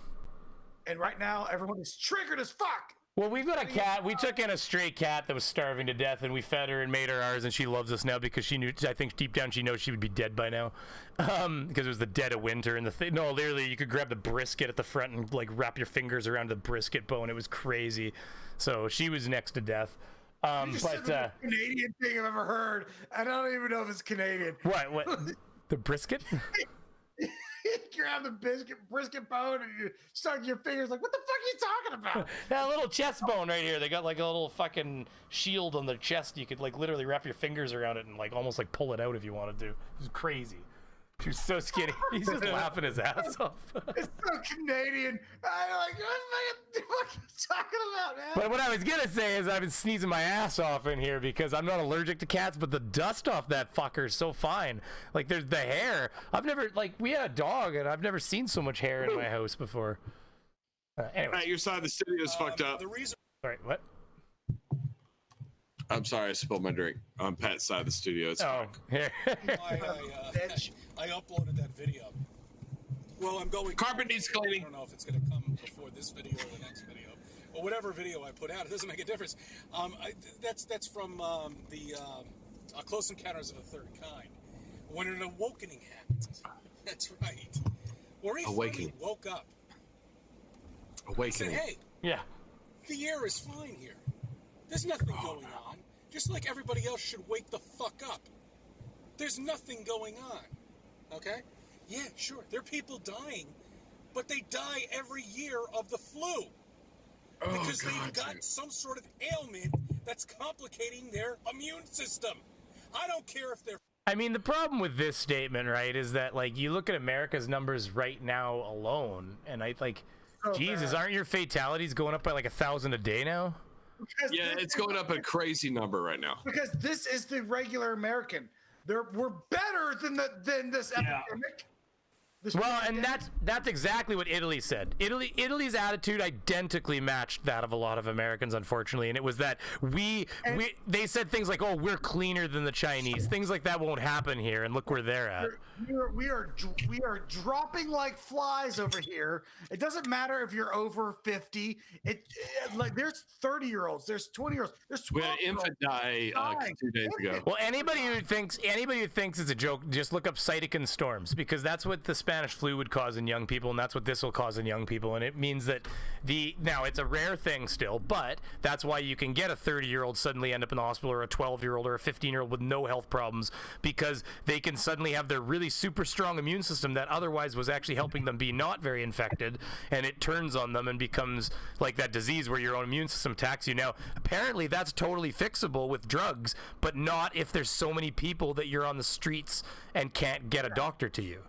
And right now, everyone is triggered as fuck. Well, we've got a cat. We took in a stray cat that was starving to death, and we fed her and made her ours, and she loves us now because she knew. I think deep down she knows she would be dead by now, because it was the dead of winter. And no, literally, you could grab the brisket at the front and like wrap your fingers around the brisket bone. It was crazy. So she was next to death. But the Canadian thing I've ever heard. I don't even know if it's Canadian. What? The brisket? You grab the brisket bone and you stuck your fingers like, what the fuck are you talking about? That little chest bone right here. They got like a little fucking shield on their chest. You could like literally wrap your fingers around it and like almost like pull it out if you wanted to. It was crazy. She was so skinny. He's just laughing his ass off. It's so Canadian. I'm like, what are you talking about, man? But what I was gonna say is I've been sneezing my ass off in here because I'm not allergic to cats, but the dust off that fucker is so fine. Like there's the hair. I've never we had a dog and I've never seen so much hair in my house before. Anyway, Pat, your side of the studio is fucked up. Sorry, what? I'm sorry, I spilled my drink on Pat's side of the studio. It's here. I uploaded that video. Well, I'm going. Carpet needs cleaning. I don't know if it's going to come before this video or the next video, or whatever video I put out. It doesn't make a difference. That's from the Close Encounters of the Third Kind, when an awakening happens. That's right. Where he finally woke up. Awakening. Said, hey. Yeah. The air is fine here. There's nothing going on. Just like everybody else should wake the fuck up. There's nothing going on. Okay? Yeah, sure. There are people dying, but they die every year of the flu. Because they've got some sort of ailment that's complicating their immune system. I don't care if they're... I mean, the problem with this statement, right, is that, like, you look at America's numbers right now alone, and Jesus, aren't your fatalities going up by like 1,000 a day now? Yeah, it's going up a crazy number right now. Because this is the regular American. We're better than this epidemic. Well, and that's exactly what Italy said. Italy's attitude identically matched that of a lot of Americans, unfortunately, and it was that they said things like, "Oh, we're cleaner than the Chinese." Things like that won't happen here, and look where they're at. We are dropping like flies over here. It doesn't matter if you're over 50. Like there's 30-year-olds, there's 20-year-olds, there's 12. We had an infant die 2 days ago. Well, anybody who thinks it's a joke, just look up cytokine storms, because that's what the Spanish flu would cause in young people, and that's what this will cause in young people. And it means that now it's a rare thing still, but that's why you can get a 30-year-old suddenly end up in the hospital, or a 12-year-old or a 15-year-old with no health problems, because they can suddenly have their really super strong immune system that otherwise was actually helping them be not very infected, and it turns on them and becomes like that disease where your own immune system attacks you. Now, apparently that's totally fixable with drugs, but not if there's so many people that you're on the streets and can't get a doctor to you.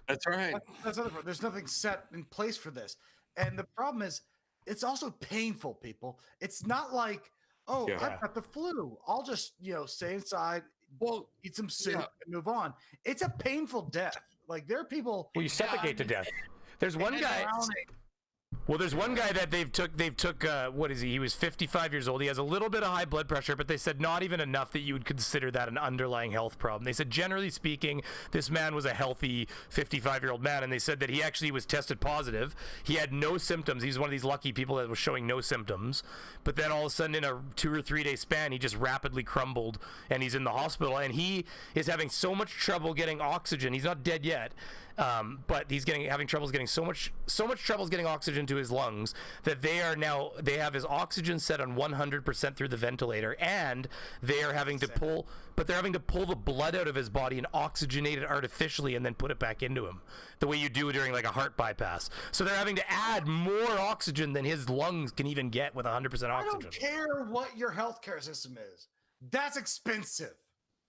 That's right. That's other part. There's nothing set in place for this. And the problem is, it's also painful, people. It's not like, I've got the flu. I'll just, stay inside, eat some soup, and move on. It's a painful death. Like, there are people... Well, you suffocate to death. There's one guy... Well, there's one guy that they've took what is he? He was 55 years old. He has a little bit of high blood pressure, but they said not even enough that you would consider that an underlying health problem. They said, generally speaking, this man was a healthy 55-year-old man, and they said that he actually was tested positive. He had no symptoms. He was one of these lucky people that was showing no symptoms. But then all of a sudden, in a 2 or 3 day span, he just rapidly crumbled, and he's in the hospital, and he is having so much trouble getting oxygen. He's not dead yet. But he's having troubles getting so much troubles getting oxygen to his lungs that they have his oxygen set on 100% through the ventilator, and they're having to pull the blood out of his body and oxygenate it artificially and then put it back into him the way you do during like a heart bypass. So they're having to add more oxygen than his lungs can even get with 100% oxygen. I don't care what your healthcare system is. That's expensive.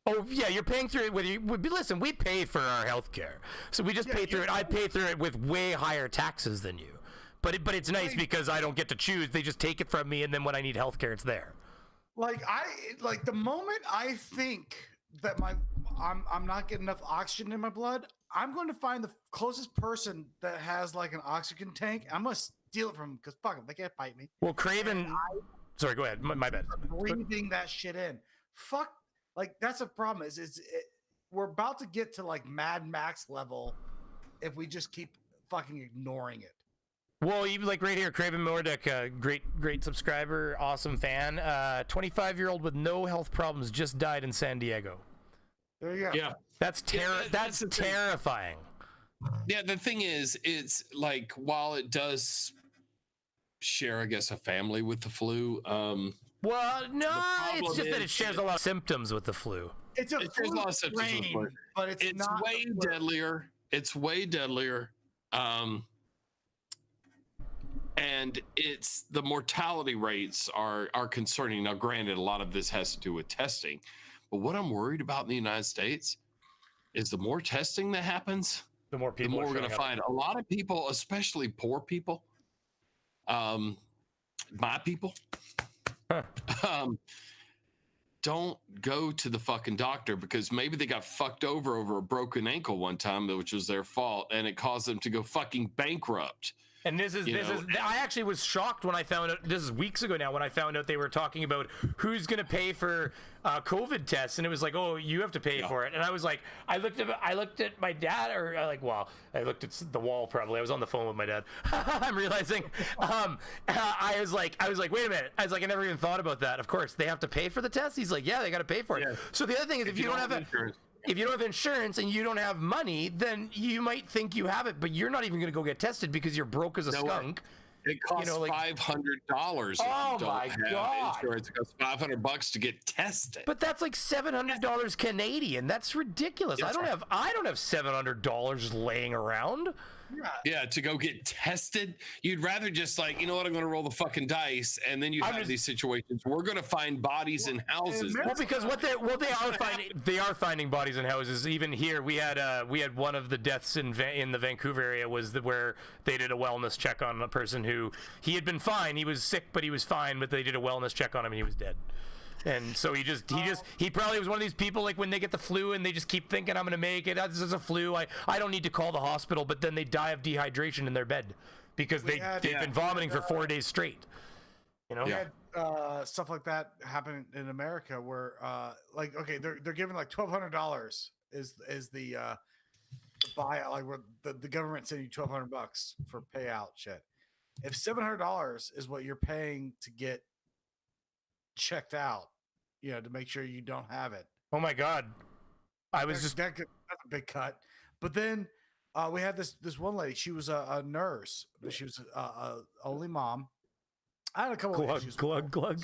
Oh yeah, you're paying through it with you. Listen, we pay for our health care, so we just pay through it. I pay through it with way higher taxes than you, but it's nice because I don't get to choose. They just take it from me, and then when I need health care, it's there. Like the moment I think that I'm not getting enough oxygen in my blood, I'm going to find the closest person that has like an oxygen tank. I'm gonna steal it from them because fuck them, they can't bite me. Well, Craven, sorry, go ahead. My bad. Breathing that shit in, fuck. Like that's a problem. We're about to get to like Mad Max level if we just keep fucking ignoring it. Well, even like right here, Craven Mordek, great subscriber, awesome fan. 25-year-old with no health problems just died in San Diego. There you go. Yeah, that's terrifying. Yeah, the thing is, it's like while it does share, I guess, a family with the flu. Well, no, it's just that it shares a lot of symptoms with the flu. It shares a lot of symptoms with the flu, but it's not way deadlier. It's way deadlier. And it's the mortality rates are concerning. Now, granted, a lot of this has to do with testing, but what I'm worried about in the United States is the more testing that happens, the more we're going to find a lot of people, especially poor people, my people. Don't go to the fucking doctor because maybe they got fucked over a broken ankle one time, which was their fault, and it caused them to go fucking bankrupt. And I actually was shocked when I found out, this is weeks ago now, when I found out they were talking about who's going to pay for COVID tests. And it was like, oh, you have to pay for it. And I was like, I looked at my dad, or I looked at the wall probably. I was on the phone with my dad. I'm realizing. I was like, wait a minute. I was like, I never even thought about that. Of course, they have to pay for the test. He's like, yeah, they got to pay for it. Yeah. So the other thing is, if you don't have insurance. If you don't have insurance and you don't have money, then you might think you have it, but you're not even going to go get tested because you're broke as a skunk. It costs $500. Oh my god! Insurance. It costs $500 to get tested. But that's like $700 Canadian. That's ridiculous. I don't have $700 laying around. Yeah, to go get tested. You'd rather just like, you know what, I'm going to roll the fucking dice, and then you have these situations. We're going to find bodies in houses. Well, because they are finding bodies in houses. Even here, we had one of the deaths in the Vancouver area was where they did a wellness check on a person who he had been fine. He was sick, but he was fine. But they did a wellness check on him, and he was dead. And so he probably was one of these people like when they get the flu and they just keep thinking I'm going to make it. This is a flu. I don't need to call the hospital, but then they die of dehydration in their bed because they've been vomiting for 4 days straight. You know, we had stuff like that happen in America where they're giving like $1,200 is the buyout, like where the government sending you $1,200 for payout shit. If $700 is what you're paying to get checked out, to make sure you don't have it. Oh my god, that's a big cut. But then we had this one lady. She was a nurse, but she was a only mom. I had a couple of issues. Glug.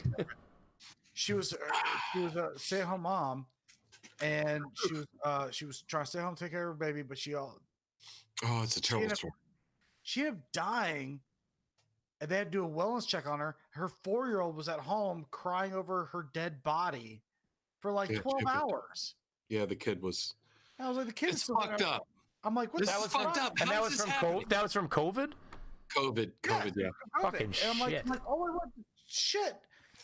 She was a stay-at-home mom, and she was trying to stay home, take care of her baby, but it's a terrible story. She ended up dying. And they had to do a wellness check on her. Her 4-year-old was at home crying over her dead body for like 12 hours. Yeah, the kid was. I was like, the kid's fucked up. I'm like, what? That was fucked up. And that was from COVID. That was from COVID. COVID. Yeah. Fucking shit. And I'm like, oh my god, shit.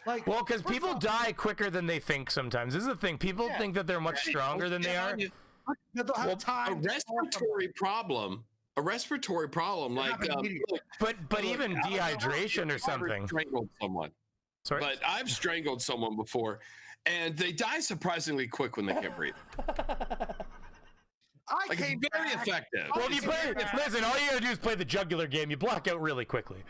Like, well, because people die quicker than they think sometimes. This is the thing. People think that they're much stronger than they are. A respiratory problem. But even dehydration or something. I've strangled someone. Sorry, but I've strangled someone before, and they die surprisingly quick when they can't breathe. It's very effective. Well, if you listen, all you gotta do is play the jugular game. You block out really quickly.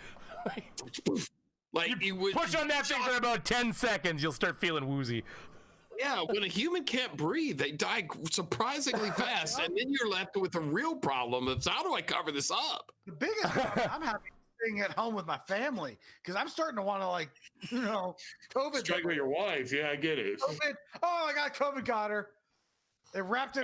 You would push on that thing for about 10 seconds, you'll start feeling woozy. Yeah, when a human can't breathe, they die surprisingly fast, and then you're left with a real problem of how do I cover this up? The biggest problem, I'm happy staying at home with my family because I'm starting to want to COVID. Strangle your wife, yeah, I get it. COVID. Oh, I got COVID, got her. It wrapped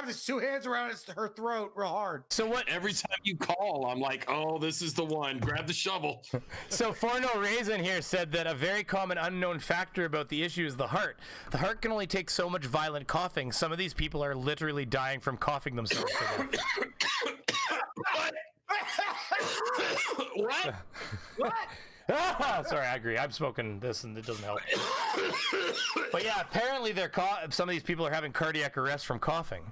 his two hands around her throat real hard. So what? Every time you call, I'm like, oh, this is the one. Grab the shovel. So For No Reason here said that a very common unknown factor about the issue is the heart. The heart can only take so much violent coughing. Some of these people are literally dying from coughing themselves to death. What? What? Sorry, I agree. I'm smoking this and it doesn't help. But yeah, apparently some of these people are having cardiac arrest from coughing.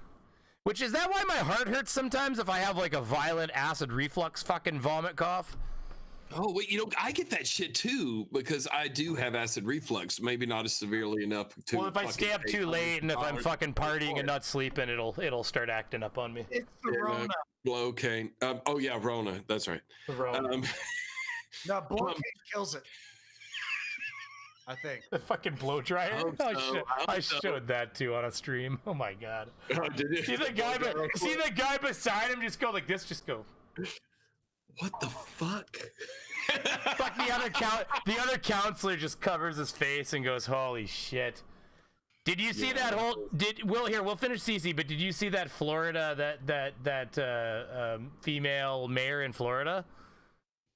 Which, is that why my heart hurts sometimes if I have like a violent acid reflux fucking vomit cough? Oh, wait, I get that shit too because I do have acid reflux. Maybe not as severely enough to. Well, if I stay up too late and if I'm fucking partying and not sleeping, it'll start acting up on me. It's the Rona. Blocaine. Oh yeah, Rona. That's right. Rona. No, blocaine kills it. I think. The fucking blow dryer. I showed that too on a stream. Oh my god. Oh, did you? See the guy beside him just go like this. Just go. What the fuck? Fuck the other counselor just covers his face and goes, "Holy shit." Did you see that whole? We'll finish CC, but did you see that Florida that female mayor in Florida?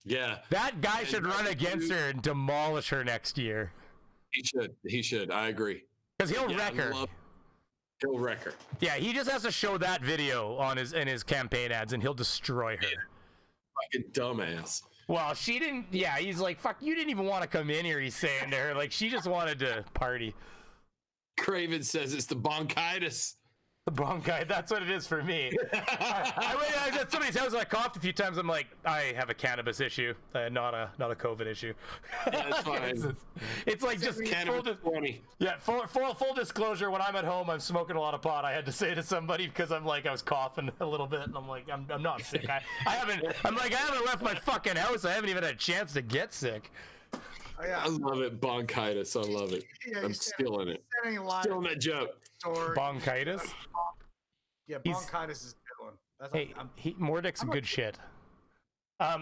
Yeah. That guy should run against her and demolish her next year. He should. I agree. Because he'll wreck her. He'll wreck her. Yeah, he just has to show that video in his campaign ads, and he'll destroy her. Yeah. Fucking dumbass. Well, she didn't. Yeah, he's like, "Fuck, you didn't even want to come in here." He's saying to her, like, she just wanted to party. Craven says it's the bronchitis. The bronchitis, that's what it is for me. I was at somebody's house and I coughed a few times. I'm like, I have a cannabis issue, not a COVID issue. Yeah, that's fine. It's like just cannabis 20. Yeah, full disclosure. When I'm at home, I'm smoking a lot of pot. I had to say to somebody because I was coughing a little bit, and I'm like, I'm not sick. I haven't left my fucking house. I haven't even had a chance to get sick. Oh, yeah. I love it. Bronchitis. I love it. Yeah, I'm still in it. Still in that joke. Bronchitis? Yeah, bronchitis is a good one. That's Mordec's good shit.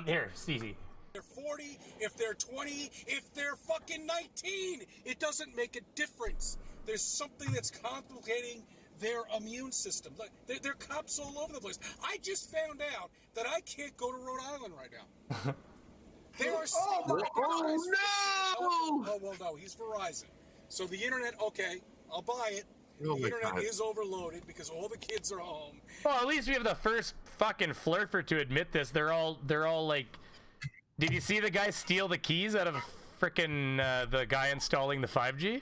Here, Stevie. They're 40, if they're 20, if they're fucking 19, it doesn't make a difference. There's something that's complicating their immune system. Like, there are cops all over the place. I just found out that I can't go to Rhode Island right now. There are no! Oh, well, no, he's Verizon. So the internet, okay, I'll buy it. The internet is overloaded because all the kids are home. Well, at least we have the first fucking flirter to admit this. They're all like, did you see the guy steal the keys out of frickin' the guy installing the 5G?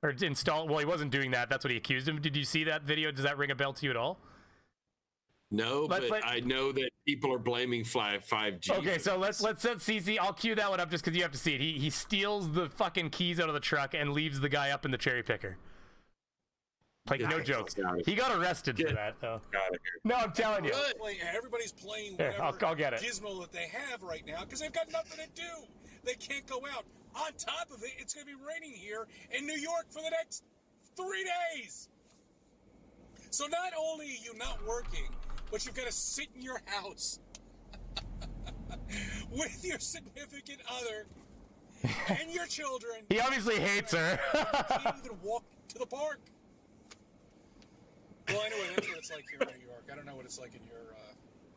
Well, he wasn't doing that. That's what he accused him. Did you see that video? Does that ring a bell to you at all? No, but I know that people are blaming 5G. Okay, so let's set CC. I'll cue that one up just because you have to see it. He steals the fucking keys out of the truck and leaves the guy up in the cherry picker. Like, no joke. He got arrested for that, though. No, I'm telling you. Everybody's playing whatever I'll get it. gizmo that they have right now because they've got nothing to do. They can't go out. On top of it, it's going to be raining here in New York for the next 3 days. So not only are you not working, but you've got to sit in your house with your significant other and your children. He obviously hates her. You can't even walk to the park. Well, anyway, that's what it's like here in New York. I don't know what it's like in your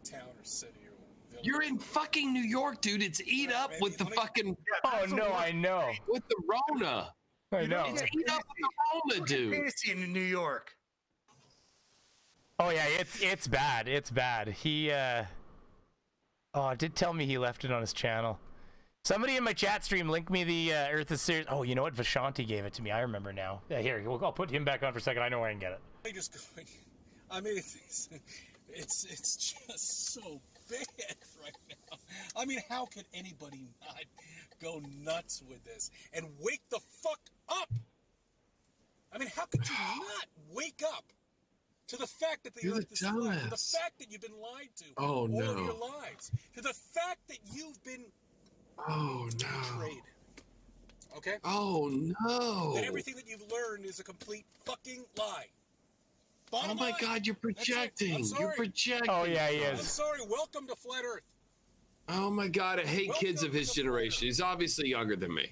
town or city or village. You're in fucking New York, dude. It's eat up with the fucking... Oh, no, I know. With the Rona. I know. It's eat up with the Rona, dude. Fantasy in New York. Oh, yeah, it's bad. It's bad. He, did tell me he left it on his channel. Somebody in my chat stream linked me the Earth is Serious. Oh, you know what? Vashanti gave it to me. I remember now. Here, I'll put him back on for a second. I know where I can get it. I mean, it's just so bad right now. I mean, how could anybody not go nuts with this and wake the fuck up? I mean, how could you not wake up to the fact that the Earth is flat, to the fact that you've been lied to all of your lives, to the fact that you've been betrayed. Okay? Oh, no. That everything that you've learned is a complete fucking lie. Bottom line. God, you're projecting. You're projecting. Oh, yeah, he is. I'm sorry. Welcome to Flat Earth. Oh, my God. I hate kids of his generation. He's obviously younger than me.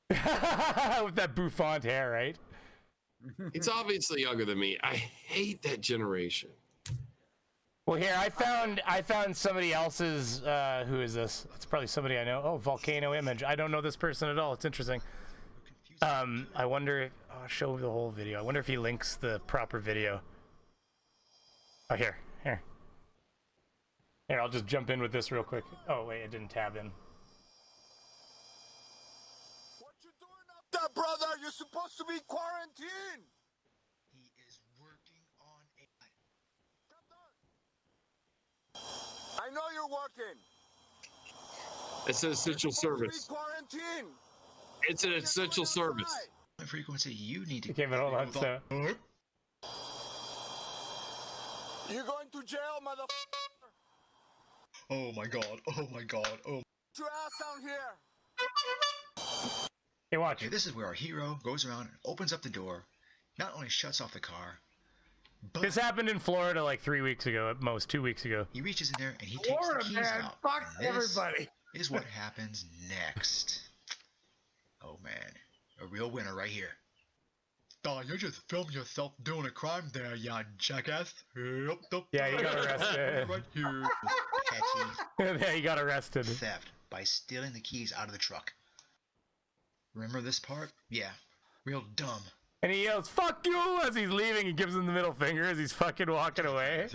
With that bouffant hair, right? He's obviously younger than me. I hate that generation. Well, here I found somebody else's. Who is this? It's probably somebody I know. Oh, Volcano Image. I don't know this person at all. It's interesting. I wonder if I'll show the whole video. I wonder if he links the proper video. Oh, here. Here, I'll just jump in with this real quick. Oh, wait, it didn't tab in. What you doing up there, brother? You're supposed to be quarantined. He is working on a... I know you're working. It's an essential service. Quarantine. It's an essential service. The frequency you need to... Okay, but hold on, so... You're going to jail, motherfucker. Oh my god, oh my god, oh... Get your ass down here. Hey, watch. Okay, this is where our hero goes around and opens up the door, not only shuts off the car, but... This happened in Florida like 3 weeks ago, at most 2 weeks ago. He reaches in there and he takes the keys out. Fuck And this everybody. is what happens next. Oh man, a real winner right here. Oh, you just filmed yourself doing a crime there, you jackass. Yeah, he got arrested. Right here. Yeah, he got arrested. Theft by stealing the keys out of the truck. Remember this part? Yeah, real dumb. And he yells, "Fuck you!" as he's leaving. He gives him the middle finger as he's fucking walking away.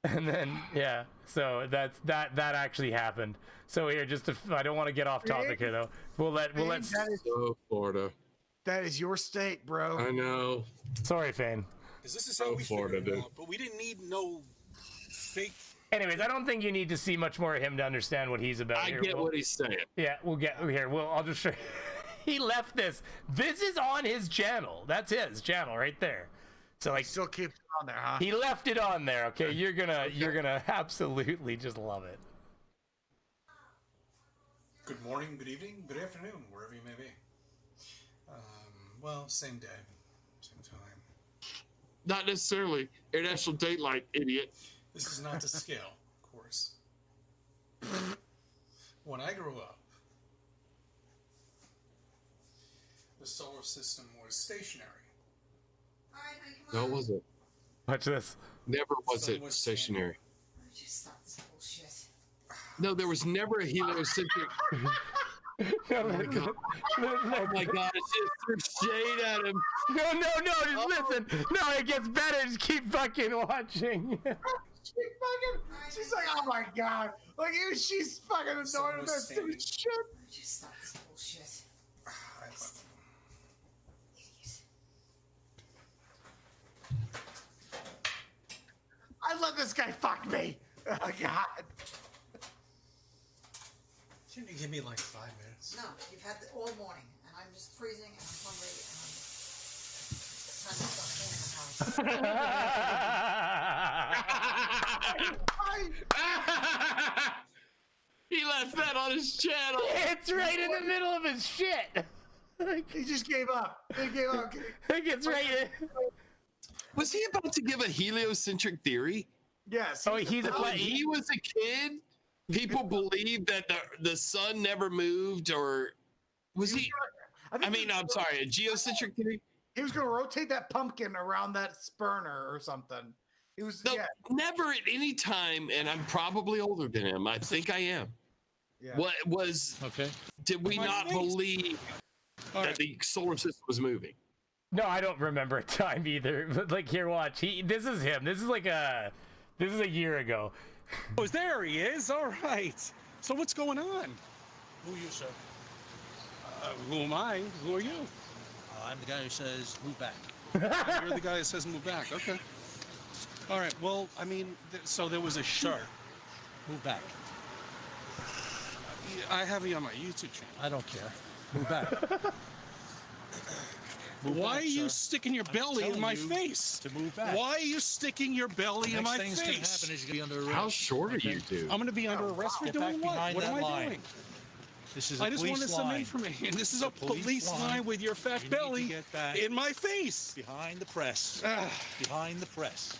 And then, yeah, so that actually happened. So here, I don't want to get off topic here though. We'll let. So Florida. That is your state, bro. I know. Sorry, Fane. Because this is how we figured it out. But we didn't need no fake. Anyways, I don't think you need to see much more of him to understand what he's about. I get what he's saying. Yeah, we'll get here. I'll just show you. He left this. This is on his channel. That's his channel right there. So like, still keeps it on there, huh? He left it on there. Okay, you're gonna absolutely just love it. Good morning, good evening, good afternoon, wherever you may be. Well, same day, same time. Not necessarily international daylight, idiot. This is not to scale, of course. When I grew up, the solar system was stationary. No, it wasn't. Watch this. Never was it stationary. No, there was never a heliocentric. Oh my god! Oh my god! It just threw shade at him. No! Just listen. No, it gets better. Just keep fucking watching. She's like, oh my god! Like she's fucking annoyed with that stupid shit. Just stop this bullshit. I let this guy fuck me. Oh god. Shouldn't you give me like 5 minutes? No, you've had it all morning, and I'm just freezing, and I'm hungry, and I'm He left that on his channel. It's right in the middle of his shit. He just gave up. He gave up. It gets right in. Was he about to give a heliocentric theory? Yes. Oh, he was a kid. People believed that the sun never moved, or was he? I'm sorry, a geocentric theory. He was going to rotate that pumpkin around that spurner or something. It was never at any time, and I'm probably older than him. I think I am. Yeah. What was? Okay. Did we not believe that the solar system was moving? No, I don't remember a time either. But like, here, watch. This is him. This is a year ago. Oh, there he is. All right. So what's going on? Who are you, sir? Who am I? Who are you? I'm the guy who says move back. You're the guy that says move back. Okay. All right. Well, I mean, so there was a shooter. Sir, move back. I have you on my YouTube channel. I don't care. Move back. Why are you sticking your belly in my face? To move back. Why are you sticking your belly in my face? Next thing's gonna happen is you're gonna be under arrest. How short are you, dude? I'm gonna be under arrest for Get doing back what? behind What am that I line. doing? This is a I just police wanted some line. information. This is It's a police line with your fat You need to belly get back in my face. behind the press. Behind the press.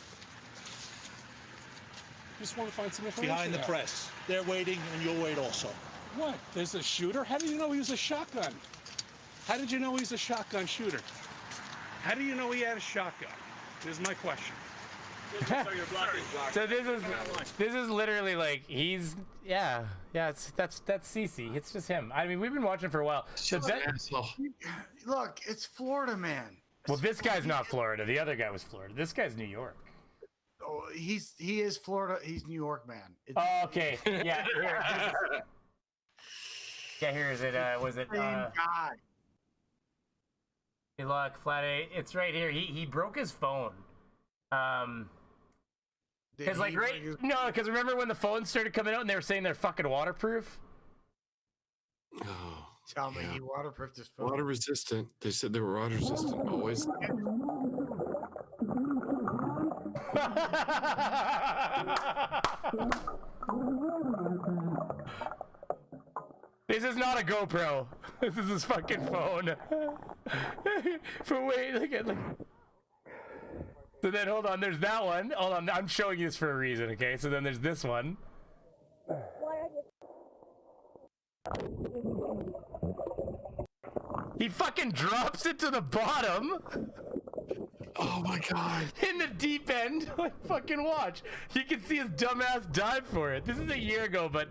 Just want to find some information. Behind the out. press. They're waiting, and you'll wait also. What? There's a shooter? How did you know he was a shotgun? How did you know he's a shotgun shooter? How do you know he had a shotgun? Is my question. So this is literally like that's Cece. It's just him. I mean, we've been watching for a while. Look, it's Florida, man. Well, this guy's not Florida. The other guy was Florida. This guy's New York. Oh, he is Florida. He's New York, man. Oh, okay. Yeah. Here is it. Was it? Guy. Hey, look, Flat A. It's right here. He broke his phone. Because because remember when the phones started coming out and they were saying they're fucking waterproof? Oh, tell me he waterproofed his phone. Water resistant. They said they were water resistant always. This is not a GoPro. This is his fucking phone. So then, hold on, there's that one. Hold on, I'm showing you this for a reason, okay? So then there's this one. He fucking drops it to the bottom. Oh my god. In the deep end. Like, fucking watch. You can see his dumbass dive for it. This is a year ago, but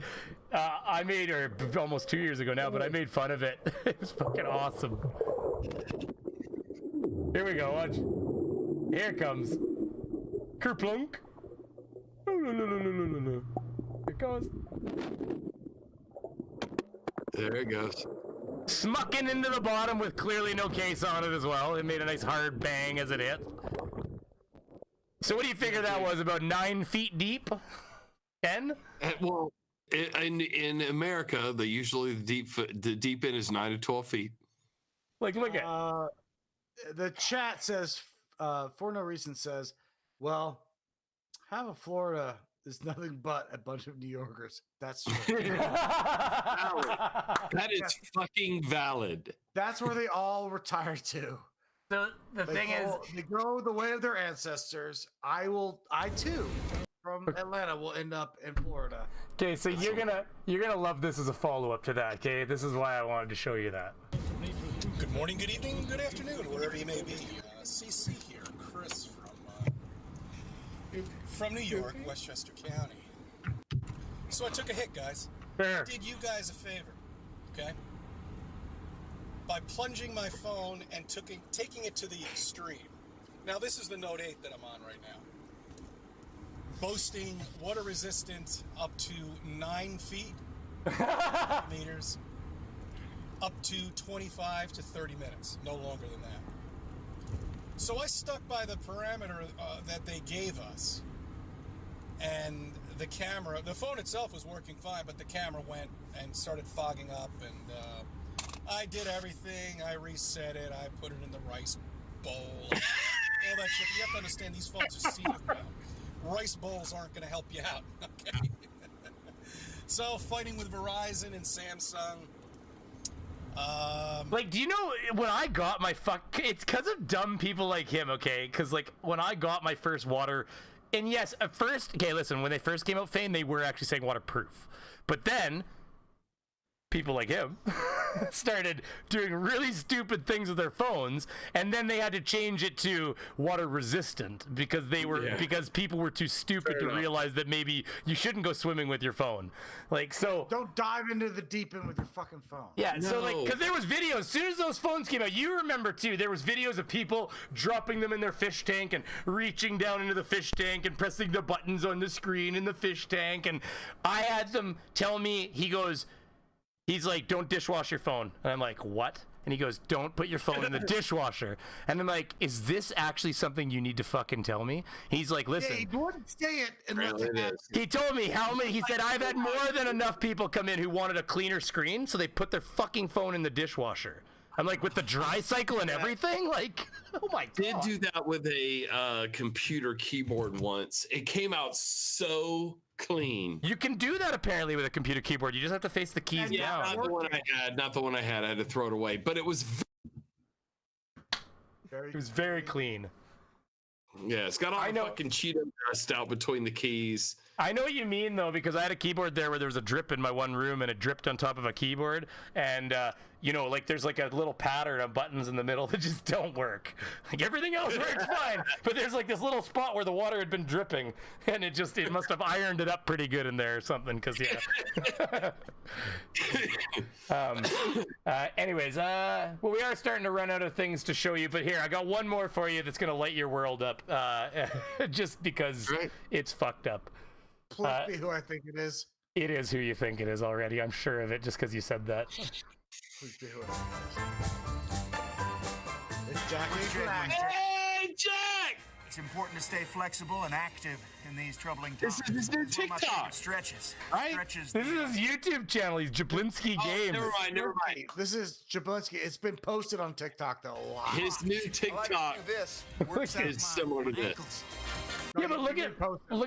I made, or almost 2 years ago now, but I made fun of it. It was fucking awesome. Here we go, watch. Here it comes. Kerplunk. Here it goes. There it goes. Smucking into the bottom with clearly no case on it as well. It made a nice hard bang as it hit. So what do you figure that was? About 9 feet deep? 10? Well, in America, the deep end is 9 to 12 feet. Like, look at the chat says, for no reason says, well, half of Florida is nothing but a bunch of New Yorkers. That's true. That is fucking valid. That's where they all retire to. So the thing is, they go the way of their ancestors. I too, from Atlanta, will end up in Florida. Okay, so you're gonna love this as a follow-up to that. Okay, this is why I wanted to show you that. Good morning, good evening, good afternoon, wherever you may be. CC here, Chris from New York, Westchester County. So I took a hit, guys. I did you guys a favor, okay? By plunging my phone and taking it to the extreme. Now, this is the Note 8 that I'm on right now. Boasting water resistant up to 9 feet, meters, up to 25 to 30 minutes, no longer than that. So I stuck by the parameter that they gave us, and the phone itself was working fine, but the camera went and started fogging up, and I did everything. I reset it. I put it in the rice bowl, all that shit. You have to understand, these phones are sealed now. Rice bowls aren't going to help you out, okay? So fighting with Verizon and Samsung. Like, do you know when I got my it's because of dumb people like him, okay? Because, like, when I got my first water, and yes, at first, okay, listen, when they first came out, Fane, they were actually saying waterproof. But then, people like him started doing really stupid things with their phones, and then they had to change it to water resistant because because people were too stupid to realize that maybe you shouldn't go swimming with your phone. Like, so don't dive into the deep end with your fucking phone. Yeah, so like, because there was videos as soon as those phones came out, you remember too, there was videos of people dropping them in their fish tank and reaching down into the fish tank and pressing the buttons on the screen in the fish tank. And I had them tell me, he's like, don't dishwash your phone. And I'm like, what? And he goes, don't put your phone in the dishwasher. And I'm like, is this actually something you need to fucking tell me? He's like, listen. Yeah, he wouldn't say it unless He told me how many, he said, I've had more than enough people come in who wanted a cleaner screen, so they put their fucking phone in the dishwasher. I'm like, with the dry cycle and everything? Like, oh my God. Did do that with a computer keyboard once. It came out so clean. You can do that apparently with a computer keyboard. You just have to face the keys down. Not the one I had. I had to throw it away. But it was very clean. Yeah, it's got all the fucking Cheeto dust out between the keys. I know what you mean though, because I had a keyboard there where there was a drip in my one room and it dripped on top of a keyboard, and you know, like there's like a little pattern of buttons in the middle that just don't work. Like everything else works fine, but there's like this little spot where the water had been dripping, and it must have ironed it up pretty good in there or something. Cause yeah. Anyways, well, we are starting to run out of things to show you, but here I got one more for you that's gonna light your world up, just because it's fucked up. Please be who I think it is. It is who you think it is already. I'm sure of it, just because you said that. Please be who I think it is. It's Jack. Hey, Jack! It's important to stay flexible and active in these troubling times. This is his new TikTok. Stretches. Right? Stretches. This is his YouTube channel. He's Jablinski Games. Never mind. This is Jablinski. It's been posted on TikTok though a lot. His new TikTok is similar to this. Yeah, but look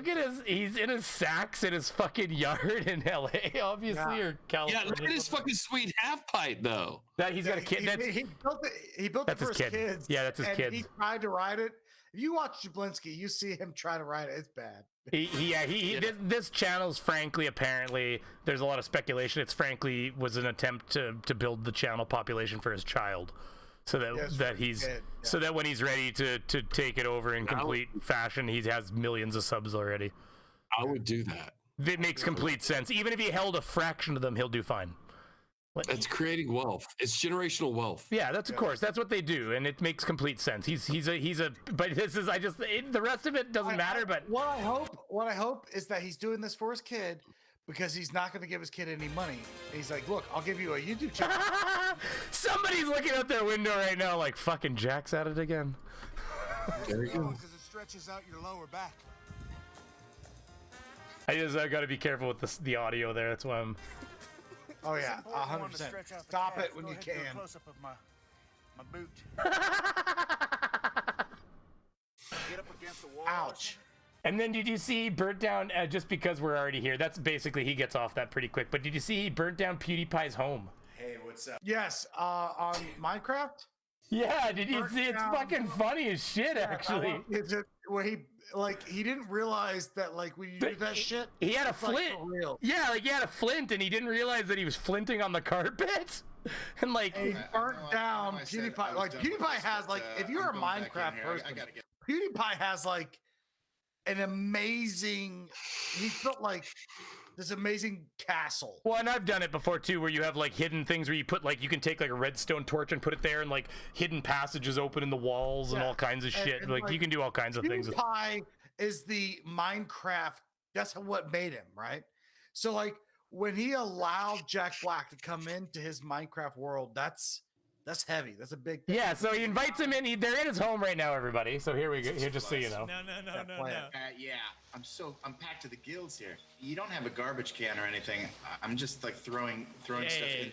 at he's in his sacks in his fucking yard in LA, obviously, or California. Yeah, look at his fucking sweet half pipe though. That he's got a kid. He built it for his kids. Yeah, that's his and kids. He tried to ride it. If you watch Jablinski, you see him try to ride it. It's bad. This channel's frankly, apparently, there's a lot of speculation. It's frankly was an attempt to build the channel population for his child, so that so that when he's ready to take it over in complete fashion, he has millions of subs already. I would do that. It makes complete sense. Even if he held a fraction of them, he'll do fine. It's creating wealth. It's generational wealth. Yeah, that's of course. That's what they do, and it makes complete sense. He's a. But this is the rest of it doesn't matter. But what I hope is that he's doing this for his kid, because he's not going to give his kid any money. He's like, look, I'll give you a YouTube channel. Somebody's looking out their window right now, like fucking Jack's at it again. There you go. Because it stretches out your lower back. I got to be careful with the audio there. That's why I'm. Oh yeah, 100%. Stop it when you can. Close up of my boot. Get up against the wall. Ouch. And then did you see he burnt down, just because we're already here, that's basically, he gets off that pretty quick, but did you see he burnt down PewDiePie's home? Hey, what's up? Yes, on Minecraft? Yeah, did you see? It's fucking funny as shit, actually. Where he didn't realize that, like, when you do that shit, he had a it's, like, flint. for real. Yeah, like he had a flint, and he didn't realize that he was flinting on the carpet. And like, he burnt down PewDiePie. Like, PewDiePie has, like, if you're a Minecraft person, PewDiePie has, like, an amazing, he built, like, this amazing castle. Well, and I've done it before too, where you have like hidden things where you put like, you can take like a redstone torch and put it there, and like hidden passages open in the walls and all kinds of shit. And, like you can do all kinds of things. PewDiePie is the Minecraft. That's what made him, right? So like when he allowed Jack Black to come into his Minecraft world, that's heavy. That's a big thing. Yeah, so he invites him in. They're in his home right now, everybody. So here we go. Here, just so you know. No. Yeah, I'm packed to the gills here. You don't have a garbage can or anything. I'm just like throwing stuff in.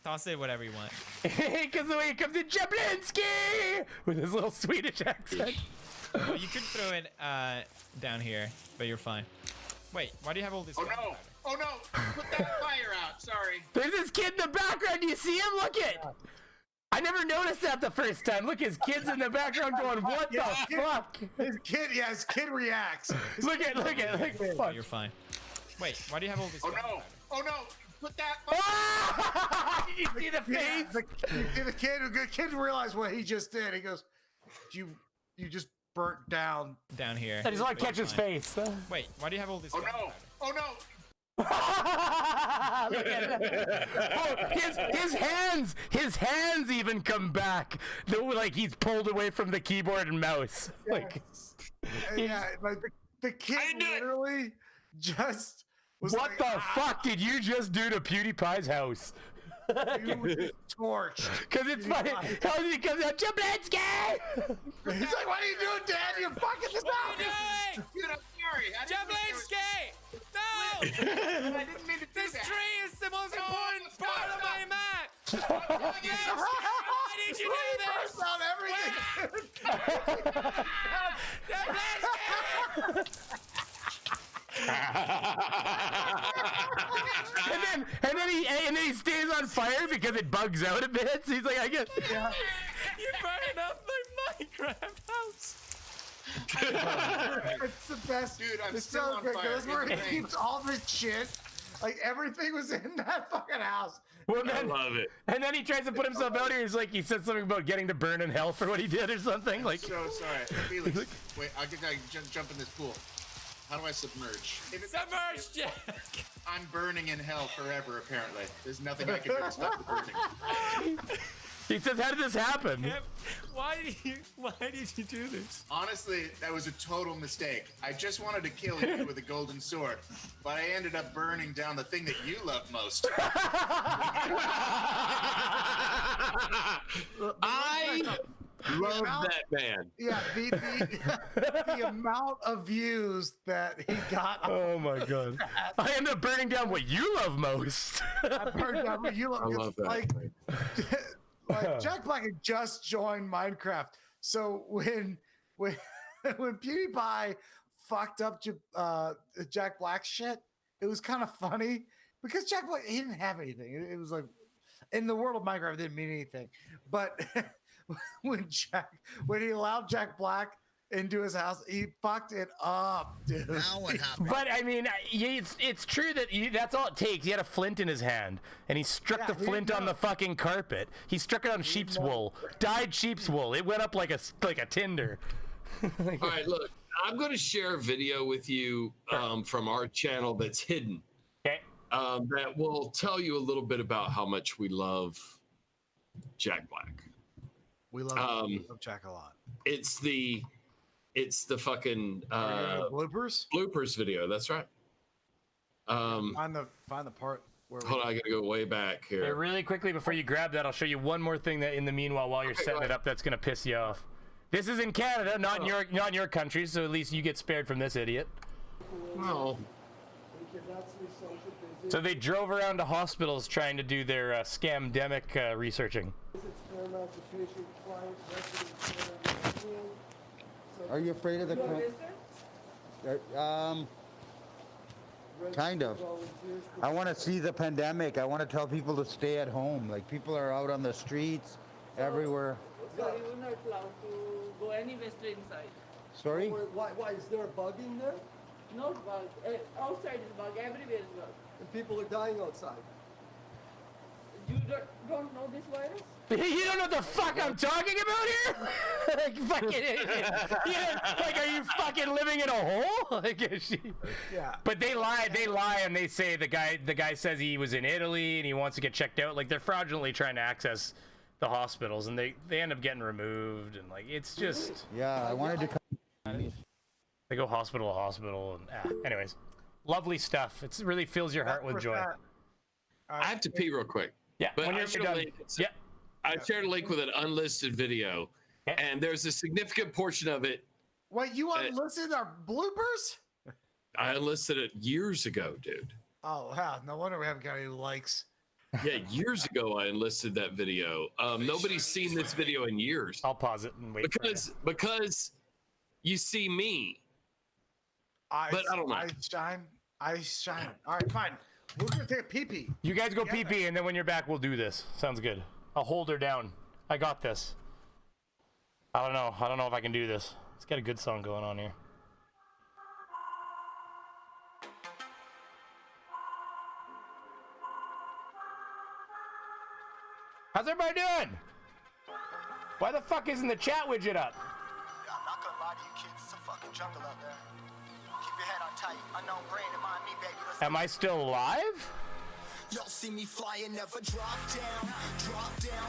Toss it whatever you want. Because the way he comes in, Jablinski with his little Swedish accent. Well, you could throw it down here, but you're fine. Wait, why do you have all this? Oh no! Put that fire out. Sorry. There's this kid in the background. Do you see him? Look it. I never noticed that the first time. Look, his kid's in the background going, "What the fuck?" His kid reacts. Look at. Oh, you're fine. Wait, why do you have all this? Oh no! Put that. Did you see the face? The kid realized what he just did. He goes, "You just burnt down here." I just want to catch his face. Wait, why do you have all this? Oh no! Look at it. Oh, his hands even come back. Like he's pulled away from the keyboard and mouse. Yeah. Like, like the kid literally just was what the fuck did you just do to PewDiePie's house? You torched. Because it's funny. How he comes out, Jablinski! He's like, what are you doing, Dad? You're fucking this up. Dude, I'm sorry. Jablinski! No! I didn't mean to do this that. tree is the most important part of my match! Why did you do this? Burst out everything. and then he stays on fire because it bugs out a bit. So he's like, I guess. You burned up my Minecraft house. It's the best. Dude, I'm it's still so on great, 'cause fire. that's where It he rains. keeps all this shit. Like everything was in that fucking house. Well, I love it. And then he tries to put himself out here. He's like, he said something about getting to burn in hell for what he did or something. Like, So sorry, Felix. Wait, I gotta jump in this pool. How do I submerge? Submerge, Jack. I'm burning in hell forever. Apparently, there's nothing I can do to stop the burning. he says, how did this happen? Why did you do this? Honestly, that was a total mistake. I just wanted to kill you with a golden sword, but I ended up burning down the thing that you love most. I love that man. Yeah, the amount of views that he got. Oh my god! I ended up burning down what you love most. I burned down what you love. I love that. Like Jack Black had just joined Minecraft, so when PewDiePie fucked up Jack Black's shit, it was kind of funny because Jack Black, he didn't have anything. It was like in the world of Minecraft, it didn't mean anything. But when he allowed Jack Black into his house, he fucked it up, dude. Now what happened? But I mean, it's true that that's all it takes. He had a flint in his hand, and he struck the flint on the fucking carpet. He struck it on sheep's wool, dyed sheep's wool. It went up like a tinder. All right, look, I'm going to share a video with you from our channel that's hidden. Okay. That will tell you a little bit about how much we love Jack Black. We love Jack a lot. It's the fucking bloopers video. That's right. Find the part where. Hold on, I gotta go way back here. Hey, really quickly before you grab that, I'll show you one more thing that in the meanwhile while you're setting it up that's gonna piss you off. This is in Canada, not in your country, so at least you get spared from this idiot. No. So they drove around to hospitals trying to do their scamdemic researching. Are you afraid of the kind of. I want to see the pandemic. I want to tell people to stay at home. Like, people are out on the streets, everywhere. So you will not allowed to go anywhere straight inside. Sorry? Why? Is there a bug in there? No bug. Outside is bug. Everywhere is bug. And people are dying outside. You don't know this virus? You don't know what the fuck I'm talking about here? Like, fucking idiot. Like, are you fucking living in a hole? Like, yeah. But they lie, and they say the guy says he was in Italy and he wants to get checked out. Like, they're fraudulently trying to access the hospitals, and they end up getting removed, and like, it's just. Yeah, I wanted to come. They go hospital to hospital, and anyways, lovely stuff. It really fills your heart with joy. I have to pee real quick. Yeah, but when you're done. I shared a link with an unlisted video, and there's a significant portion of it. Wait, you unlisted our bloopers? I unlisted it years ago, dude. Oh, wow. No wonder we haven't got any likes. Yeah, years ago I enlisted that video. Nobody's seen this video in years. I'll pause it and wait. Because you see me. But I don't know. I shine. All right, fine. We're gonna take a pee-pee. You guys go pee-pee, and then when you're back, we'll do this. Sounds good. I'll hold her down. I got this. I don't know if I can do this. It's got a good song going on here. How's everybody doing? Why the fuck isn't the chat widget up? Yeah, I'm not gonna lie to you kids, it's a fucking jungle out there. Keep your head on tight. Unknown brain and mind me, baby. Am I still alive? Y'all see me flying, never drop down,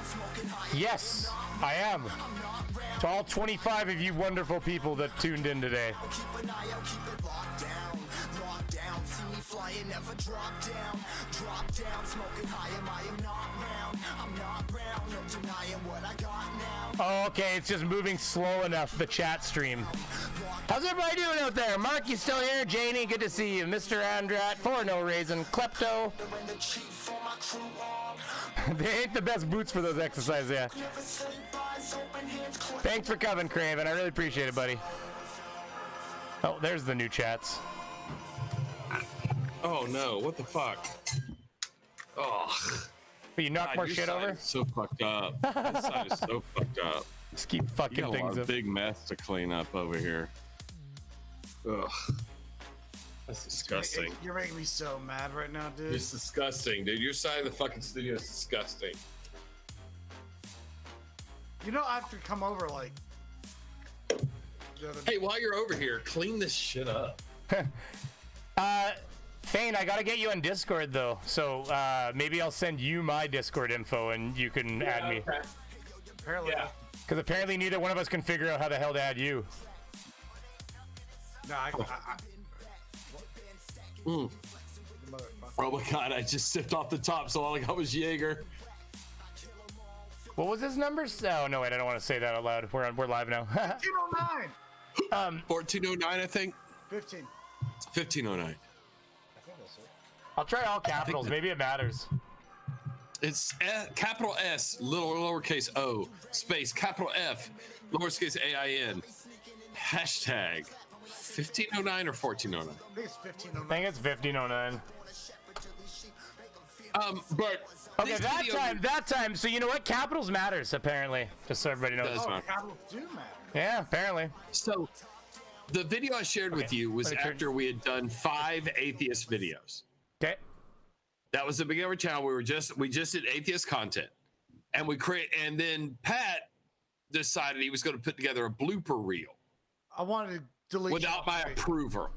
smoking high. Yes, I am. To all 25 of you wonderful people that tuned in today. Keep an eye out, keep it locked down. See me flying, never drop down, smoking high. I am not round, no denying what I got now. Oh, okay, it's just moving slow enough, the chat stream. How's everybody doing out there? Mark, you still here? Janie, good to see you. Mr. Andrat, for no reason. Klepto. They ain't the best boots for those exercises, yeah. Thanks for coming, Craven. I really appreciate it, buddy. Oh, there's the new chats. Oh no, what the fuck? Oh. But you knock more shit over? So fucked up. This side is so fucked up. Just keep fucking you got things a up. big mess to clean up over here. Ugh. That's disgusting. You're making me so mad right now, dude. It's disgusting, dude. Your side of the fucking studio is disgusting. You know, I have to come over like. Hey, while you're over here, clean this shit up. Fane, I gotta get you on Discord though, so maybe I'll send you my Discord info and you can add me. Okay. Apparently, Because apparently neither one of us can figure out how the hell to add you. No, Oh my god, I just sipped off the top, so all I got was Jaeger. What was his numbers? Oh no, wait, I don't want to say that out loud. We're live now. 1509. 1409, I think. 15. 1509. I'll try all capitals. Maybe it matters. It's capital S, lowercase O, space, capital F, lowercase AIN, hashtag 1509 or 1409. I think it's 1509. I think it's 1509. But okay, that time. So you know what? Capitals matters apparently. Just so everybody knows. Capitals do matter. Yeah, apparently. So the video I shared with you was after we had done 5 atheist videos. Okay. That was the beginning of our channel. We just did atheist content, and then Pat decided he was going to put together a blooper reel. I wanted to delete without my approval.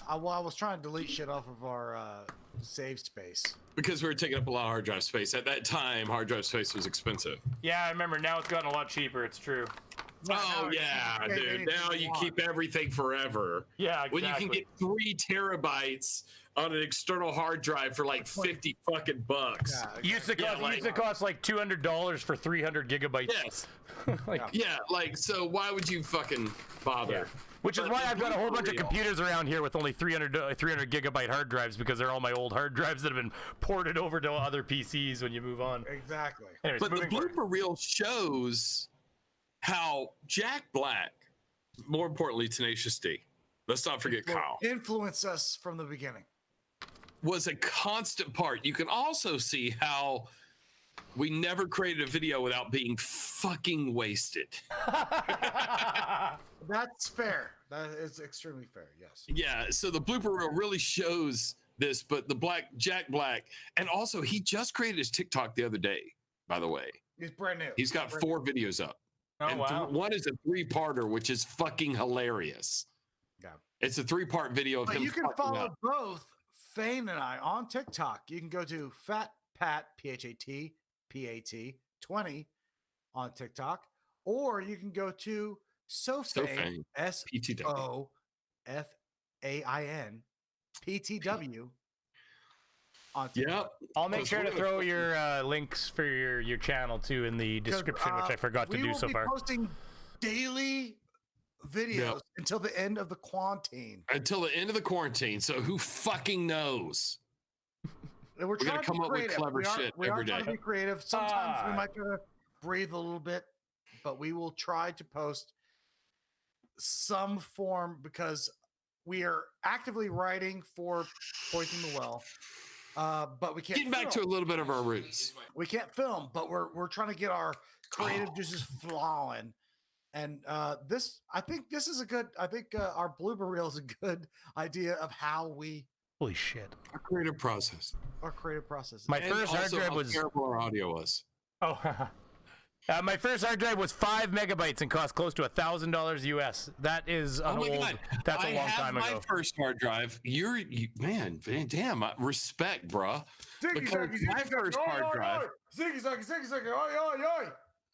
I was trying to delete shit off of our save space because we were taking up a lot of hard drive space. At that time, hard drive space was expensive. Yeah, I remember. Now it's gotten a lot cheaper. It's true. Oh yeah, dude. Now you keep everything forever. Yeah, exactly. When you can get 3 terabytes on an external hard drive for like 50 fucking bucks. Yeah, exactly. Used to cost like $200 for 300 gigabytes. Yes. So why would you fucking bother? Yeah. Which is why I've got a whole bunch of computers around here with only 300 gigabyte hard drives, because they're all my old hard drives that have been ported over to other PCs when you move on. Exactly. Anyways, but the blooper reel shows how Jack Black, more importantly Tenacious D, let's not forget Kyle, influenced us from the beginning, was a constant part. You can also see how we never created a video without being fucking wasted. That's fair. That is extremely fair. Yes. Yeah. So the blooper reel really shows this, but Jack Black, and also he just created his TikTok the other day, by the way. He's brand new. He's got 4 videos up. Oh, and wow. One is a 3-parter, which is fucking hilarious. Yeah. It's a 3part video of but him. You can follow both Fane and I on TikTok. You can go to Fat Pat PHAT 20 on TikTok, or you can go to Sofane SOFAIN PTW on TikTok. Yep. I'll make sure to throw your links for your channel too in the description, which I forgot to do so far. We will be posting daily videos until the end of the quarantine. Until the end of the quarantine. So who fucking knows? We're gonna come up with clever shit every day. Trying to be creative. Sometimes we might gotta breathe a little bit, but we will try to post some form, because we are actively writing for Poison the Well. But we can't. Getting back to a little bit of our roots. We can't film, but we're trying to get our creative juices flowing. And this, I think this is a good. I think our blooper reel is a good idea of how we. Holy shit! Our creative process. Our creative process. My first hard drive was terrible. Our audio was. Oh. My first hard drive was 5 megabytes and cost close to $1,000 US. That is an old. God. That's a long time ago. My first hard drive. Man, damn, respect, bruh. My first hard drive.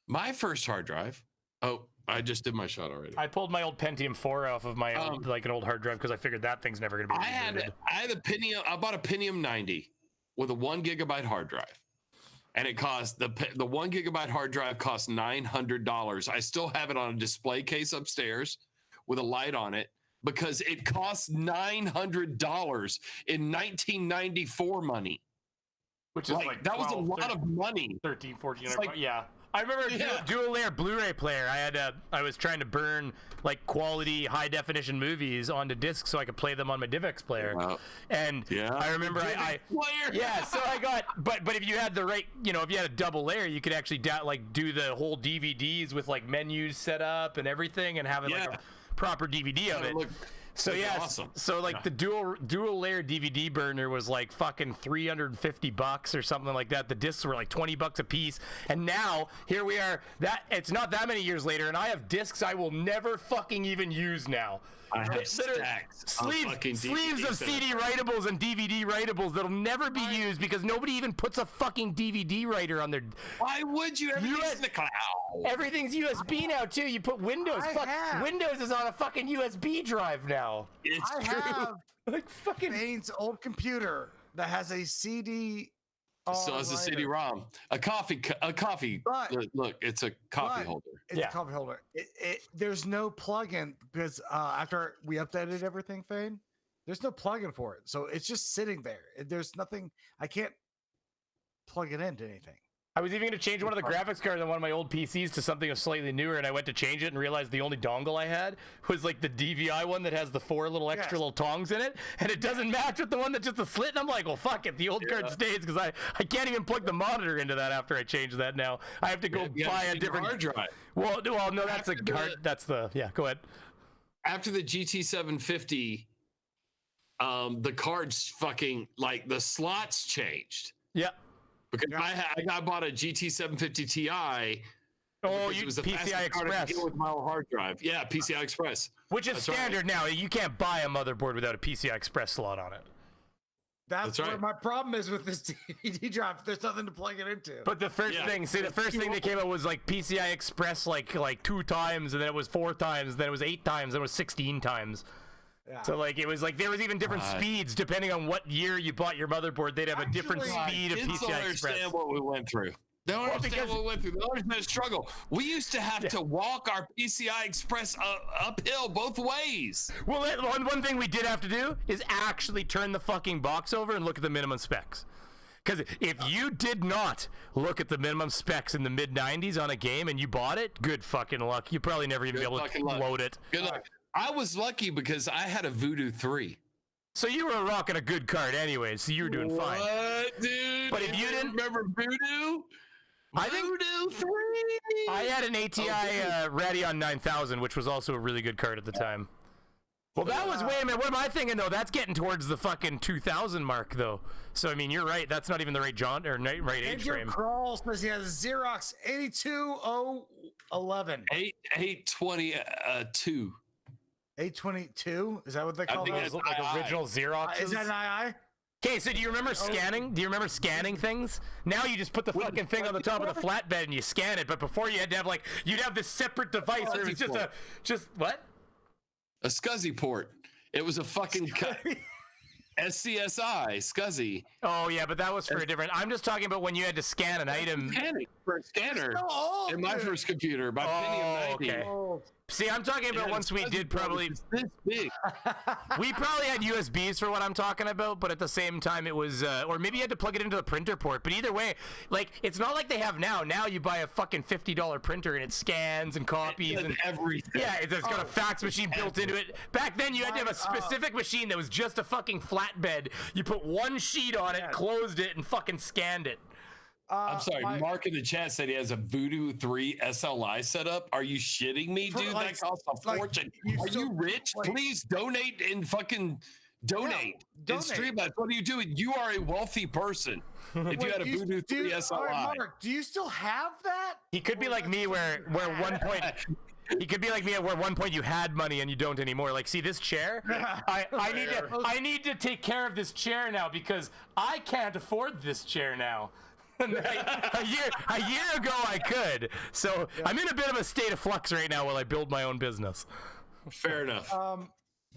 My first hard drive. Oh, I just did my shot already. I pulled my old Pentium 4 off of my old, an old hard drive because I figured that thing's never gonna be. I had a Pentium. I bought a Pentium 90 with a 1 gigabyte hard drive. And it cost the 1 gigabyte hard drive cost $900. I still have it on a display case upstairs with a light on it because it cost $900 in 1994 money. Which is like that 12, was a lot of money. 13, 1400. Yeah. I remember dual layer Blu-ray player. I was trying to burn like quality high definition movies onto discs so I could play them on my DivX player. Wow. And I remember so I got but if you had the right, if you had a double layer, you could actually do the whole DVDs with like menus set up and everything and have it like a proper DVD of it. So That's yeah, awesome. So like the dual layer DVD burner was like fucking $350 or something like that. The discs were like $20 a piece, and now here we are. That it's not that many years later, and I have discs I will never fucking even use now. I have stacks sleeves of CD writables and DVD writables that'll never be used because nobody even puts a fucking DVD writer on their. Why would you? Everything's in the cloud. Everything's USB now too. You put Windows. Windows is on a fucking USB drive now. It's true. Have like fucking Bane's old computer that has a CD. So it's a CD-ROM, a coffee. Look, it's a coffee holder. It's a coffee holder. There's no plug-in because after we updated everything, Fane, there's no plug-in for it. So it's just sitting there. There's nothing. I can't plug it into anything. I was even going to change one of the graphics cards on one of my old PCs to something slightly newer, and I went to change it and realized the only dongle I had was like the DVI one that has the 4 little extra little tongs in it, and it doesn't match with the one that's just a slit, and I'm like, well, fuck it, the old card stays, because I can't even plug the monitor into that after I change that now. I have to go buy a different hard drive. Well, no, that's a card. That's the, go ahead. After the GT750, the cards fucking, like, the slots changed. Yeah. Because I bought a GT750 Ti. Oh, it was the PCI Express with my hard drive. Yeah, PCI Express, which is standard now. You can't buy a motherboard without a PCI Express slot on it. That's where my problem is with this DVD drive. There's nothing to plug it into. But the first thing, the first thing that came out was like PCI Express, like 2 times, and then it was 4 times, then it was 8 times, then it was 16 times. Yeah. So like it was like there was even different speeds depending on what year you bought your motherboard. They'd have a different speed of PCI Express. Don't understand what we went through. Don't understand what we went through. They understand the struggle. We used to have to walk our PCI Express uphill both ways. Well, one thing we did have to do is actually turn the fucking box over and look at the minimum specs. Because if you did not look at the minimum specs in the mid-90s on a game and you bought it, good fucking luck. You probably never even be able to load it. Good luck. I was lucky because I had a Voodoo 3. So you were rocking a good card anyway, so you were doing fine. What, dude? But if you didn't remember Voodoo? Voodoo 3? I had an ATI Radeon 9000, which was also a really good card at the time. Well, that was, wait a minute, what am I thinking, though? That's getting towards the fucking 2000 mark, though. So, I mean, you're right. That's not even the right right age frame. Crawl says he has a Xerox 82011. 822. 822? Is that what they call those? Like original Xerox? Is that an II? Okay, so do you remember scanning? Do you remember scanning things? Now you just put the fucking thing on the top of the flatbed and you scan it. But before you had to have you'd have this separate device where it was just what? A SCSI port. It was a fucking SCSI SCSI. Oh yeah, but that was for a different. I'm just talking about when you had to scan an item. Scanning for a scanner in my first computer by Pentium 90. Okay. See, I'm talking about once we did probably this big. We probably had USBs for what I'm talking about, but at the same time it was, or maybe you had to plug it into the printer port. But either way, like it's not like they have now. Now you buy a fucking $50 printer and it scans and copies and everything. Yeah, it's got a fax machine built into it. Back then you had to have a specific machine that was just a fucking flatbed. You put one sheet on it, closed it, and fucking scanned it. I'm sorry, Mark in the chat said he has a Voodoo 3 SLI set up. Are you shitting me, dude? That costs a fortune. Are you rich? Please donate and fucking donate. In Streamlabs, what are you doing? You are a wealthy person. If you had a Voodoo 3 SLI. Mark, do you still have that? He could be like me where one point... He could be like me at where one point you had money and you don't anymore. Like, see this chair? I need to take care of this chair now because I can't afford this chair now. a year ago I could. So I'm in a bit of a state of flux right now while I build my own business. Fair enough.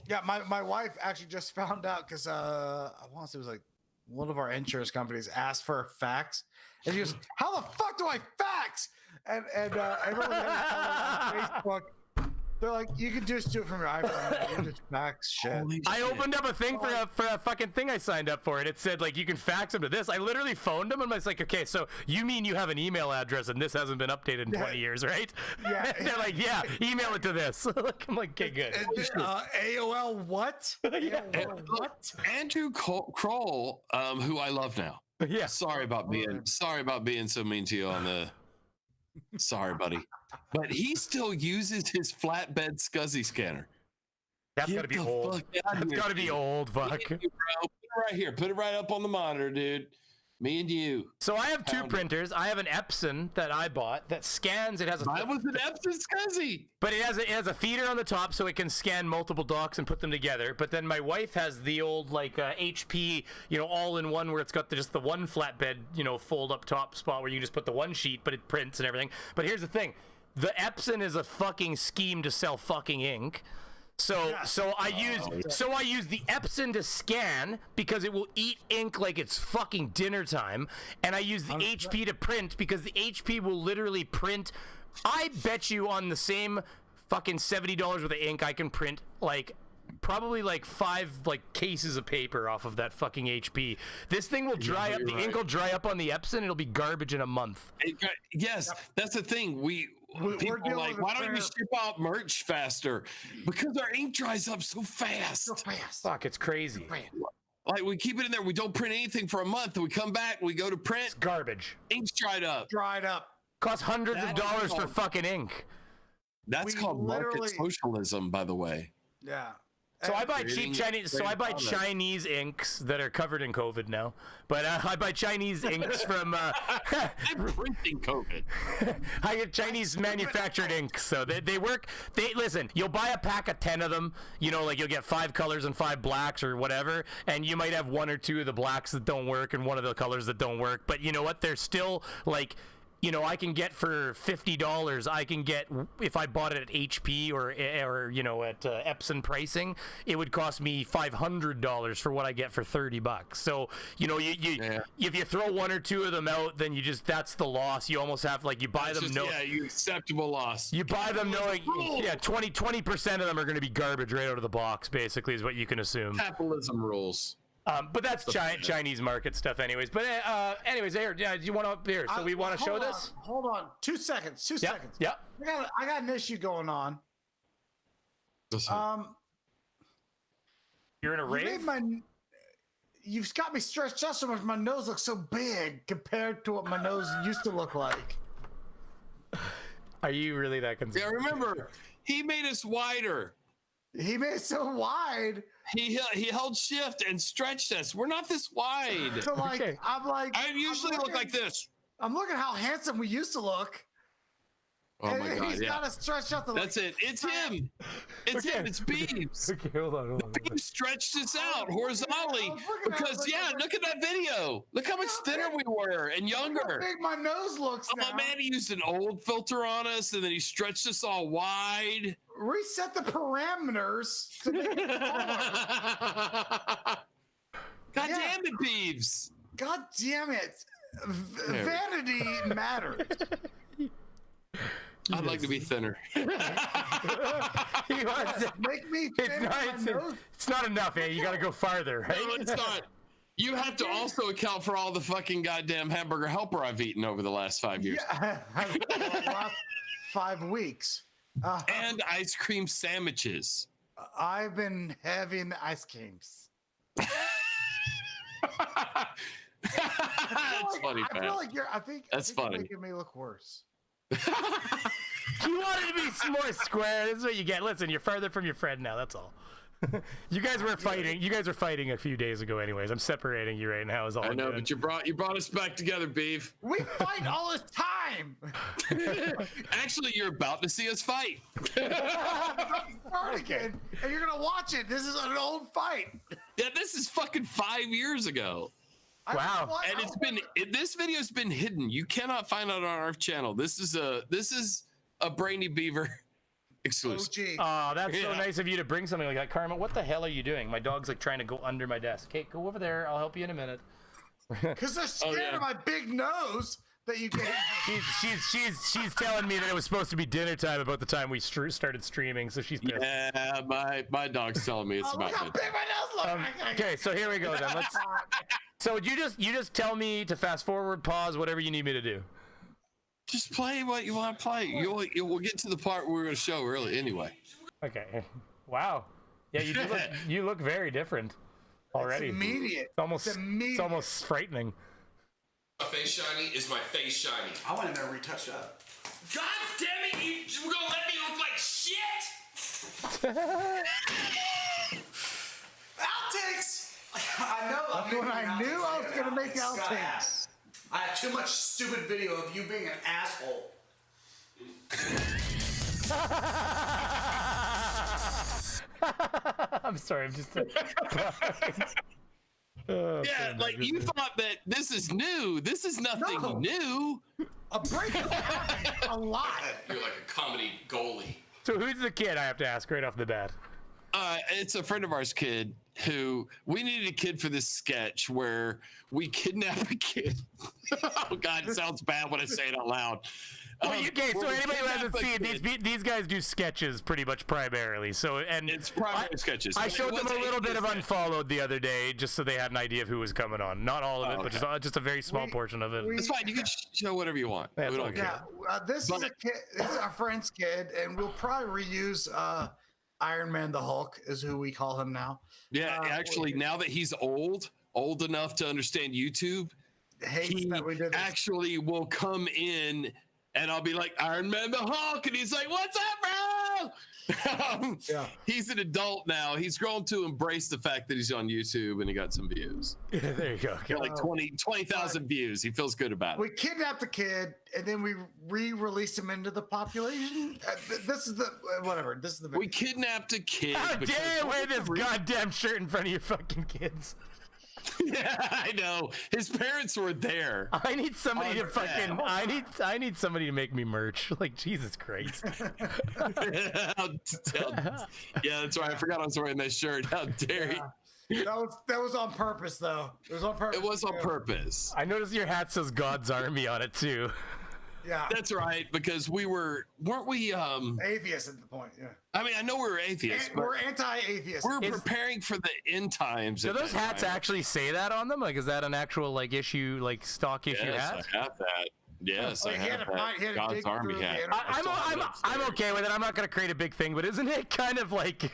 Yeah, my wife actually just found out because I want to say it was like one of our insurance companies asked for a fax, and she goes, "How the fuck do I fax?" And everyone on Facebook, they're like, "You can just do it from your iPhone. You just fax shit." I opened up a thing for a fucking thing I signed up for, and it said like you can fax them to this. I literally phoned them and I was like, "Okay, so you mean you have an email address and this hasn't been updated in 20 years, right?" Yeah. They're like, "Yeah, email it to this." I'm like, "Okay, good." AOL what? AOL what? Andrew Kroll, who I love now. Yeah. Sorry about being so mean to you on the. Sorry, buddy. But he still uses his flatbed SCSI scanner. That's gotta be old. That's gotta be old, fuck. Put it right here. Put it right up on the monitor, dude. Me and you. So I have two printers. I have an Epson that I bought that scans. It has a. Mine was an Epson SCSI. But it has a feeder on the top, so it can scan multiple docs and put them together. But then my wife has the old HP, all-in-one, where it's got just the one flatbed, fold up top spot where you can just put the one sheet, but it prints and everything. But here's the thing: the Epson is a fucking scheme to sell fucking ink. So I use the Epson to scan because it will eat ink like it's fucking dinner time, and I use the HP to print because the HP will literally print. I bet you on the same fucking $70 worth of ink I can print probably 5 cases of paper off of that fucking HP. This thing will dry up. The ink will dry up on the Epson. It'll be garbage in a month. Yes, that's the thing. People are like, why don't you ship out merch faster? Because our ink dries up so fast. Fuck, it's crazy. Like, we keep it in there. We don't print anything for a month. And we come back. We go to print. It's garbage. Ink's dried up. Costs hundreds of dollars for fucking ink. That's called market socialism, by the way. Yeah. So I buy cheap Chinese. So I buy Chinese inks that are covered in COVID now. But I buy Chinese inks from. I'm printing COVID. I get Chinese manufactured inks, so they work. Listen. You'll buy a pack of 10 of them. You'll get 5 colors and 5 blacks or whatever, and you might have 1 or 2 of the blacks that don't work and 1 of the colors that don't work. But you know what? They're still I can get for $50. I can get, if I bought it at HP or at Epson pricing, it would cost me $500 for what I get for $30. So if you throw 1 or 2 of them out, then that's the loss. You almost have you buy them. You acceptable loss. You buy them knowing 20% of them are going to be garbage right out of the box. Basically, is what you can assume. Capitalism rules. But that's Chinese market stuff, anyways. But anyways, here, do you want to here? So we want to show this. Hold on, 2 seconds. 2 seconds. Yeah. I got an issue going on. You're in a rave. You've got me stretched out so much. My nose looks so big compared to what my nose used to look like. Are you really that concerned? Yeah, remember, he made us wider. He made it so wide. He held shift and stretched us. We're not this wide. So I usually look like this. I'm looking how handsome we used to look. Oh my God! He's got to stretch out the. That's it. It's him. It's him. It's Beaves. Okay, hold on. Beaves stretched us out horizontally because look at that video. Look how much thinner we were and younger. Look how big my nose looks now. Oh man, he used an old filter on us and then he stretched us all wide. Reset the parameters to make it God damn it, Beaves. God damn it. Vanity matters. I'd like to be thinner. Make me thinner. It's not enough, You got to go farther, right? No, it's not. You have to also account for all the fucking goddamn hamburger helper I've eaten over the last 5 years. Yeah, the last 5 weeks. And ice cream sandwiches. I've been having ice creams. That's funny, I feel like that's funny. You're making me look worse. You wanted to be more square. This is what you get. Listen, you're farther from your friend now. That's all. You guys were fighting. You guys were fighting a few days ago, anyways. I'm separating you right now. Is all I know, good. but you brought us back together, Beef. We fight all the time. Actually, you're about to see us fight. Start again, and you're gonna watch it. This is an old fight. Yeah, this is fucking 5 years ago. Wow. And this video's been hidden. You cannot find it on our channel. This is a Brainy Beaver exclusive. Oh, that's so nice of you to bring something like that. Karma, what the hell are you doing? My dog's trying to go under my desk. Okay, go over there. I'll help you in a minute. Because they're scared of my big nose that you get. She's telling me that it was supposed to be dinner time about the time we started streaming, so she's pissed. Yeah, my dog's telling me it's about look how big my nose looks. Okay, so here we go then. So you just tell me to fast forward, pause, whatever you need me to do. Just play what you want to play. We'll get to the part where we're going to show early anyway. Okay. Wow. Yeah, you look very different already. It's immediate. It's almost frightening. My face shiny is my face shiny. I want to never retouch that. God damn it! You're gonna let me look like shit? Outtakes! I know. When I knew I was going to make outtakes. I have too much stupid video of you being an asshole. I'm sorry. I'm just. Yeah, like you thought that this is new. This is nothing new. A break a lot. You're like a comedy goalie. So who's the kid? I have to ask right off the bat. It's a friend of ours' kid who we needed a kid for this sketch where we kidnap a kid. Oh God, it sounds bad when I say it out loud. Well, okay, so anybody who hasn't seen these guys do sketches pretty much primarily. So and it's primary sketches. I showed them a little bit of Unfollowed the other day, just so they had an idea of who was coming on. Not all of it, but just a very small portion of it. It's fine. You can show whatever you want. We don't care. This is a kid. This is our friend's kid, and we'll probably reuse Iron Man the Hulk is who we call him now. Yeah, actually, now that he's old enough to understand YouTube, he actually will come in. And I'll be like, Iron Man the Hulk. And he's like, what's up, bro? He's an adult now. He's grown to embrace the fact that he's on YouTube and he got some views. Yeah, there you go. Like 20,000 views. He feels good about it. We kidnapped the kid and then we re-released him into the population. This is the whatever. This is the video. We kidnapped a kid. How dare you wear this goddamn shirt in front of your fucking kids? Yeah, I know. His parents were there. I need somebody to fucking. I need somebody to make me merch. Like Jesus Christ. Yeah, that's right. I forgot I was wearing that shirt. How dare you? That was on purpose, though. It was on purpose. It was on purpose. I noticed your hat says God's Army on it too. Yeah, that's right. Because weren't we atheists at the point? Yeah. I mean, I know we're atheists, but we're anti-atheists. We're preparing for the end times. Do those hats actually say that on them? Like, is that an actual like issue, like stock issue hat? I have that. Yes, I have that. God's Army hat. I'm okay with it. I'm not going to create a big thing, but isn't it kind of like,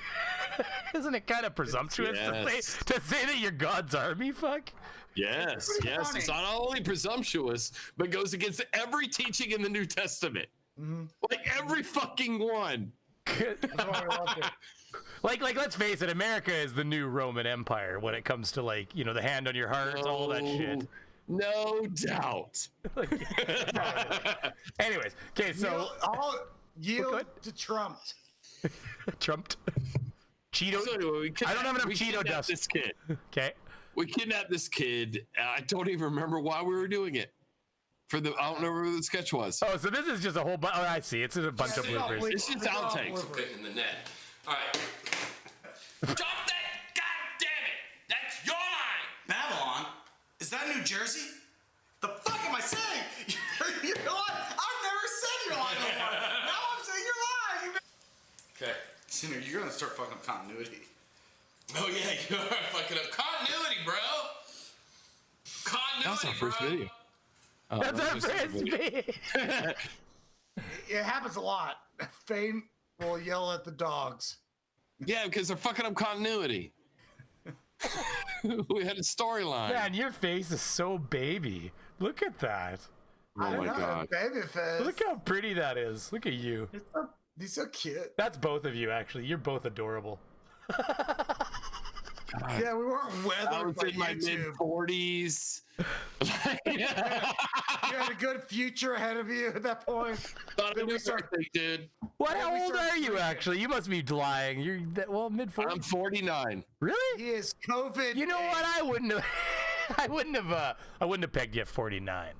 isn't it kind of presumptuous to say that you're God's Army? Fuck. Yes. It's not only presumptuous, but goes against every teaching in the New Testament. Mm-hmm. Like every fucking one. like let's face it, America is the new Roman Empire when it comes to like, you know, the hand on your heart, all that shit. No doubt. Anyways, okay, so yield to Trump. Trumped. Cheeto. So anyway, I don't have enough Cheeto dust. This kid. Okay. We kidnapped this kid. I don't even remember why we were doing it. I don't remember what the sketch was. Oh, so this is just a whole bunch. Oh, I see. It's a bunch of bloopers. It's just outtakes. In the net. All right. Drop that! God damn it! That's your line. Babylon? Is that New Jersey? The fuck am I saying? You're lying. I've never said you're lying before. Now I'm saying you're lying. Okay. Sinner, you're gonna start fucking up continuity. Oh yeah, you are fucking up continuity, bro. Continuity, That's our first video. That's our first video. It happens a lot. Fame will yell at the dogs. Yeah, because they're fucking up continuity. We had a storyline. Man, your face is so baby. Look at that. Oh my God. Baby face. Look how pretty that is. Look at you. He's so cute. That's both of you, actually. You're both adorable. Yeah, we weren't weathered. I was in my mid-40s. You had a good future ahead of you at that point. Thought I knew something, dude. How old are you, actually? You must be lying. You're mid-40s. I'm 49. Really? He is COVID. You know what? I wouldn't have pegged you at 49.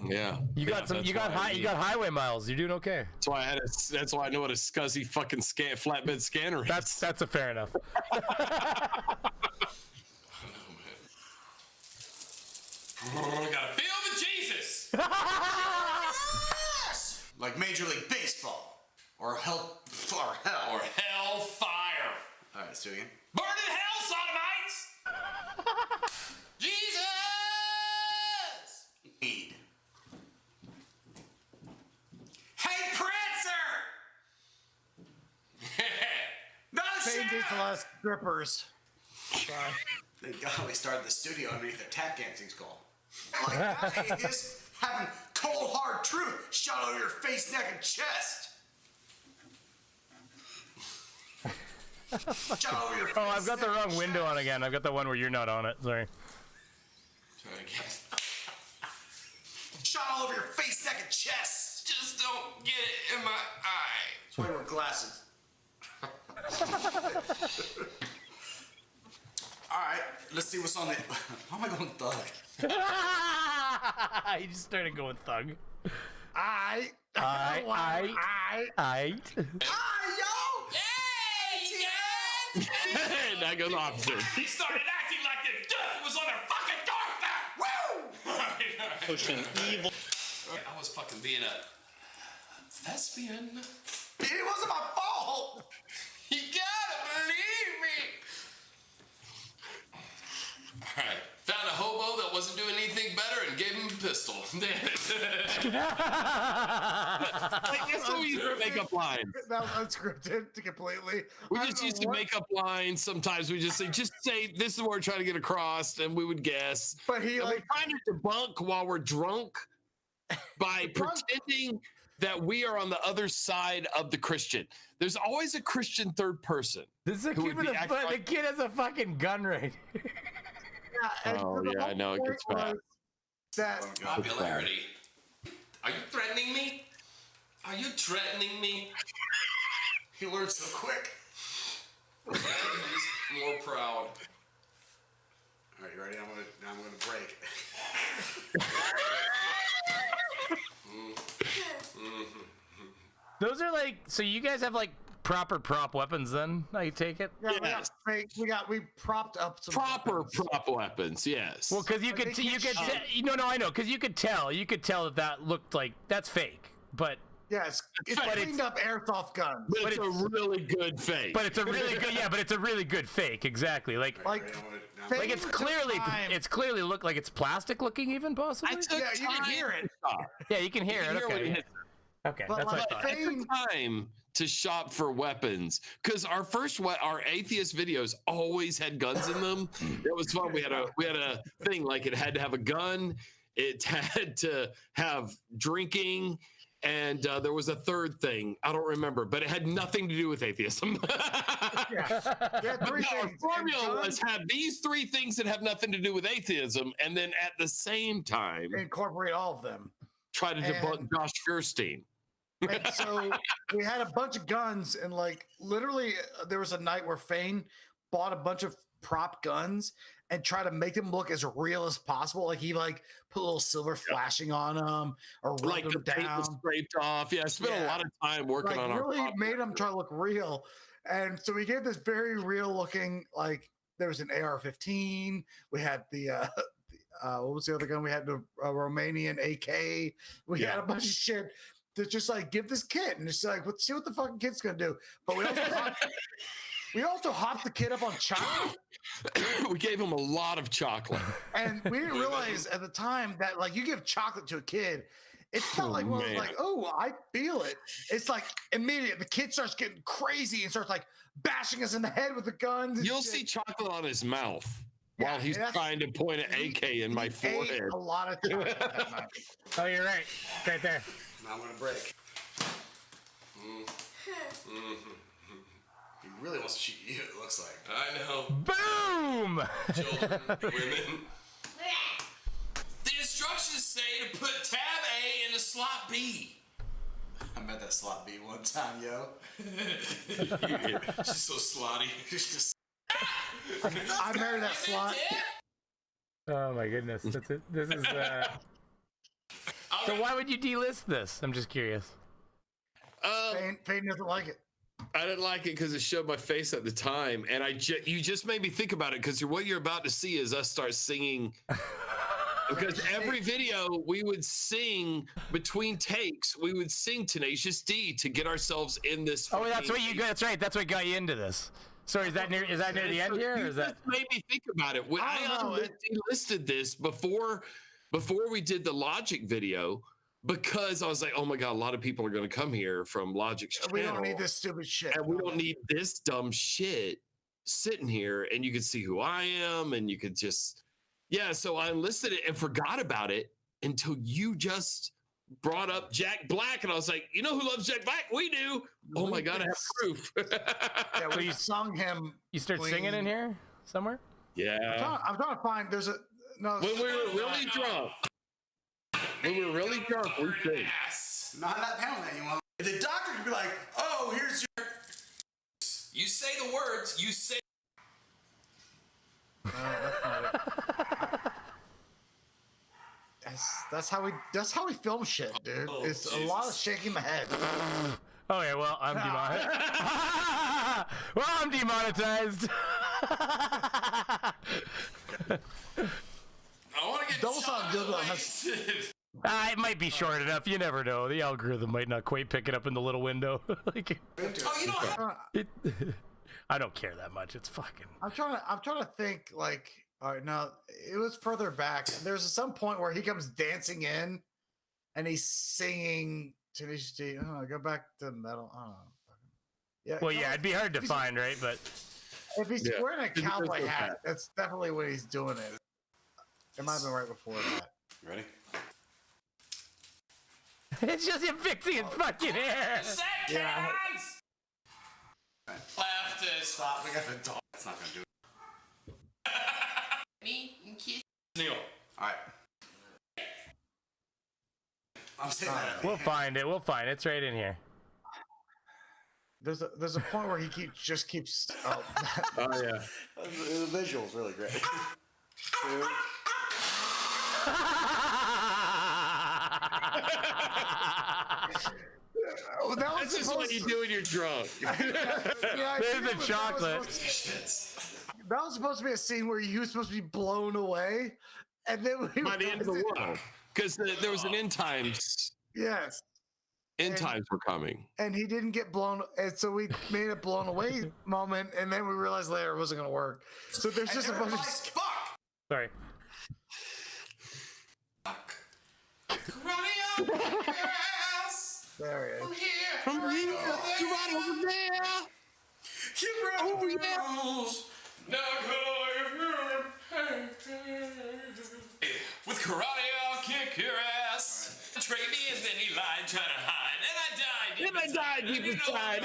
Yeah. You got highway miles. You're doing okay. That's why that's why I know what a scuzzy fucking flatbed scanner is. That's a fair enough. We gotta feel the Jesus. Like Major League Baseball. Or hell. Or hellfire. Alright, let's do it again. Burn in hell, sodomites! Jesus! Weed. Hey, Prancer! No Fame shit! beats the last strippers. Thank God we started the studio underneath a tap dancing school. Like that, atheist, having cold, hard truth shot over your face, neck, and chest. Oh, I've got the wrong window on again. I've got the one where you're not on it. Sorry. Try again. Shot all over your face, neck, and chest. Just don't get it in my eye. That's why you wear glasses. All right, let's see what's on the. How am I going thug? You just started going thug. I. Yo! And that goes opposite. He started acting like the death was on their fucking doorstep. Woo! Pushing evil. I was fucking being a thespian. It wasn't my fault. You gotta believe me. All right, found a hobo that wasn't doing anything better and gave him a pistol. Like, that's what we used to make up lines. That was unscripted completely. We just used to make up lines. Sometimes we just say this is what we're trying to get across, and we would guess. But he and like we're trying to debunk while we're drunk by pretending that we are on the other side of the Christian. There's always a Christian third person. This is a kid with the kid has a fucking gun right. Oh yeah, I know it gets bad. That popularity. Are you threatening me? Are you threatening me? He learned so quick. He's more proud. All right, you ready? I'm gonna break. Those are like, so you guys have like proper prop weapons then, I take it? Yeah, we propped up some proper prop weapons, yes. Well, because you could I know, because you could tell that looked like, that's fake, but yeah, it's cleaned up airsoft guns. But it's a really good fake. But it's a really good, but it's a really good fake, exactly. Like it's clearly look like it's plastic looking even possibly. You can hear it. Yeah, you can hear it. Okay. Okay, but that's what I thought. It took time to shop for weapons because our atheist videos always had guns in them. It was fun. We had a thing like it had to have a gun, it had to have drinking, and there was a third thing I don't remember, but it had nothing to do with atheism. Our formula was have these three things that have nothing to do with atheism, and then at the same time incorporate all of them. Try to debunk Josh Feuerstein. And so we had a bunch of guns, and like literally there was a night where Fane bought a bunch of prop guns and tried to make them look as real as possible. Like he like put a little silver flashing on them or rubbed them down, scraped off. Yeah, I spent a lot of time working on really made them try to look real. And so we gave this very real looking, like there was an AR-15. We had the what was the other gun? We had the Romanian AK. We had a bunch of shit to just like give this kid, and it's like, let's see what the fucking kid's gonna do. But we also hopped the kid up on chocolate. We gave him a lot of chocolate, and we didn't realize at the time that like you give chocolate to a kid, it's not like one of those like, oh, I feel it. It's like immediate. The kid starts getting crazy and starts like bashing us in the head with the guns. You'll see chocolate on his mouth. While he's trying to point an AK in my forehead. A lot of chocolate that night. Oh, you're right. Right there. Now I'm gonna break. He really wants to shoot you, it looks like. I know. Boom! Children, women. The instructions say to put tab A into slot B. I met that slot B one time, yo. She's so slotty. She's just. I married that slot. Oh my goodness. This is So why would you delist this? I'm just curious. Payne doesn't like it. I didn't like it because it showed my face at the time, and you just made me think about it because what you're about to see is us start singing. Because every video we would sing between takes, we would sing Tenacious D to get ourselves in this. Oh, that's what you. That's right. That's what got you into this. Sorry, is that near the end here, or is that? Made me think about it. I listed this before we did the Logic video because I was like, oh my god, a lot of people are going to come here from Logic's channel. We don't need this stupid shit, and we don't need this dumb shit sitting here. And you can see who I am, and you could just so I enlisted it and forgot about it until you just brought up Jack Black, and I was like, you know who loves Jack Black? We do. Oh my God, I have proof. Yeah, we sung him. You start singing in here somewhere? Yeah. I'm trying to find. There's a no. When we were really drunk. When we were really drunk, we sing. Not that panel that you want. The doctor could be like, "Oh, here's your." You say the words. You say. No, that's not it. That's how we film shit, dude. It's a lot of shaking my head. Okay, well, I'm demonetized. Well, I'm demonetized. I want to get Double sound Google has. It might be short enough. You never know. The algorithm might not quite pick it up in the little window. Like, I don't care that much. It's fucking. I'm trying to think. Like, all right, no, it was further back. There's some point where he comes dancing in, and he's singing Tenacious D. Oh, go back to metal. Oh, yeah. Well, yeah, it'd be hard to find, right? But if he's wearing a cowboy hat, that's definitely when he's doing it. It might have been right before that. Ready? It's just him fixing his fucking hair. Yeah. Left is stop. We got the dog. That's not gonna do it. Me and kiss. Neil. All right. I'm saying that. We'll find it. We'll find it. It's right in here. There's a point where he keeps. Oh, oh yeah. The visual's really great. That's just what you do when you're drunk. There's the chocolate. That was supposed to be a scene where you were supposed to be blown away, and then by the end of the world, because there was an end times. Yes. End times were coming. And he didn't get blown, and so we made a blown away moment, and then we realized later it wasn't going to work. So there's just a bunch of Sorry. There he is. From here to right over there. Over there. With karate, I'll kick your ass. Trade me, and then he lied, trying to hide. And I died deep inside.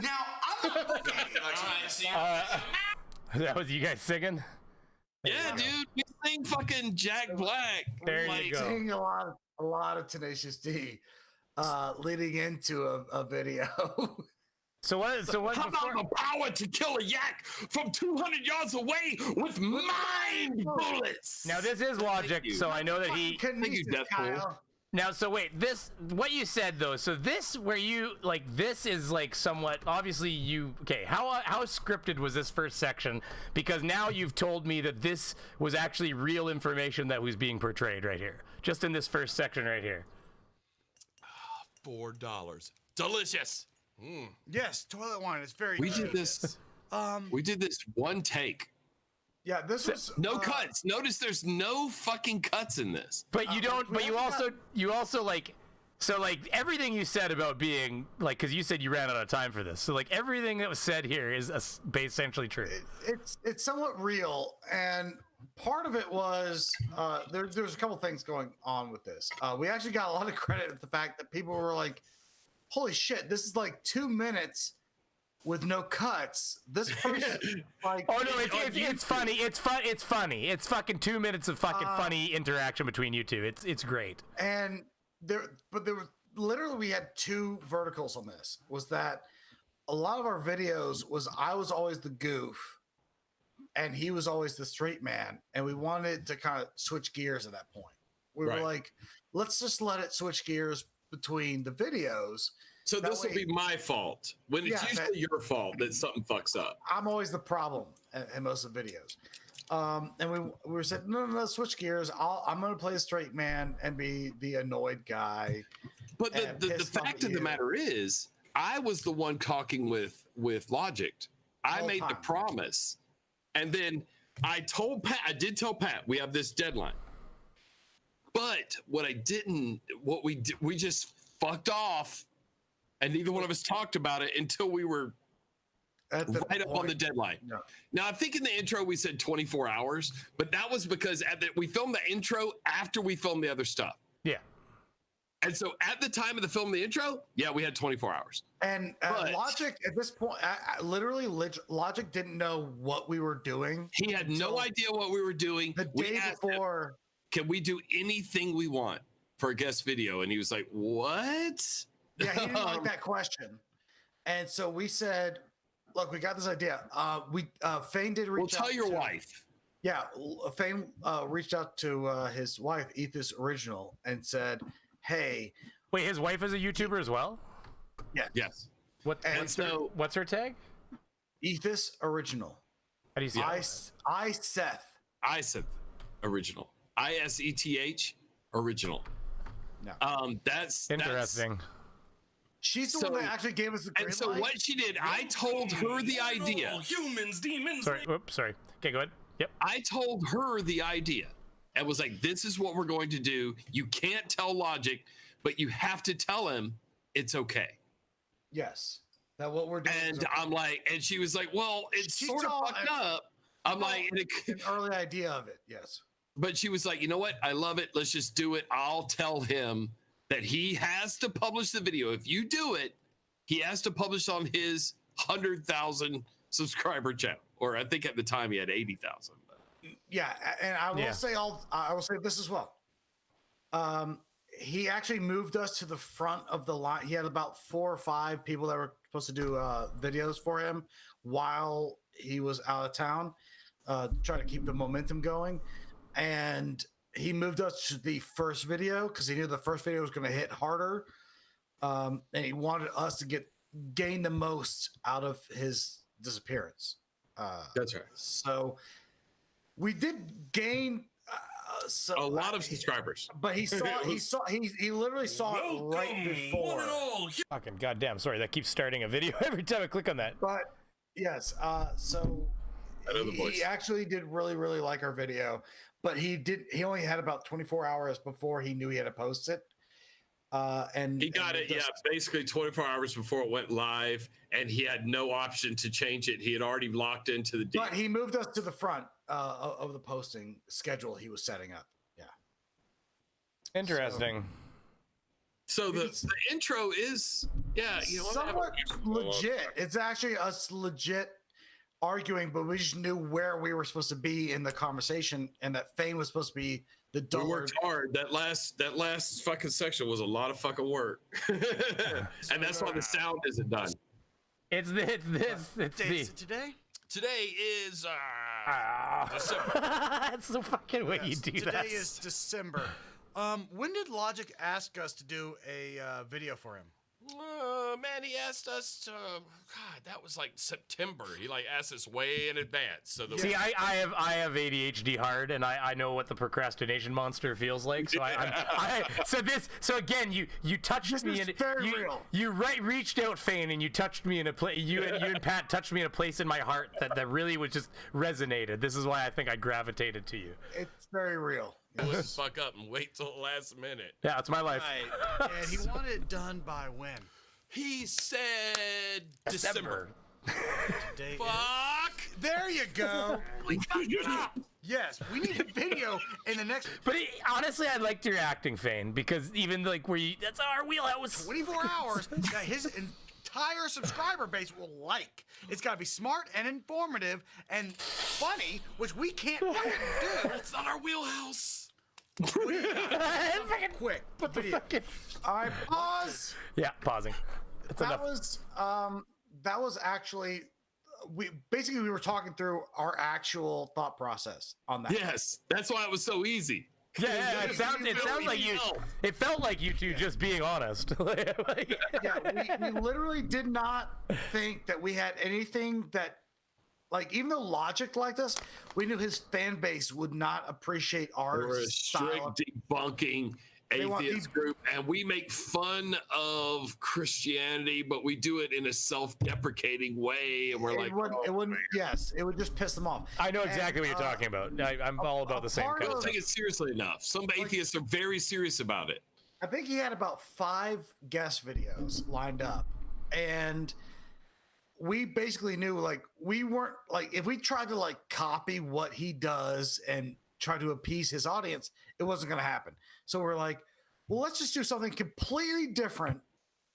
Now, I'm not okay. That was you guys singing? Yeah, dude. You sing fucking Jack Black. There you go. Singing a lot of Tenacious D, leading into a video. So what? How about the power to kill a yak from 200 yards away with mind bullets? Now this is Logic, so I know that he. Thank you, Deathpool. Now, so wait, what you said though, so this where you like this is like somewhat obviously how scripted was this first section? Because now you've told me that this was actually real information that was being portrayed right here, just in this first section right here. $4. Delicious. Yes, toilet wine. It's very. We did this. We did this one take. Yeah, this is no cuts. Notice there's no fucking cuts in this. But you don't. But you also like. So like everything you said about being like, because you said you ran out of time for this. So like everything that was said here is essentially true. It's somewhat real, and part of it was there's a couple things going on with this. We actually got a lot of credit at the fact that people were like, "Holy shit, this is like 2 minutes." With no cuts, this person like. Oh no, it's funny. It's funny. It's fucking 2 minutes of fucking funny interaction between you two. It's great. And there was literally we had two verticals on this. Was that a lot of our videos was I was always the goof, and he was always the straight man, and we wanted to kind of switch gears at that point. We were like, let's just let it switch gears between the videos. So this will be my fault when it's usually your fault that something fucks up. I'm always the problem in most of the videos. And we were saying, no, switch gears. I'm going to play a straight man and be the annoyed guy. But the fact of the matter is, I was the one talking with Logic. I made the promise. And then I did tell Pat, we have this deadline. But we just fucked off. And neither one of us talked about it until we were right up on the deadline. Yeah. Now, I think in the intro we said 24 hours, but that was because we filmed the intro after we filmed the other stuff. Yeah. And so at the time of the film, the intro, yeah, we had 24 hours. And Logic at this point, literally, Logic didn't know what we were doing. He had no idea what we were doing. The day before. Can we do anything we want for a guest video? And he was like, what? Yeah, he didn't like that question. And so we said, look, we got this idea. Fane did reach out. Well, tell your wife. Yeah, Fane reached out to his wife, Ethis Original, and said, hey. Wait, his wife is a YouTuber as well? Yeah. Yes. What's her tag? Ethis Original. How do you say Iseth Original. ISETH Original. No. That's interesting. She's the one that actually gave us the green light. And so what she did, I told her the idea. Humans, demons. Sorry. Okay, go ahead. Yep. I told her the idea. And was like, this is what we're going to do. You can't tell Logic, but you have to tell him it's okay. Yes. That what we're doing. And I'm like, and she was like, well, it's sort of fucked up. I'm like, an early idea of it. Yes. But she was like, you know what? I love it. Let's just do it. I'll tell him that he has to publish the video. If you do it, he has to publish on his 100,000 subscriber channel. Or I think at the time he had 80,000. Yeah, and I will say I will say this as well. He actually moved us to the front of the line. He had about 4 or 5 people that were supposed to do videos for him while he was out of town, trying to keep the momentum going. And he moved us to the first video because he knew the first video was going to hit harder, and he wanted us to gain the most out of his disappearance. That's right. So we did gain a lot of subscribers, but he literally saw it right before. Fucking goddamn! Sorry, that keeps starting a video every time I click on that. But yes, so he actually did really, really like our video. But he only had about 24 hours before he knew he had to post it. And he got it, basically 24 hours before it went live, and he had no option to change it. He had already locked into the date. But he moved us to the front of the posting schedule he was setting up. Yeah. Interesting. So the intro is, somewhat legit. It's actually us legit arguing, but we just knew where we were supposed to be in the conversation, and that Fane was supposed to be the dullard. We worked hard. That last fucking section was a lot of fucking work, and that's why the sound isn't done. It's today. Today is December. That's the fucking way you do that. Today is December. When did Logic ask us to do a video for him? Man, he asked us to. God, that was like September. He asked us way in advance. So see, I have ADHD hard, and I know what the procrastination monster feels like. So so again, you touched me, and you reached out, Fane, and you touched me in a place. You and Pat touched me in a place in my heart that really was just resonated. This is why I think I gravitated to you. It's very real. Wouldn't fuck up and wait till the last minute. Yeah, it's my life. Right. And he wanted it done by when? He said December. Fuck! There you go. Yes, we need a video in the next. But honestly, I liked your acting, Fane, because even that's our wheelhouse. 24 hours that his entire subscriber base will like. It's got to be smart and informative and funny, which we can't fucking do. It's not our wheelhouse. Quick, put the fucking. All right, pause. Yeah, pausing. That was actually we were talking through our actual thought process on that. Yes, that's why it was so easy. Yeah, it sounds like you. It felt like you two just being honest. Yeah, we literally did not think that we had anything that. Even though Logic liked us, we knew his fan base would not appreciate our We're a strict debunking atheist group, and we make fun of Christianity, but we do it in a self-deprecating way, and we're it would just piss them off. I know exactly what you're talking about. I'm all about the same I don't take it seriously enough. Some atheists are very serious about it. I think he had about 5 guest videos lined up, and we basically knew like we weren't like if we tried to like copy what he does and try to appease his audience, it wasn't going to happen. So we're like, well, let's just do something completely different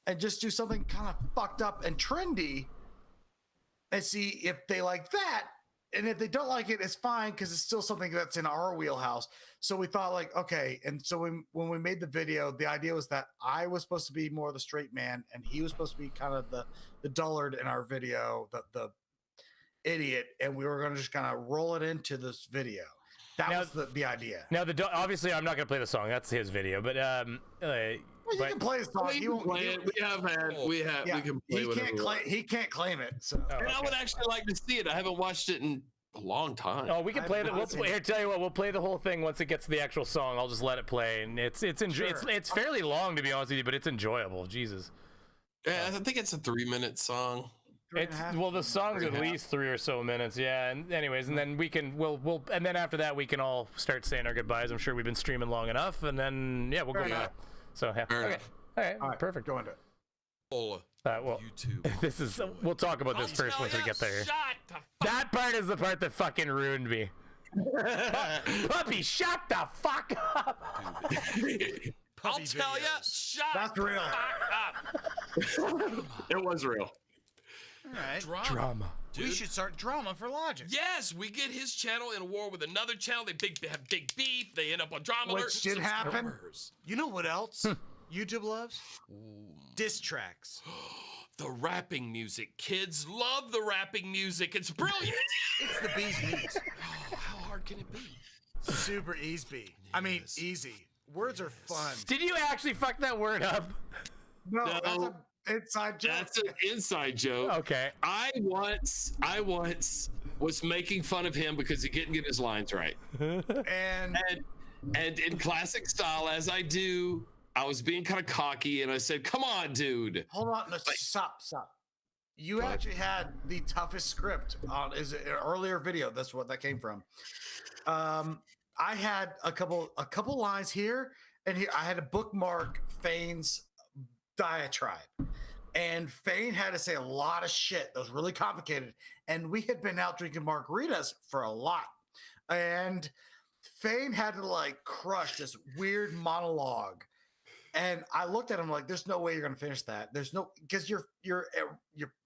and just do something kind of fucked up and trendy and see if they like that. And if they don't like it, it's fine because it's still something that's in our wheelhouse. So we thought like, okay. And so when we made the video, the idea was that I was supposed to be more the straight man and he was supposed to be kind of the dullard in our video, the idiot. And we were going to just kind of roll it into this video. That was the idea. Now, obviously, I'm not going to play the song. That's his video. But well, you can play the song. He won't play it. We can play whatever. He can't claim it. So. And I would actually like to see it. I haven't watched it in a long time. Oh, we can play it. Here, tell you what, we'll play the whole thing once it gets to the actual song. I'll just let it play, and it's fairly long to be honest with you, but it's enjoyable. Jesus. Yeah, I think it's a 3-minute song. The song's at least 3 or so minutes, yeah. And anyways, and then we'll and then after that we can all start saying our goodbyes. I'm sure we've been streaming long enough, and then we'll go from there. So yeah, okay, all right, perfect. Go into it. Well, YouTube. This is. We'll talk about this first once we get there. That part is the part that fucking ruined me. Puppy, shut the fuck up. I'll tell you, shut That's real. the fuck up. It was real. All right. Drama. Dude. We should start drama for Logic. Yes, we get his channel in a war with another channel. They have big beef. They end up on drama Which alerts. did happen. You know what else YouTube loves? Diss tracks. The rapping music. Kids love the rapping music. It's brilliant. It's the bee's knees. Oh, how hard can it be? Super easy. I mean, easy. Words are fun. Did you actually fuck that word up? No. That's an inside joke. That's an inside joke. Okay. I once was making fun of him because he couldn't get his lines right. and in classic style, as I do, I was being kind of cocky and I said, "Come on, dude." Hold on. Stop. You actually had the toughest script on an earlier video. That's what that came from. I had a couple lines here and here. I had to bookmark Fane's diatribe, and Fane had to say a lot of shit that was really complicated. And we had been out drinking margaritas for a lot, and Fane had to like crush this weird monologue. And I looked at him like, "There's no way you're gonna finish that. There's no because you're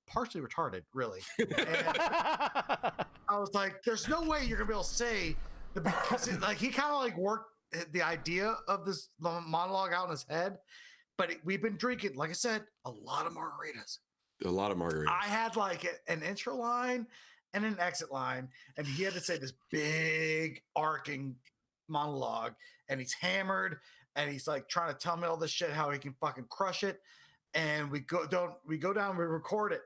partially retarded, really." And I was like, "There's no way you're gonna be able to say." Because like he kind of like worked the idea of this monologue out in his head, but we've been drinking, like I said, a lot of margaritas. I had like an intro line and an exit line, and he had to say this big arcing monologue, and he's hammered, and he's like trying to tell me all this shit how he can fucking crush it, and we go down, we record it.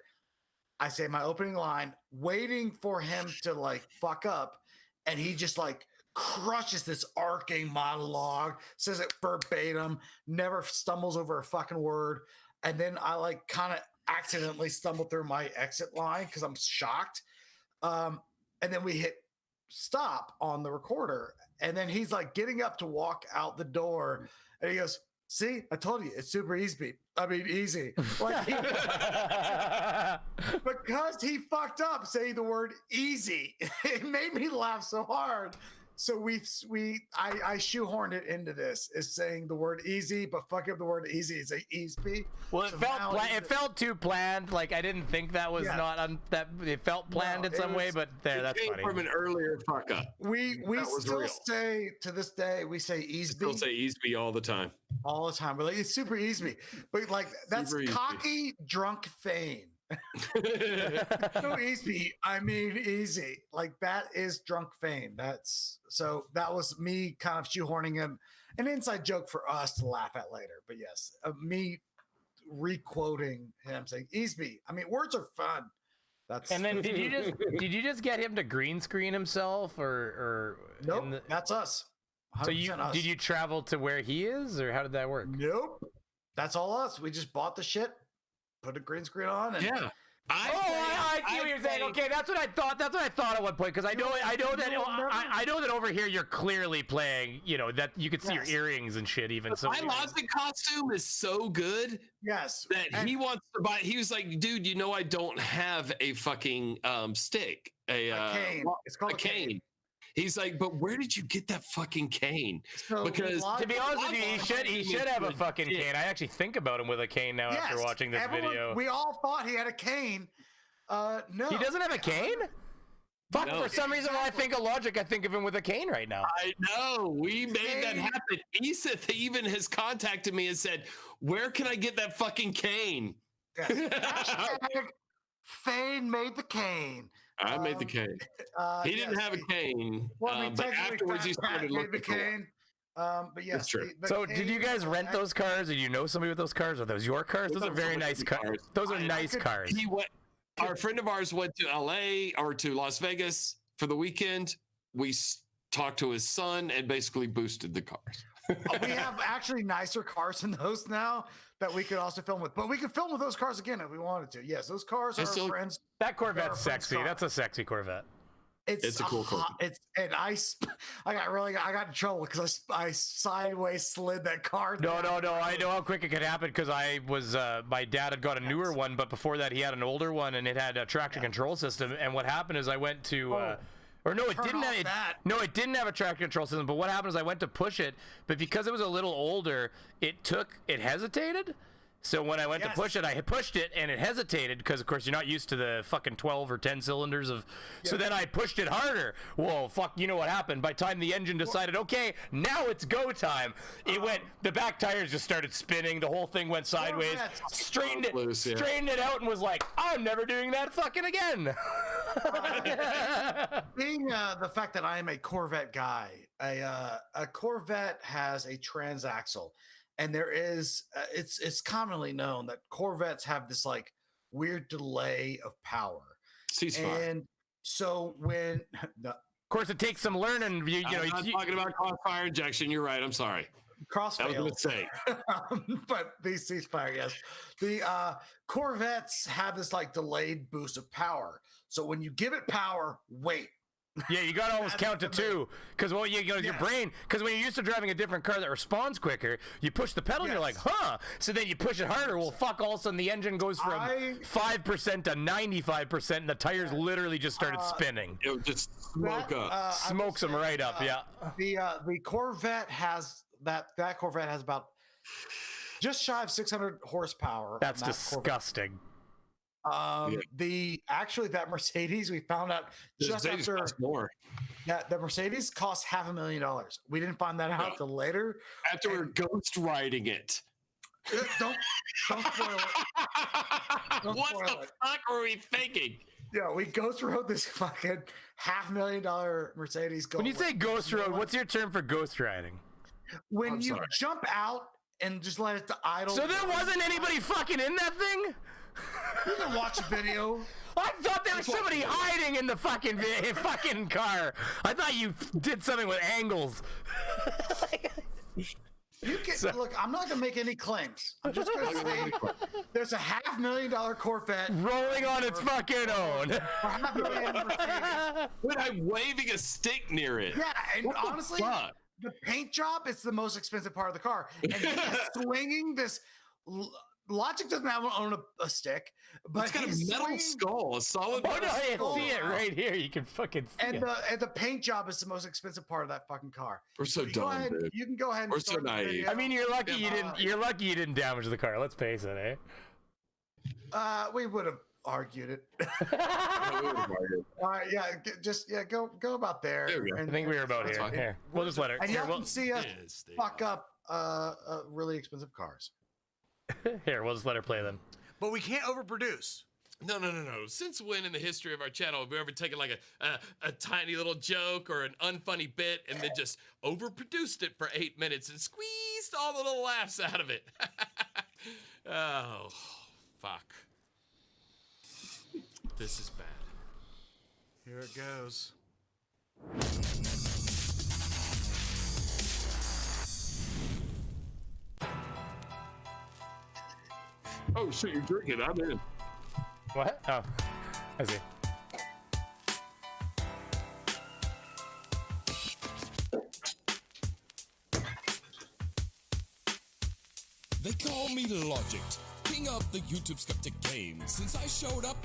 I say my opening line, waiting for him to like fuck up. And he just like crushes this arcing monologue, says it verbatim, never stumbles over a fucking word. And then I like kind of accidentally stumble through my exit line because I'm shocked. And then we hit stop on the recorder. And then he's like getting up to walk out the door. And he goes, "See, I told you, it's super easy. Easy." Like because he fucked up saying the word easy, it made me laugh so hard. So I shoehorned it into this is saying the word easy, but fuck up the word easy. It's a easy. Well, it felt too planned. Like I didn't think that was that it felt planned in some way, but that's came funny. From an earlier fuck up. We still say to this day we say easy. Still say easy all the time. All the time. We're like, it's super easy, but like that's cocky drunk Fane. So easy. I mean easy. Like that is drunk Fane. That was me kind of shoehorning an inside joke for us to laugh at later. But yes, me re-quoting him saying easy. I mean, words are fun. And then did you just get him to green screen himself or nope? That's us. So did you travel to where he is, or how did that work? Nope. That's all us. We just bought the shit, put a green screen on, and yeah. I see what you're saying. Okay, that's what I thought. That's what I thought at one point because I know that over here you're clearly playing. You know that you could see your earrings and shit. Even so, my Logic costume is so good. Yes, that he wants to buy. He was like, dude, you know I don't have a fucking stick, a cane. It's called a cane. He's like, but where did you get that fucking cane? So because to be honest with you, he should have a fucking cane. I actually think about him with a cane now after watching this video. We all thought he had a cane. No, he doesn't have a cane. Fuck! No. For some reason, when I think of Logic, I think of him with a cane right now. I know. We made that happen. Eseth even has contacted me and said, "Where can I get that fucking cane?" Yes. Fane made the cane. I made the cane. He didn't have a cane, but afterwards he started looking for cane. But yes, that's true. So, did you guys rent those cars? Or you know somebody with those cars? Are those your cars? Those are very nice cars. Those are nice cars. Our friend of ours went to LA or to Las Vegas for the weekend. We talked to his son and basically boosted the cars. We have actually nicer cars than those now that we could also film with. But we could film with those cars again if we wanted to. Yes, those cars are our friends. That Corvette's sexy. That's a sexy Corvette. It's a cool Corvette. I got in trouble because I sideways slid that car. No. I know how quick it could happen because I was my dad had got a newer one, but before that he had an older one and it had a traction control system. And what happened is I went to. Or no, it didn't have it didn't have a traction control system. But what happened is I went to push it, but because it was a little older, it hesitated. So when I went to push it, I pushed it and it hesitated because, of course, you're not used to the fucking 12 or 10 cylinders of. Yeah. So then I pushed it harder. Well, fuck, you know what happened? By the time the engine decided, okay, now it's go time, it went. The back tires just started spinning. The whole thing went sideways. Straightened it out, and was like, I'm never doing that fucking again. Being the fact that I am a Corvette guy, a Corvette has a transaxle. And there is, it's commonly known that Corvettes have this like weird delay of power. Ceasefire. And so of course, it takes some learning. I'm not talking about crossfire injection. You're right. I'm sorry. Crossfire. I was going to say. But the ceasefire, yes. The Corvettes have this like delayed boost of power. So when you give it power, wait. Yeah, you got to always count to two because your brain, because when you're used to driving a different car that responds quicker, you push the pedal and you're like, huh? So then you push it harder. Well, fuck, all of a sudden the engine goes from 5% to 95% and the tires literally just started spinning. It would just smoke up. Smokes them right up, yeah. The Corvette has, that Corvette has about just shy of 600 horsepower. That's disgusting. That Mercedes, we found out just after more. Yeah, the Mercedes cost $500,000. We didn't find that out till later. After we're ghost riding it. Don't spoil it. What the fuck were we thinking? Yeah, we ghost rode this fucking $500,000 Mercedes. When you say ghost road, what's your term for ghost riding? When you jump out and just let it to idle. So there wasn't anybody fucking in that thing? You can watch a video. I thought there was somebody hiding in the fucking car. I thought you did something with angles. Look, I'm not gonna make any claims. I'm just gonna say there's a $500,000 Corvette rolling on its fucking own. When I'm waving a stick near it. Yeah, and honestly, the paint job is the most expensive part of the car. And he's swinging this. Logic doesn't own a stick, but it's got a metal skull, a solid. Oh no, I see it right here. You can fucking see it. And the paint job is the most expensive part of that fucking car. We're so dumb, dude. You can go ahead. And We're so naive. I mean, you're lucky you didn't. You're lucky you didn't damage the car. Let's face it, eh? We would have argued it. All right, go about there. I think we were about here. Here, we'll just let her. And you can see us fuck up really expensive cars. Here, we'll just let her play them. But we can't overproduce. No. Since when in the history of our channel have we ever taken like a tiny little joke or an unfunny bit and then just overproduced it for 8 minutes and squeezed all the little laughs out of it? Oh, fuck. This is bad. Here it goes. Oh shit, you're drinking. I'm in. What? Oh. I see. They call me Logic, king of the YouTube skeptic game. Since I showed up,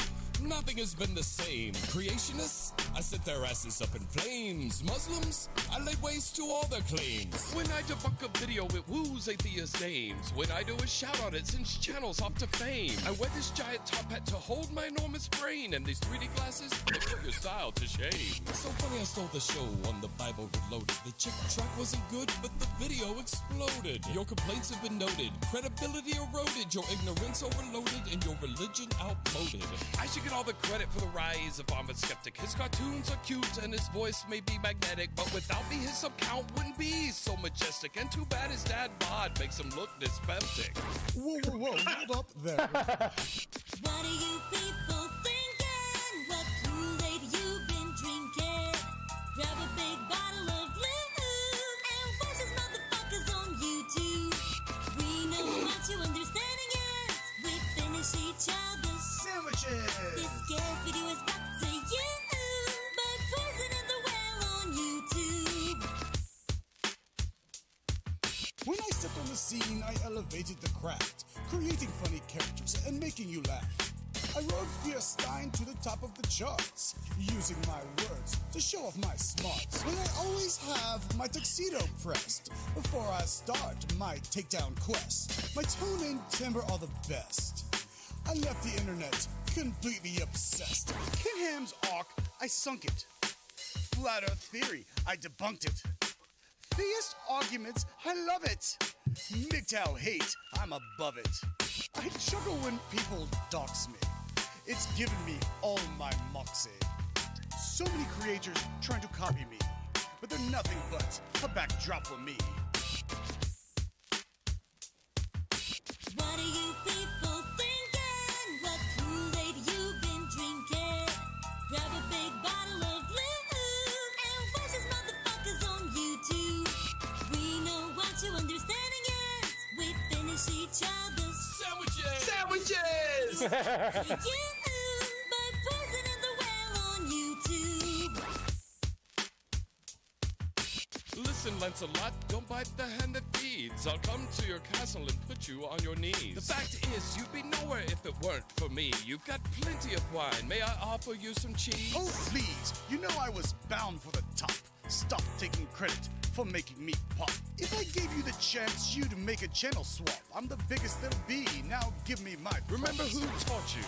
nothing has been the same. Creationists, I set their asses up in flames. Muslims, I lay waste to all their claims. When I debunk a video, it woos atheist names. When I do a shout out, it sends channels off to fame. I wear this giant top hat to hold my enormous brain, and these 3D glasses, they put your style to shame. So funny I stole the show on the Bible Reloaded. The chick track wasn't good, but the video exploded. Your complaints have been noted, credibility eroded, your ignorance overloaded, and your religion outmoded. I should get all the credit for the rise of I'm a skeptic. His cartoons are cute and his voice may be magnetic, but without me his sub count wouldn't be so majestic. And too bad his dad bod makes him look dyspeptic. Whoa, hold up there. What are you people thinking? What Kool-Aid you been drinking? Grab a big bottle of Blue and watch these motherfuckers on YouTube. We know what you understanding is. We finish each other's sandwiches. This scared video is back to you, but poison in the well on YouTube. When I stepped on the scene, I elevated the craft, creating funny characters and making you laugh. I rode Fierstein to the top of the charts, using my words to show off my smarts. But I always have my tuxedo pressed before I start my takedown quest. My tone and timbre are the best. I left the internet completely obsessed. Ken Ham's arc, I sunk it. Flat Earth theory, I debunked it. Theist arguments, I love it. MGTOW hate, I'm above it. I chuckle when people dox me. It's given me all my moxie. So many creators trying to copy me, but they're nothing but a backdrop for me. What are you people thinking? What Kool-Aid you been drinking? Grab a big bottle of Blue and watch these motherfuckers on YouTube. We know what you understanding is. We finish each other's sandwiches. Sandwiches. You, but poison in the well on YouTube. Listen, Lancelot, don't bite the hand that feeds. I'll come to your castle and put you on your knees. The fact is, you'd be nowhere if it weren't for me. You've got plenty of wine. May I offer you some cheese? Oh, please. You know I was bound for the top. Stop taking credit for making me pop. If I gave you the chance, you'd make a channel swap. I'm the biggest there'll be. Now give me my props. Remember who taught you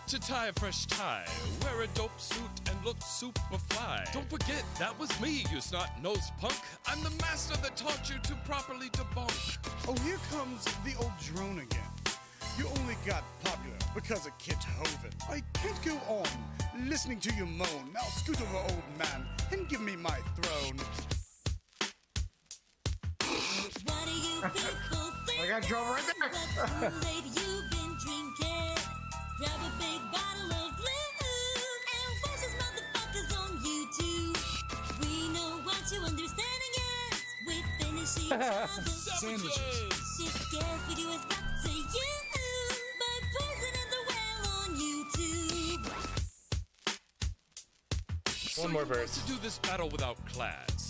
to tie a fresh tie, wear a dope suit, and look super fly. Don't forget, that was me, you snot-nosed punk. I'm the master that taught you to properly debunk. Oh, here comes the old drone again. You only got popular because of Kit Hovind. I can't go on listening to you moan. Now scoot over, old man, and give me my throne. What are you people thinking? I got drove right there. What Kool-Aid you been drinking? Grab a big bottle of Blue and watch these motherfuckers on YouTube. We know what you understanding is. We finish each other's Sandwiches. This scared video is back to you, but poison in the well on YouTube. So more you verse. want to do this battle without class?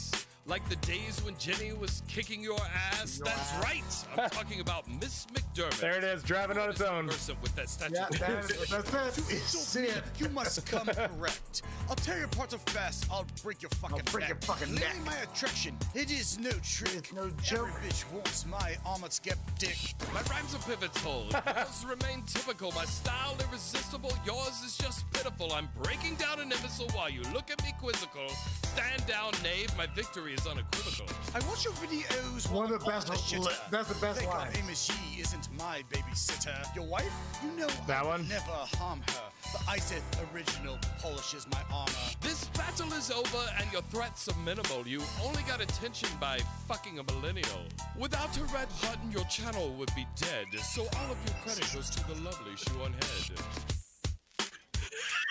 Like the days when Jenny was kicking your ass? That's right! I'm talking about Miss McDermott. There it is, driving on its own. Person with that statue. Yeah, that's it. See it. You must come correct. I'll tear your parts off fast. I'll break your fucking neck. break your fucking neck. Lately, my attraction, it is no trick. It's no joke. Every bitch wants my armored skeptic. My rhymes are pivotal. Yours remain typical. My style irresistible. Yours is just pitiful. I'm breaking down an imbecile while you look at me quizzical. Stand down, knave. My victory is unequivocal. I watch your videos. One of the best. That's the best Thank line. God Amos Yee isn't my babysitter. Your wife? You know That I one? would never harm her. The ISIT original polishes my armor. This battle is over and your threats are minimal. You only got attention by fucking a millennial. Without a red button, your channel would be dead. So all of your credit goes to the lovely shoe on head.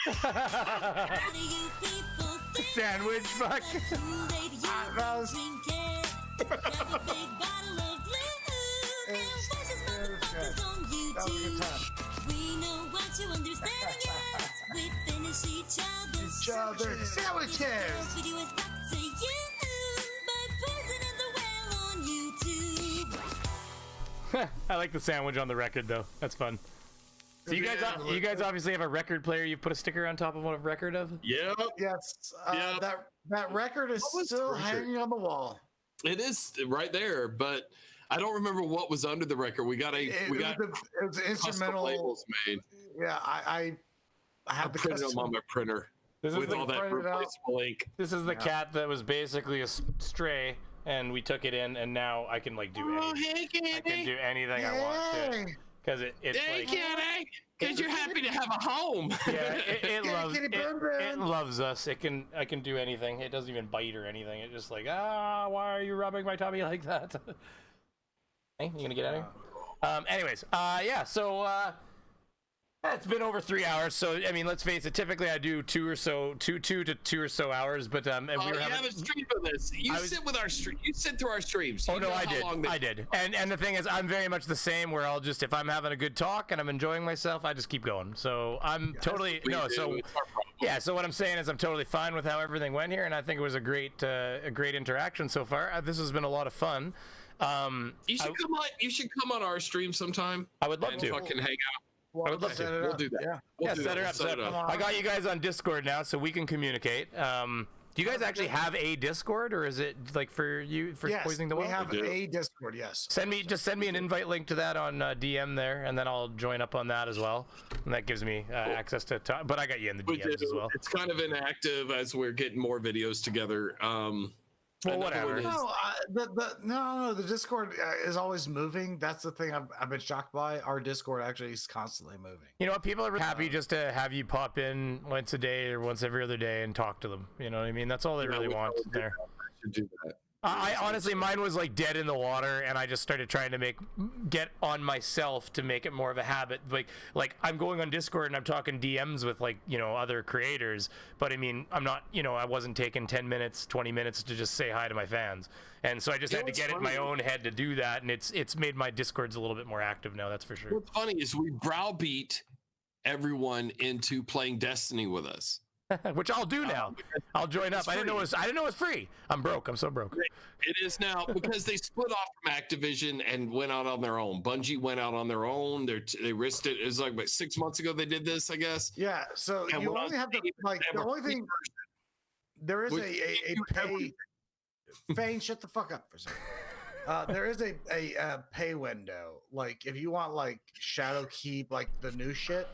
What are you people thinking? Sandwich, fuck. What Kool-Aid you been drinking? Grab a big bottle of Blue and watch these motherfuckers on YouTube. We know what you understanding is. We finish each other's sandwiches. This video is brought to you by Poison and the Whale on YouTube. I like the sandwich on the record though. That's fun. So you guys obviously have a record player. You put a sticker on top of a record of. Yep. Yes. That record is still hanging on the wall. It is right there, but I don't remember what was under the record. We got it was instrumental labels made. Yeah, I have the printed them on my printer with all that replaceable ink. This is the cat that was basically a stray, and we took it in, and now I can like do anything. I can do anything I want to it. Because it's like, Kitty, because you're happy to have a home. Yeah, it loves us. I can do anything. It doesn't even bite or anything. It's just like, why are you rubbing my tummy like that? Hey, you gonna get out of here? Anyways, yeah. So it's been over 3 hours. So I mean, let's face it. Typically, I do two to two or so hours. But and we were have a stream of this. You sit with our stream. You sit through our streams. Oh no, I did. I did. And the thing is, I'm very much the same. Where I'll just, if I'm having a good talk and I'm enjoying myself, I just keep going. So I'm totally So yeah. So what I'm saying is, I'm totally fine with how everything went here, and I think it was a great interaction so far. This has been a lot of fun. You should come on. You should come on our stream sometime. I would love to. Fucking hang out. I would love to. We'll do that. Yeah, set it up. I got you guys on Discord now, so we can communicate. Do you guys actually have a Discord, or is it like for Poisoning the Well? We have a Discord. Yes. Send me an invite link to that on DM there, and then I'll join up on that as well. And that gives me access to. But I got you in the DMs as well. It's kind of inactive as we're getting more videos together. Well, whatever. No, the Discord is always moving. That's the thing I've been shocked by. Our Discord actually is constantly moving. You know what? People are really happy just to have you pop in once a day or once every other day and talk to them. You know what I mean? That's all they really want there. I should do that. I honestly, mine was like dead in the water, and I just started trying to get on myself to make it more of a habit. Like I'm going on Discord and I'm talking DMs with other creators, but I mean, I'm not, I wasn't taking 10 minutes, 20 minutes to just say hi to my fans. And so I just had to get it in my own head to do that. And it's made my Discords a little bit more active now. That's for sure. What's funny is we browbeat everyone into playing Destiny with us. Which I'll do now. I'll join up. I didn't know it was free. I'm broke. I'm so broke. It is now because they split off from Activision and went out on their own. Bungie went out on their own. They risked it. It was like 6 months ago they did this, I guess. Yeah. So and you only have to the only thing. There is a pay. Fane, shut the fuck up for a second. There is a pay window. Like if you want Shadowkeep, like the new shit.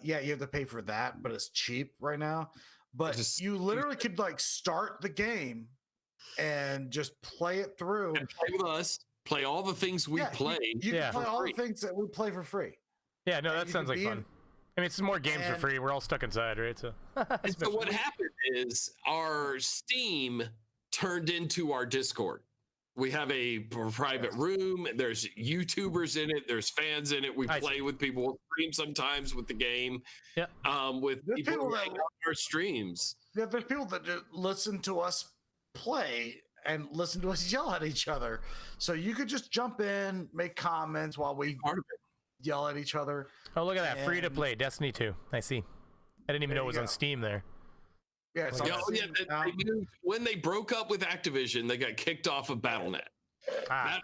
Yeah, you have to pay for that, but it's cheap right now. But you literally could start the game and just play it through. And play with us. Play all the things we play. You can play all the things that we play for free. Yeah, no, that sounds like fun. I mean, it's more games for free. We're all stuck inside, right? So, so what happened is our Steam turned into our Discord. We have a private room. There's YouTubers in it. There's fans in it. We play with people. We'll stream sometimes with the game. Yeah. With people that on our streams. Yeah, there's people that just listen to us play and listen to us yell at each other. So you could just jump in, make comments while we yell at each other. Oh, look at that. Free to play. Destiny 2. I see. I didn't even know it was on Steam there. Yeah, it's when they broke up with Activision, they got kicked off of BattleNet.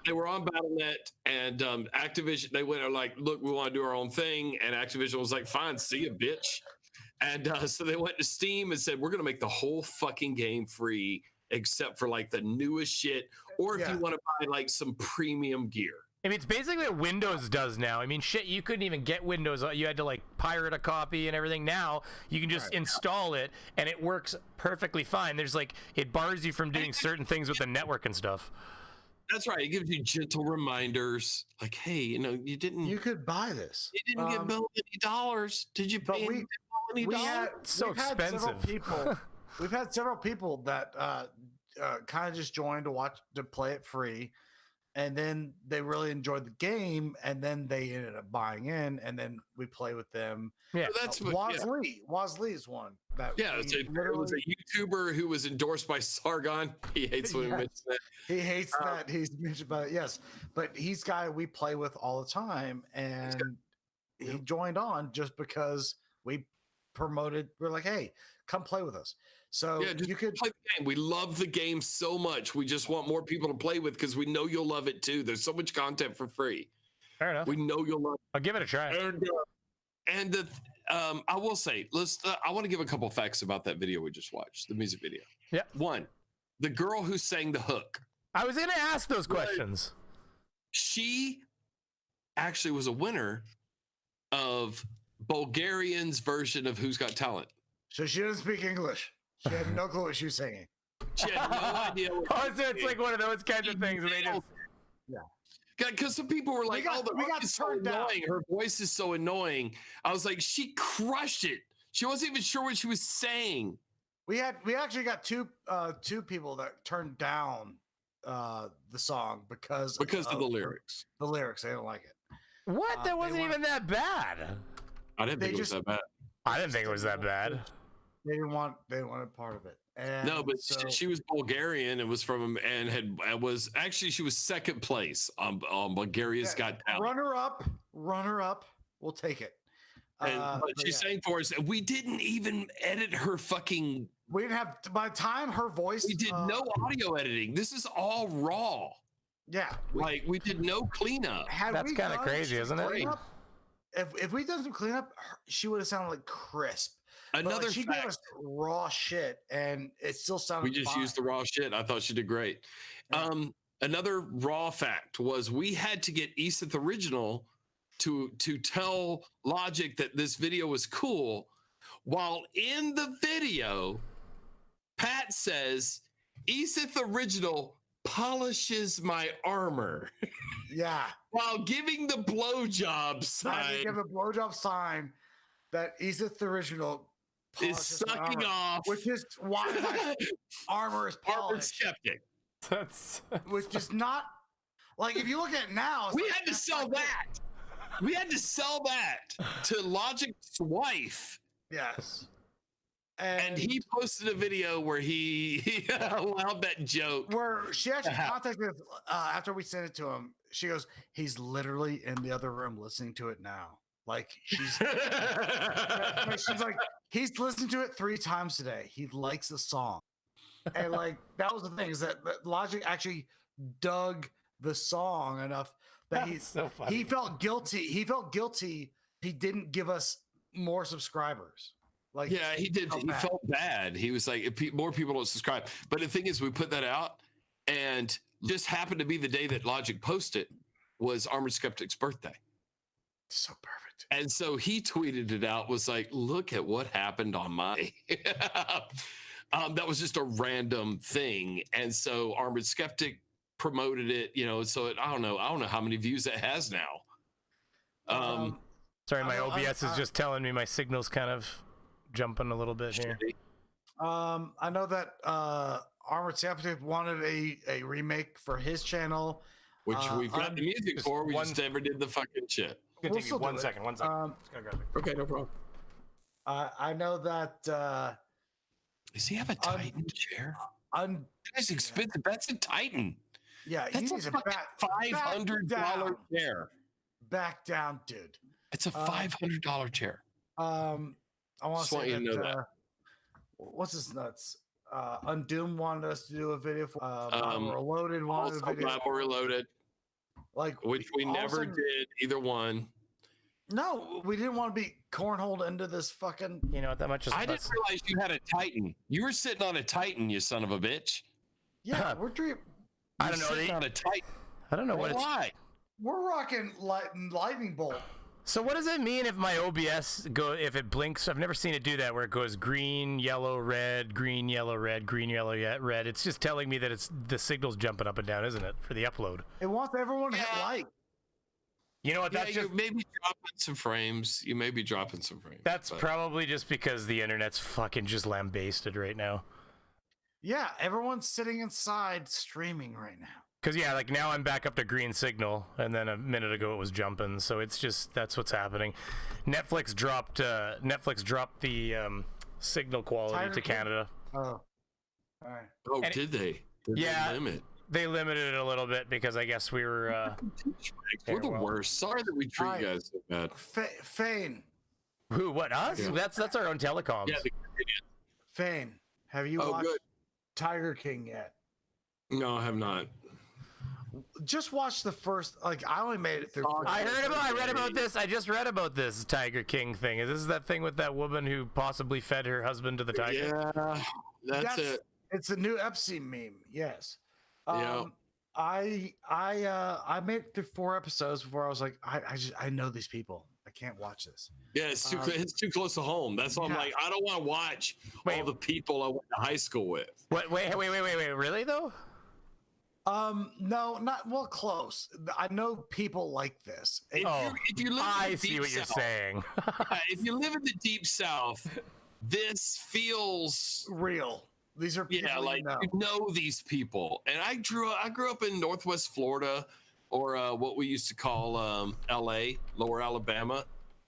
They were on BattleNet, and Activision, they went like, look, we want to do our own thing. And Activision was like, fine, see you, bitch. And so they went to Steam and said, we're going to make the whole fucking game free, except for the newest shit, or if you want to buy some premium gear. I mean, it's basically what Windows does now. I mean, shit, you couldn't even get Windows. You had to pirate a copy and everything. Now you can just install it and it works perfectly fine. There's it bars you from doing certain things with the network and stuff. That's right. It gives you gentle reminders, hey, you didn't. You could buy this. You didn't get billed $80. Did you pay $80? It's so expensive. We've had several people that kind of just joined to play it free. And then they really enjoyed the game, and then they ended up buying in, and then we play with them. Yeah, that's Wozlee is one. It was a YouTuber who was endorsed by Sargon. He hates when we mention that. He hates that he's mentioned by yes, but he's a guy we play with all the time, and he joined on just because we promoted. We're like, hey, come play with us. So yeah, just you could play the game. We love the game so much. We just want more people to play with because we know you'll love it too. There's so much content for free. Fair enough. We know you'll love it. I'll give it a try. And I will say, I want to give a couple facts about that video we just watched, the music video. Yeah. One, the girl who sang the hook. I was going to ask those questions. She actually was a winner of Bulgarian's version of Who's Got Talent. So she doesn't speak English. She had no clue what she was singing. She had no idea. So it's like one of those kinds of things. They just, yeah. Because some people were like, we got so annoying. Her voice is so annoying. I was like, she crushed it. She wasn't even sure what she was saying. We actually got two people that turned down the song because of the lyrics. The lyrics, they don't like it. What? That wasn't even that bad. I didn't think it was that bad. I didn't think it was that bad. They wanted part of it. And no, but so, she was Bulgarian and was from she was second place on Bulgaria's Got Talent. Runner up. We'll take it. But she sang for us. We didn't even edit her fucking. We didn't have by the time her voice. We did no audio editing. This is all raw. Yeah, we did no cleanup. That's kind of crazy, isn't it? If we done some cleanup, she would have sounded like crisp. Another she gave us raw shit, and it still sounded. We just fine. used the raw shit. I thought she did great. Yeah. Another raw fact was we had to get Ethan Original to tell Logic that this video was cool, while in the video, Pat says Ethan Original polishes my armor. Yeah. While giving the blowjob sign. I give a blowjob sign that Ethan Original is sucking off, which is why my armor is polished. Skeptic. Which is not like if you look at it now. We had to sell that. We had to sell that to Logic's wife. Yes. And he posted a video where he allowed that joke. Where she actually contacted us after we sent it to him. She goes, he's literally in the other room listening to it now. Like she's like, he's listened to it 3 times today. He likes the song. And like that was the thing, is that Logic actually dug the song enough that he felt guilty. He felt guilty he didn't give us more subscribers. Like, yeah, he did. He felt bad. He was like, if more people don't subscribe. But the thing is, we put that out, and just happened to be the day that Logic posted was Armored Skeptic's birthday. So perfect. And so he tweeted it out, was like, look at what happened on my. That was just a random thing. And so Armored Skeptic promoted it, so I don't know how many views it has now. Sorry, my OBS is just telling me my signal's kind of jumping a little bit here. I know that Armored Skeptic wanted a remake for his channel, which we've got the music for. We just never did the fucking shit. We'll take one second. Okay, no problem. I know that. Does he have a Titan chair? That's expensive. That's a Titan. Yeah, that's a $500 chair. Back down, dude. It's a $500 chair. I want to say you know that. What's his nuts? Undoom wanted us to do a video for. Reloaded wanted a video. Reloaded. Like which we never did either one. No, we didn't want to be cornholed into this fucking. You know what? That much is. I didn't realize you had a Titan. You were sitting on a Titan, you son of a bitch. Yeah, we're dreaming. I don't know. Sitting on a Titan. I don't know what it's. We're rocking lightning bolt. So what does it mean if my OBS if it blinks? I've never seen it do that, where it goes green, yellow, red, green, yellow, red, green, yellow, red. It's just telling me that the signal's jumping up and down, isn't it, for the upload? It wants everyone to hit like. You know what? That's just maybe dropping some frames. You may be dropping some frames. That's probably just because the internet's fucking just lambasted right now. Yeah, everyone's sitting inside streaming right now. Because like now I'm back up to green signal, and then a minute ago it was jumping. So it's just that's what's happening. Netflix dropped the signal quality to Canada. Oh, all right. Oh, did they? Yeah. Limit? They limited it a little bit because I guess we were. We're the worst. Sorry that we treat you guys so bad. Fane, Who? What? Us? Yeah. That's our own telecoms. Yeah. Fane, have you watched Tiger King yet? No, I have not. Just watch the first. Like, I only made it through. I read about this. I just read about this Tiger King thing. Is this that thing with that woman who possibly fed her husband to the tiger? Yeah, that's it. It's a new Epstein meme. Yes. Yeah. I made it through 4 episodes before I was like, I know these people. I can't watch this. Yeah, it's too close to home. That's why I'm like, I don't want to watch all the people I went to high school with. Wait, really though? No, not well, close. I know people like this. If you live in the see deep what you're South, saying. if you live in the deep South, this feels real. These are people you know these people. And I grew up in Northwest Florida, or what we used to call L.A., Lower Alabama.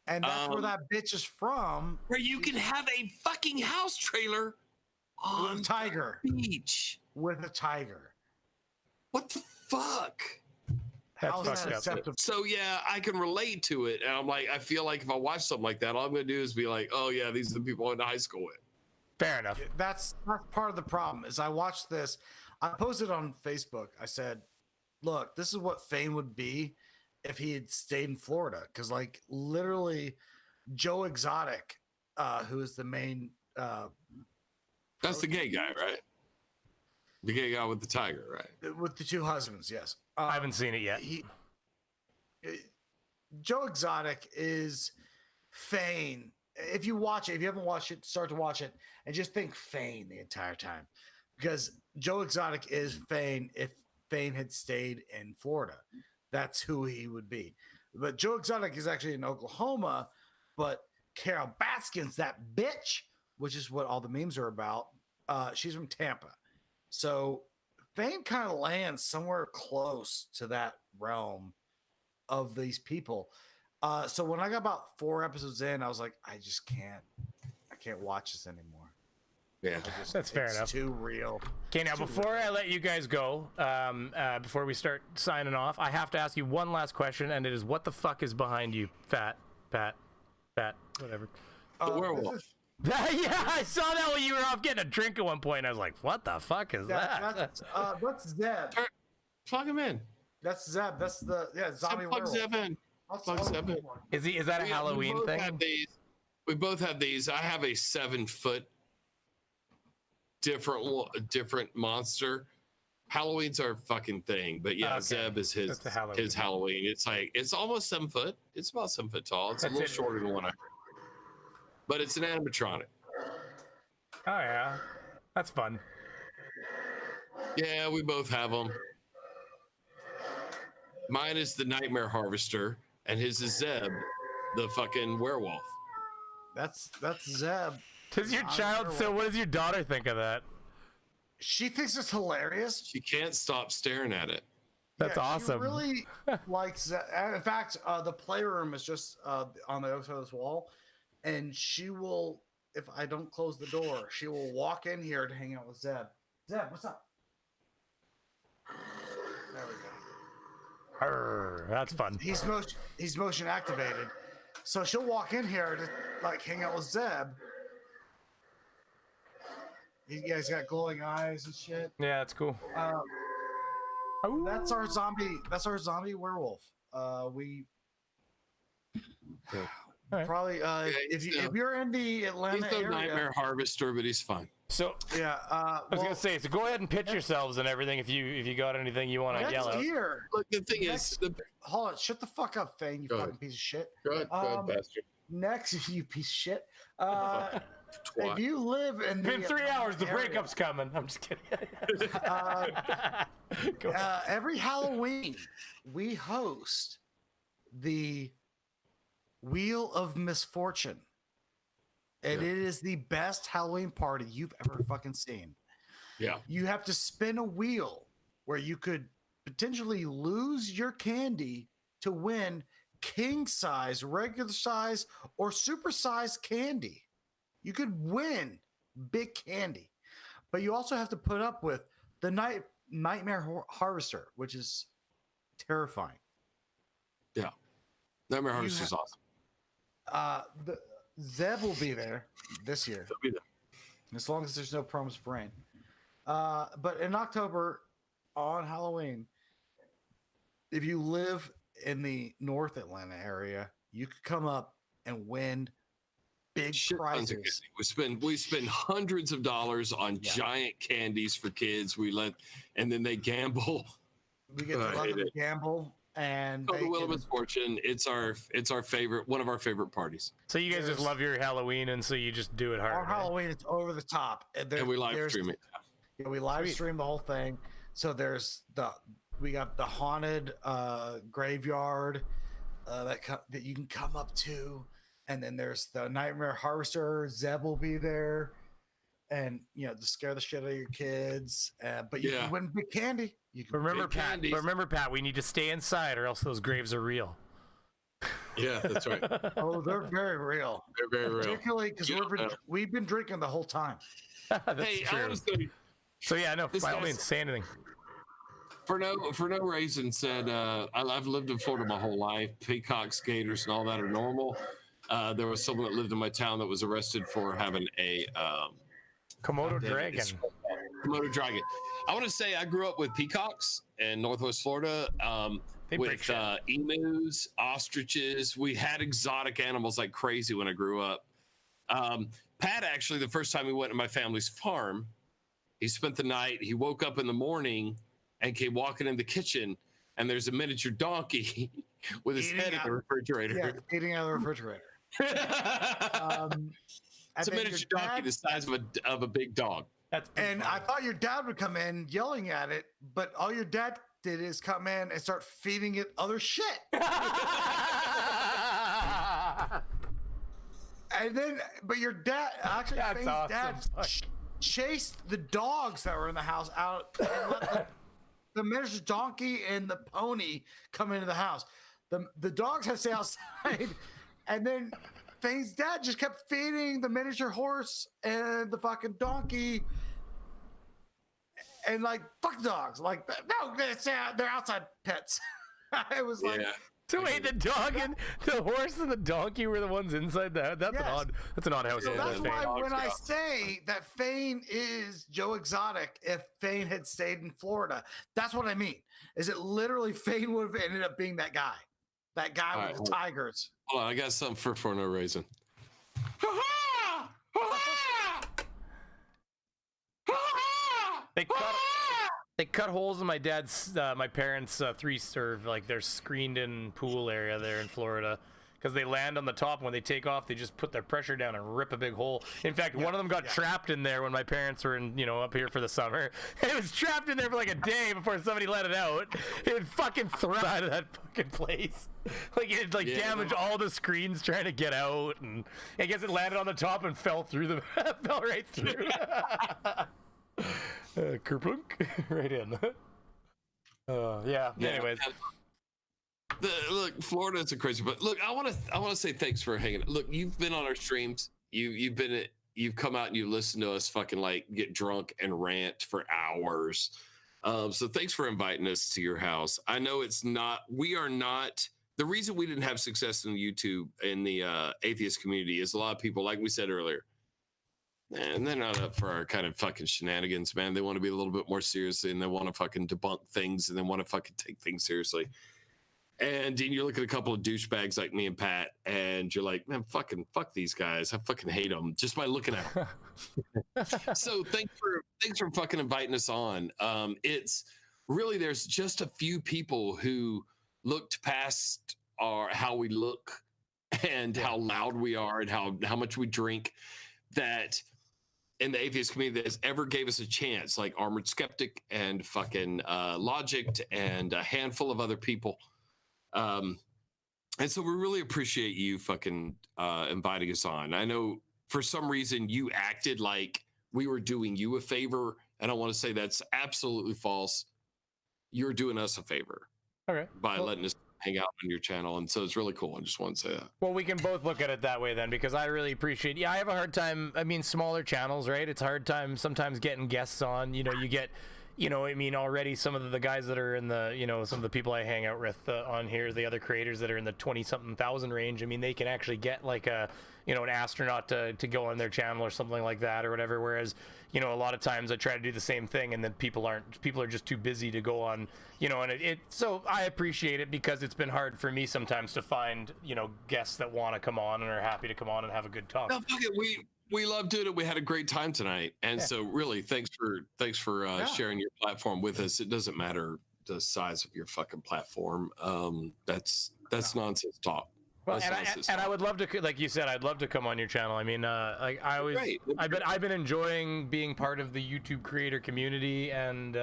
And that's where that bitch is from. Where you can have a fucking house trailer on with a tiger beach with a tiger. What the fuck? How's that acceptable? So yeah, I can relate to it, and I'm like, I feel like if I watch something like that, all I'm gonna do is be like, oh yeah, these are the people I went to high school with. Fair enough. That's part of the problem. Is I watched this. I posted on Facebook. I said, look, this is what Fane would be if he had stayed in Florida, because like literally, Joe Exotic, who is the main. That's the gay guy, right? The gay guy with the tiger, right? With the 2 husbands, yes. I haven't seen it yet. Joe Exotic is Fane. If you watch it, if you haven't watched it, start to watch it and just think Fane the entire time, because Joe Exotic is Fane. If Fane had stayed in Florida, that's who he would be. But Joe Exotic is actually in Oklahoma, but Carol Baskin's that bitch, which is what all the memes are about. She's from Tampa. So Fane kind of lands somewhere close to that realm of these people. So when I got about 4 episodes in, I was like, I can't watch this anymore. Yeah, that's fair enough. It's too real. Okay, now before I let you guys go, before we start signing off, I have to ask you one last question, and it is, what the fuck is behind you, Pat, whatever? The werewolf. Yeah, I saw that when you were off getting a drink at one point. I was like, what the fuck is that? That's Zeb. Plug him in. That's Zeb. That's the zombie werewolf. Zeb in. Plug Zeb in. Is that a Halloween thing? We both have these. I have a 7-foot different monster. Halloween's our fucking thing, but yeah, okay. Zeb is his Halloween. It's like, it's almost 7 foot. It's about 7 foot tall. It's a little shorter than one I heard. But it's an animatronic. Oh yeah, that's fun. Yeah, we both have them. Mine is the Nightmare Harvester, and his is Zeb, the fucking werewolf. That's Zeb. Tis your child. So, what does your daughter think of that? She thinks it's hilarious. She can't stop staring at it. That's awesome. She really likes that. In fact, the playroom is just on the other side of this wall. And she will, if I don't close the door, she will walk in here to hang out with Zeb. Zeb, what's up? There we go. That's fun. He's motion activated. So she'll walk in here to like hang out with Zeb. He's got glowing eyes and shit. Yeah, that's cool. That's our zombie werewolf. Probably if you're in the Atlanta he's no area, Nightmare Harvester, but he's fine. So yeah, I was gonna say, so go ahead and pitch yourselves and everything if you got anything you want to yell out. Look, the thing is, hold on, shut the fuck up, Fang, you fucking piece of shit. Go ahead, bastard. Next, you piece of shit. If you live in been 3 hours, the breakup's coming. I'm just kidding. Every Halloween, we host the Wheel of Misfortune. And it is the best Halloween party you've ever fucking seen. Yeah. You have to spin a wheel where you could potentially lose your candy to win king size, regular size, or super size candy. You could win big candy. But you also have to put up with the Nightmare Harvester, which is terrifying. Yeah. Nightmare Harvester is awesome. Zeb will be there this year. He'll be there. As long as there's no promos for rain. But in October, on Halloween, if you live in the North Atlanta area, you could come up and win big prizes. We spend hundreds of dollars on giant candies for kids. And then they gamble. We get to let them gamble, and the Wheel of Misfortune. It's our favorite, one of our favorite parties. So you guys just love your Halloween, and so you just do it hard. Our Halloween, it's over the top, and we live stream it. Yeah, we live stream the whole thing. So we got the haunted graveyard that you can come up to, and then there's the Nightmare Harvester. Zeb will be there, and to scare the shit out of your kids. But you can win big candy. You can remember, Pat. We need to stay inside, or else those graves are real. Yeah, that's right. Oh, they're very real. They're very real. Particularly because we've been drinking the whole time. Hey, true. I want to say. So yeah, no. By all means, say anything. For no reason, said I've lived in Florida my whole life. Peacocks, gators, and all that are normal. There was someone that lived in my town that was arrested for having a Komodo dragon. Komodo dragon. I want to say I grew up with peacocks in Northwest Florida. With emus, ostriches. We had exotic animals like crazy when I grew up. Pat, actually, the first time he went to my family's farm, he spent the night. He woke up in the morning and came walking in the kitchen, and there's a miniature donkey with his head in the refrigerator. Yeah, eating out of the refrigerator. It's a miniature donkey the size of a big dog. And I thought your dad would come in yelling at it, but all your dad did is come in and start feeding it other shit. And then, but your dad, actually, Faye's dad chased the dogs that were in the house out and let the miniature donkey and the pony come into the house. The dogs had to stay outside, and then Faye's dad just kept feeding the miniature horse and the fucking donkey. And fuck dogs. No, they're outside pets. I was like, so wait, the dog and the horse and the donkey were the ones inside the house. That's an odd house. So that's why when I say that Fane is Joe Exotic, if Fane had stayed in Florida, that's what I mean. Is it literally Fane would have ended up being that guy with the tigers? Hold on, I got something for no reason. They cut holes in my dad's, my parents' their screened-in pool area there in Florida, because they land on the top. And when they take off, they just put their pressure down and rip a big hole. In fact, one of them got trapped in there when my parents were up here for the summer. It was trapped in there for like a day before somebody let it out. It fucking thrust out of that fucking place. It damaged all the screens trying to get out, and I guess it landed on the top and fell right through. Kerplunk right in. Anyways, look, Florida's a crazy, but look, I want to say thanks for hanging. Look, you've been on our streams. You've come out and you listen to us fucking get drunk and rant for hours. So thanks for inviting us to your house. I know we are not the reason we didn't have success in YouTube in the atheist community is a lot of people, like we said earlier. And they're not up for our kind of fucking shenanigans, man. They want to be a little bit more seriously, and they want to fucking debunk things, and they want to fucking take things seriously. And Dean, you look at a couple of douchebags like me and Pat, and you're like, man, fuck these guys. I fucking hate them just by looking at them. So thanks for fucking inviting us on. It's really, there's just a few people who looked past how we look and how loud we are and how much we drink, that in the atheist community that has ever gave us a chance, like Armored Skeptic and fucking Logic and a handful of other people. And so we really appreciate you fucking inviting us on. I know for some reason you acted like we were doing you a favor, and I want to say that's absolutely false. You're doing us a favor by letting us hang out on your channel, and so it's really cool. I just want to say that. Well, we can both look at it that way then, because I really appreciate. I have a hard time. I mean, smaller channels, right? It's a hard time sometimes getting guests on. You you know, I mean, already some of the guys that are in the, you know, some of the people I hang out with on here, the other creators that are in the 20-something thousand range, I mean, they can actually get like a, you know, an astronaut to go on their channel or something like that or whatever. Whereas, you know, a lot of times I try to do the same thing and then people are just too busy to go on, you know, and so I appreciate it because it's been hard for me sometimes to find, you know, guests that want to come on and are happy to come on and have a good talk. No, fuck it. We love doing it. We had a great time tonight, and so really, thanks for sharing your platform with us. It doesn't matter the size of your fucking platform. That's nonsense talk. Well, and I would love to, like you said, I'd love to come on your channel. I mean, like I've been enjoying being part of the YouTube creator community and.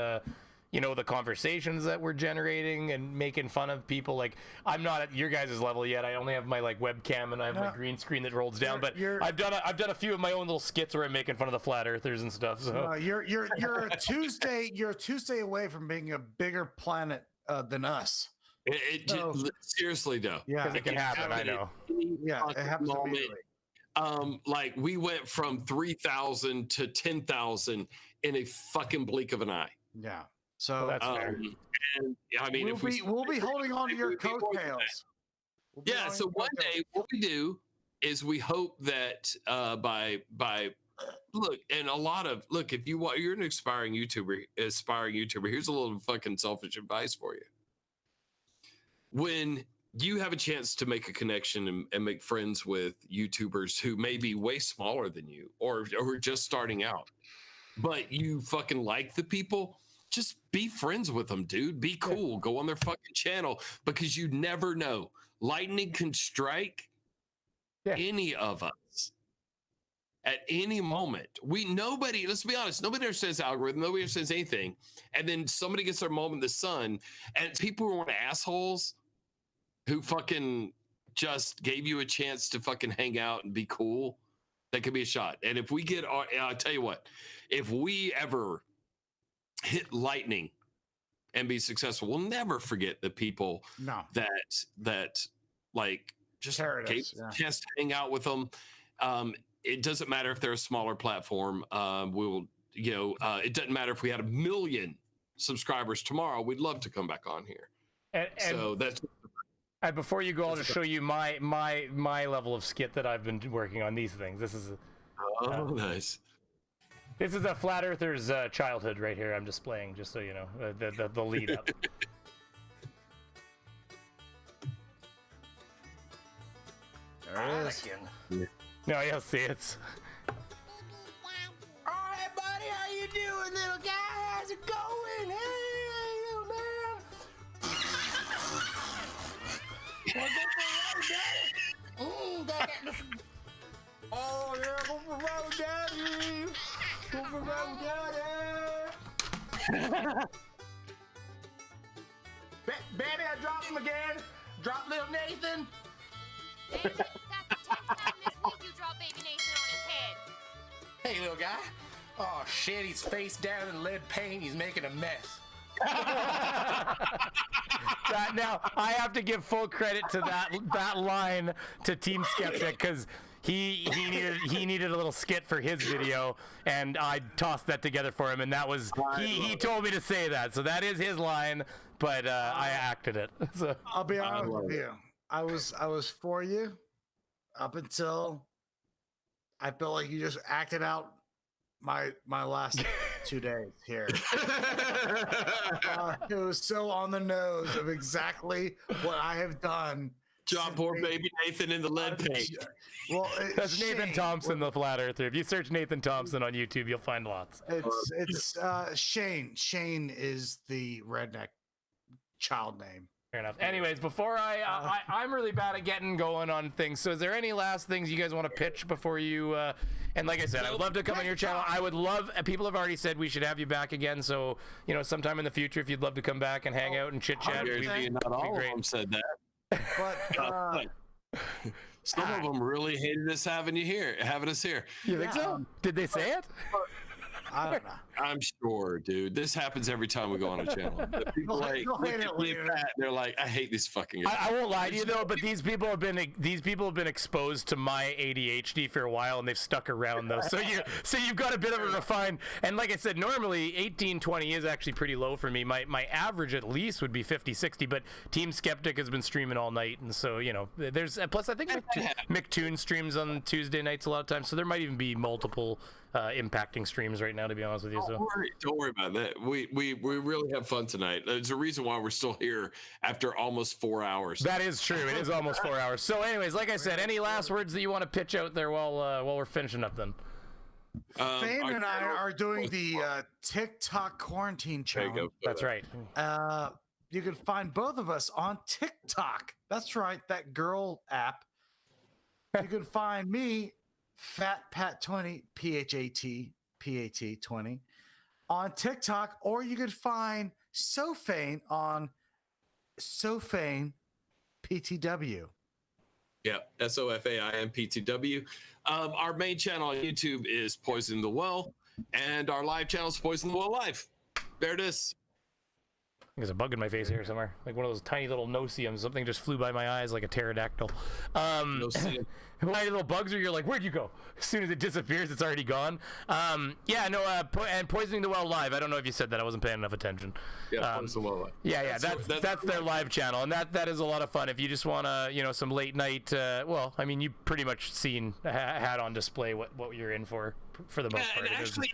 You know, the conversations that we're generating and making fun of people. Like, I'm not at your guys' level yet. I only have my like webcam and I have my green screen that rolls down. But I've done a few of my own little skits where I'm making fun of the flat earthers and stuff. So you're a Tuesday away from being a bigger planet than us. Seriously though, because it can happen. I know. Yeah, it happens immediately. Like we went from 3,000 to 10,000 in a fucking blink of an eye. Yeah. So that's fair. And I mean, we'll be holding on to your coattails. Yeah. So one day, what we do is we hope that by if you're an aspiring YouTuber, here's a little fucking selfish advice for you. When you have a chance to make a connection and make friends with YouTubers who may be way smaller than you or just starting out, but you fucking like the people. Just be friends with them, dude. Be cool. Yeah. Go on their fucking channel because you never know. Lightning can strike any of us at any moment. Let's be honest, nobody understands algorithm. Nobody understands anything. And then somebody gets their moment in the sun and people who are assholes who fucking just gave you a chance to fucking hang out and be cool. That could be a shot. And if we get, I'll tell you what, if we ever hit lightning and be successful, we'll never forget the people that like just gave us a chance to hang out with them. It doesn't matter if they're a smaller platform. It doesn't matter if we had 1 million subscribers tomorrow. We'd love to come back on here. So that's. And before you go, I'll just show you my level of skit that I've been working on these things. This is nice. This is a flat earther's childhood right here. I'm displaying, just so you know, the lead up. There it is. No, you'll see it's. All right, buddy, how you doing, little guy? How's it going? Hey, little man. Wanna go for a ride, Daddy? Oh yeah, go for a ride, Daddy. Go for a ride, Daddy. Baby, I dropped him again. Drop little Nathan. That's the 10th time this week you dropped baby Nathan on his head. Hey, little guy. Oh shit, he's face down in lead paint. He's making a mess. Now I have to give full credit to that line to Team Skeptic because he needed a little skit for his video and I tossed that together for him and that was he told me to say that, so that is his line, but I acted it. So I'll be honest with you. I was for you up until I felt like you just acted out my last 2 days here. It was so on the nose of exactly what I have done. Poor baby Nathan in the lead paint. Well, that's Nathan Thompson, the flat earther. If you search Nathan Thompson on YouTube, you'll find lots. It's Shane. Shane is the redneck child name. Fair enough. Anyways, before I'm really bad at getting going on things. So is there any last things you guys want to pitch before you, and like I said, I would love to come on your channel. I would love, people have already said we should have you back again. So, you know, sometime in the future, if you'd love to come back and hang out and chit chat, not all of them said that. But some of them really hated us having us here. You think so? Did they say it? I don't know. I'm sure, dude. This happens every time we go on a channel. The people like look at me and Pat, they're like, I hate these fucking guys. I won't lie to you though, but these people have been exposed to my ADHD for a while, and they've stuck around though. So you've got a bit of a refined. And like I said, normally 18, 20 is actually pretty low for me. My average at least would be 50, 60. But Team Skeptic has been streaming all night, and so there's plus I think McToon streams on Tuesday nights a lot of times, so there might even be multiple impacting streams right now, to be honest with you. Don't worry about that. We really have fun tonight. There's a reason why we're still here after almost 4 hours. That is true. It is almost 4 hours. So anyways, like I said, any last words that you want to pitch out there while we're finishing up then? Fame and I are doing the TikTok quarantine challenge. That's right. You can find both of us on TikTok. That's right, that girl app. You can find me, Fat Pat 20, PHAT 20, on TikTok, or you could find Sofane on Sofane PTW. Yeah, SOFAINPTW. Our main channel on YouTube is Poison the Well, and our live channel is Poison the Well Live. There it is. There's a bug in my face here somewhere, like one of those tiny little no-see-ums. Something just flew by my eyes like a pterodactyl. No-see-um. Tiny little bugs where you're like, where'd you go? As soon as it disappears, it's already gone. And Poisoning the Well Live. I don't know if you said that. I wasn't paying enough attention. Yeah, Poison the Well Live. Yeah, that's their live channel, and that is a lot of fun. If you just want to, some late night. You pretty much had on display what you're in for the most part. And actually,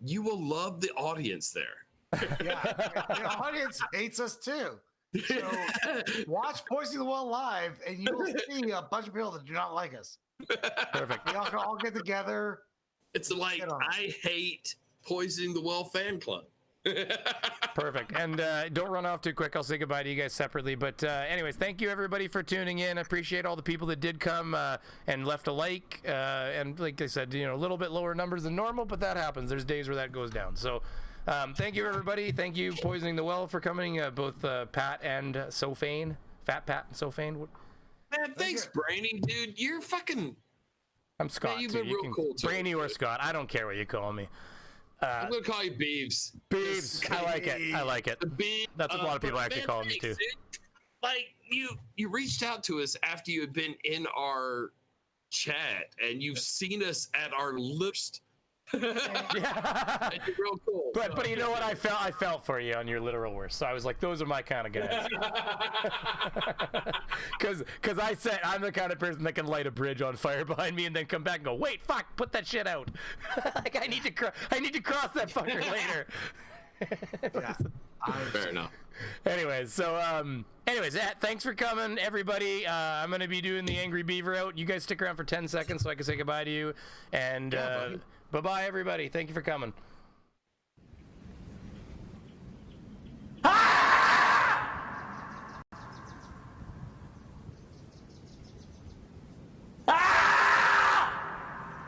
you will love the audience there. Yeah, the audience hates us too. So watch Poisoning the Well live, and you will see a bunch of people that do not like us. Perfect. We all get together. It's like I hate Poisoning the Well fan club. Perfect. And don't run off too quick. I'll say goodbye to you guys separately. But anyways, thank you everybody for tuning in. I appreciate all the people that did come and left a like. And like I said, a little bit lower numbers than normal, but that happens. There's days where that goes down. So. Thank you, everybody. Thank you, Poisoning the Well, for coming. Both Pat and Sofane. Fat Pat and Sofane. Man, thanks, Brainy, dude. You're fucking... I'm Scott. Man, you've been real cool, too. Brainy or Scott. I don't care what you call me. I'm going to call you Beeves. Beeves. I like it. I like it. That's what a lot of people actually call me, too. Dude. Like, you reached out to us after you had been in our chat, and you've seen us at our list. Yeah. And you're real cool. But you know what? I felt for you on your literal worst. So I was like, those are my kind of guys. Because I said I'm the kind of person that can light a bridge on fire behind me and then come back and go, wait, fuck, put that shit out. Like I need to cross that fucker later. Yeah. Fair enough. Anyways, thanks for coming, everybody. I'm gonna be doing the Angry Beaver out. You guys stick around for 10 seconds so I can say goodbye to you. And bye-bye, everybody. Thank you for coming.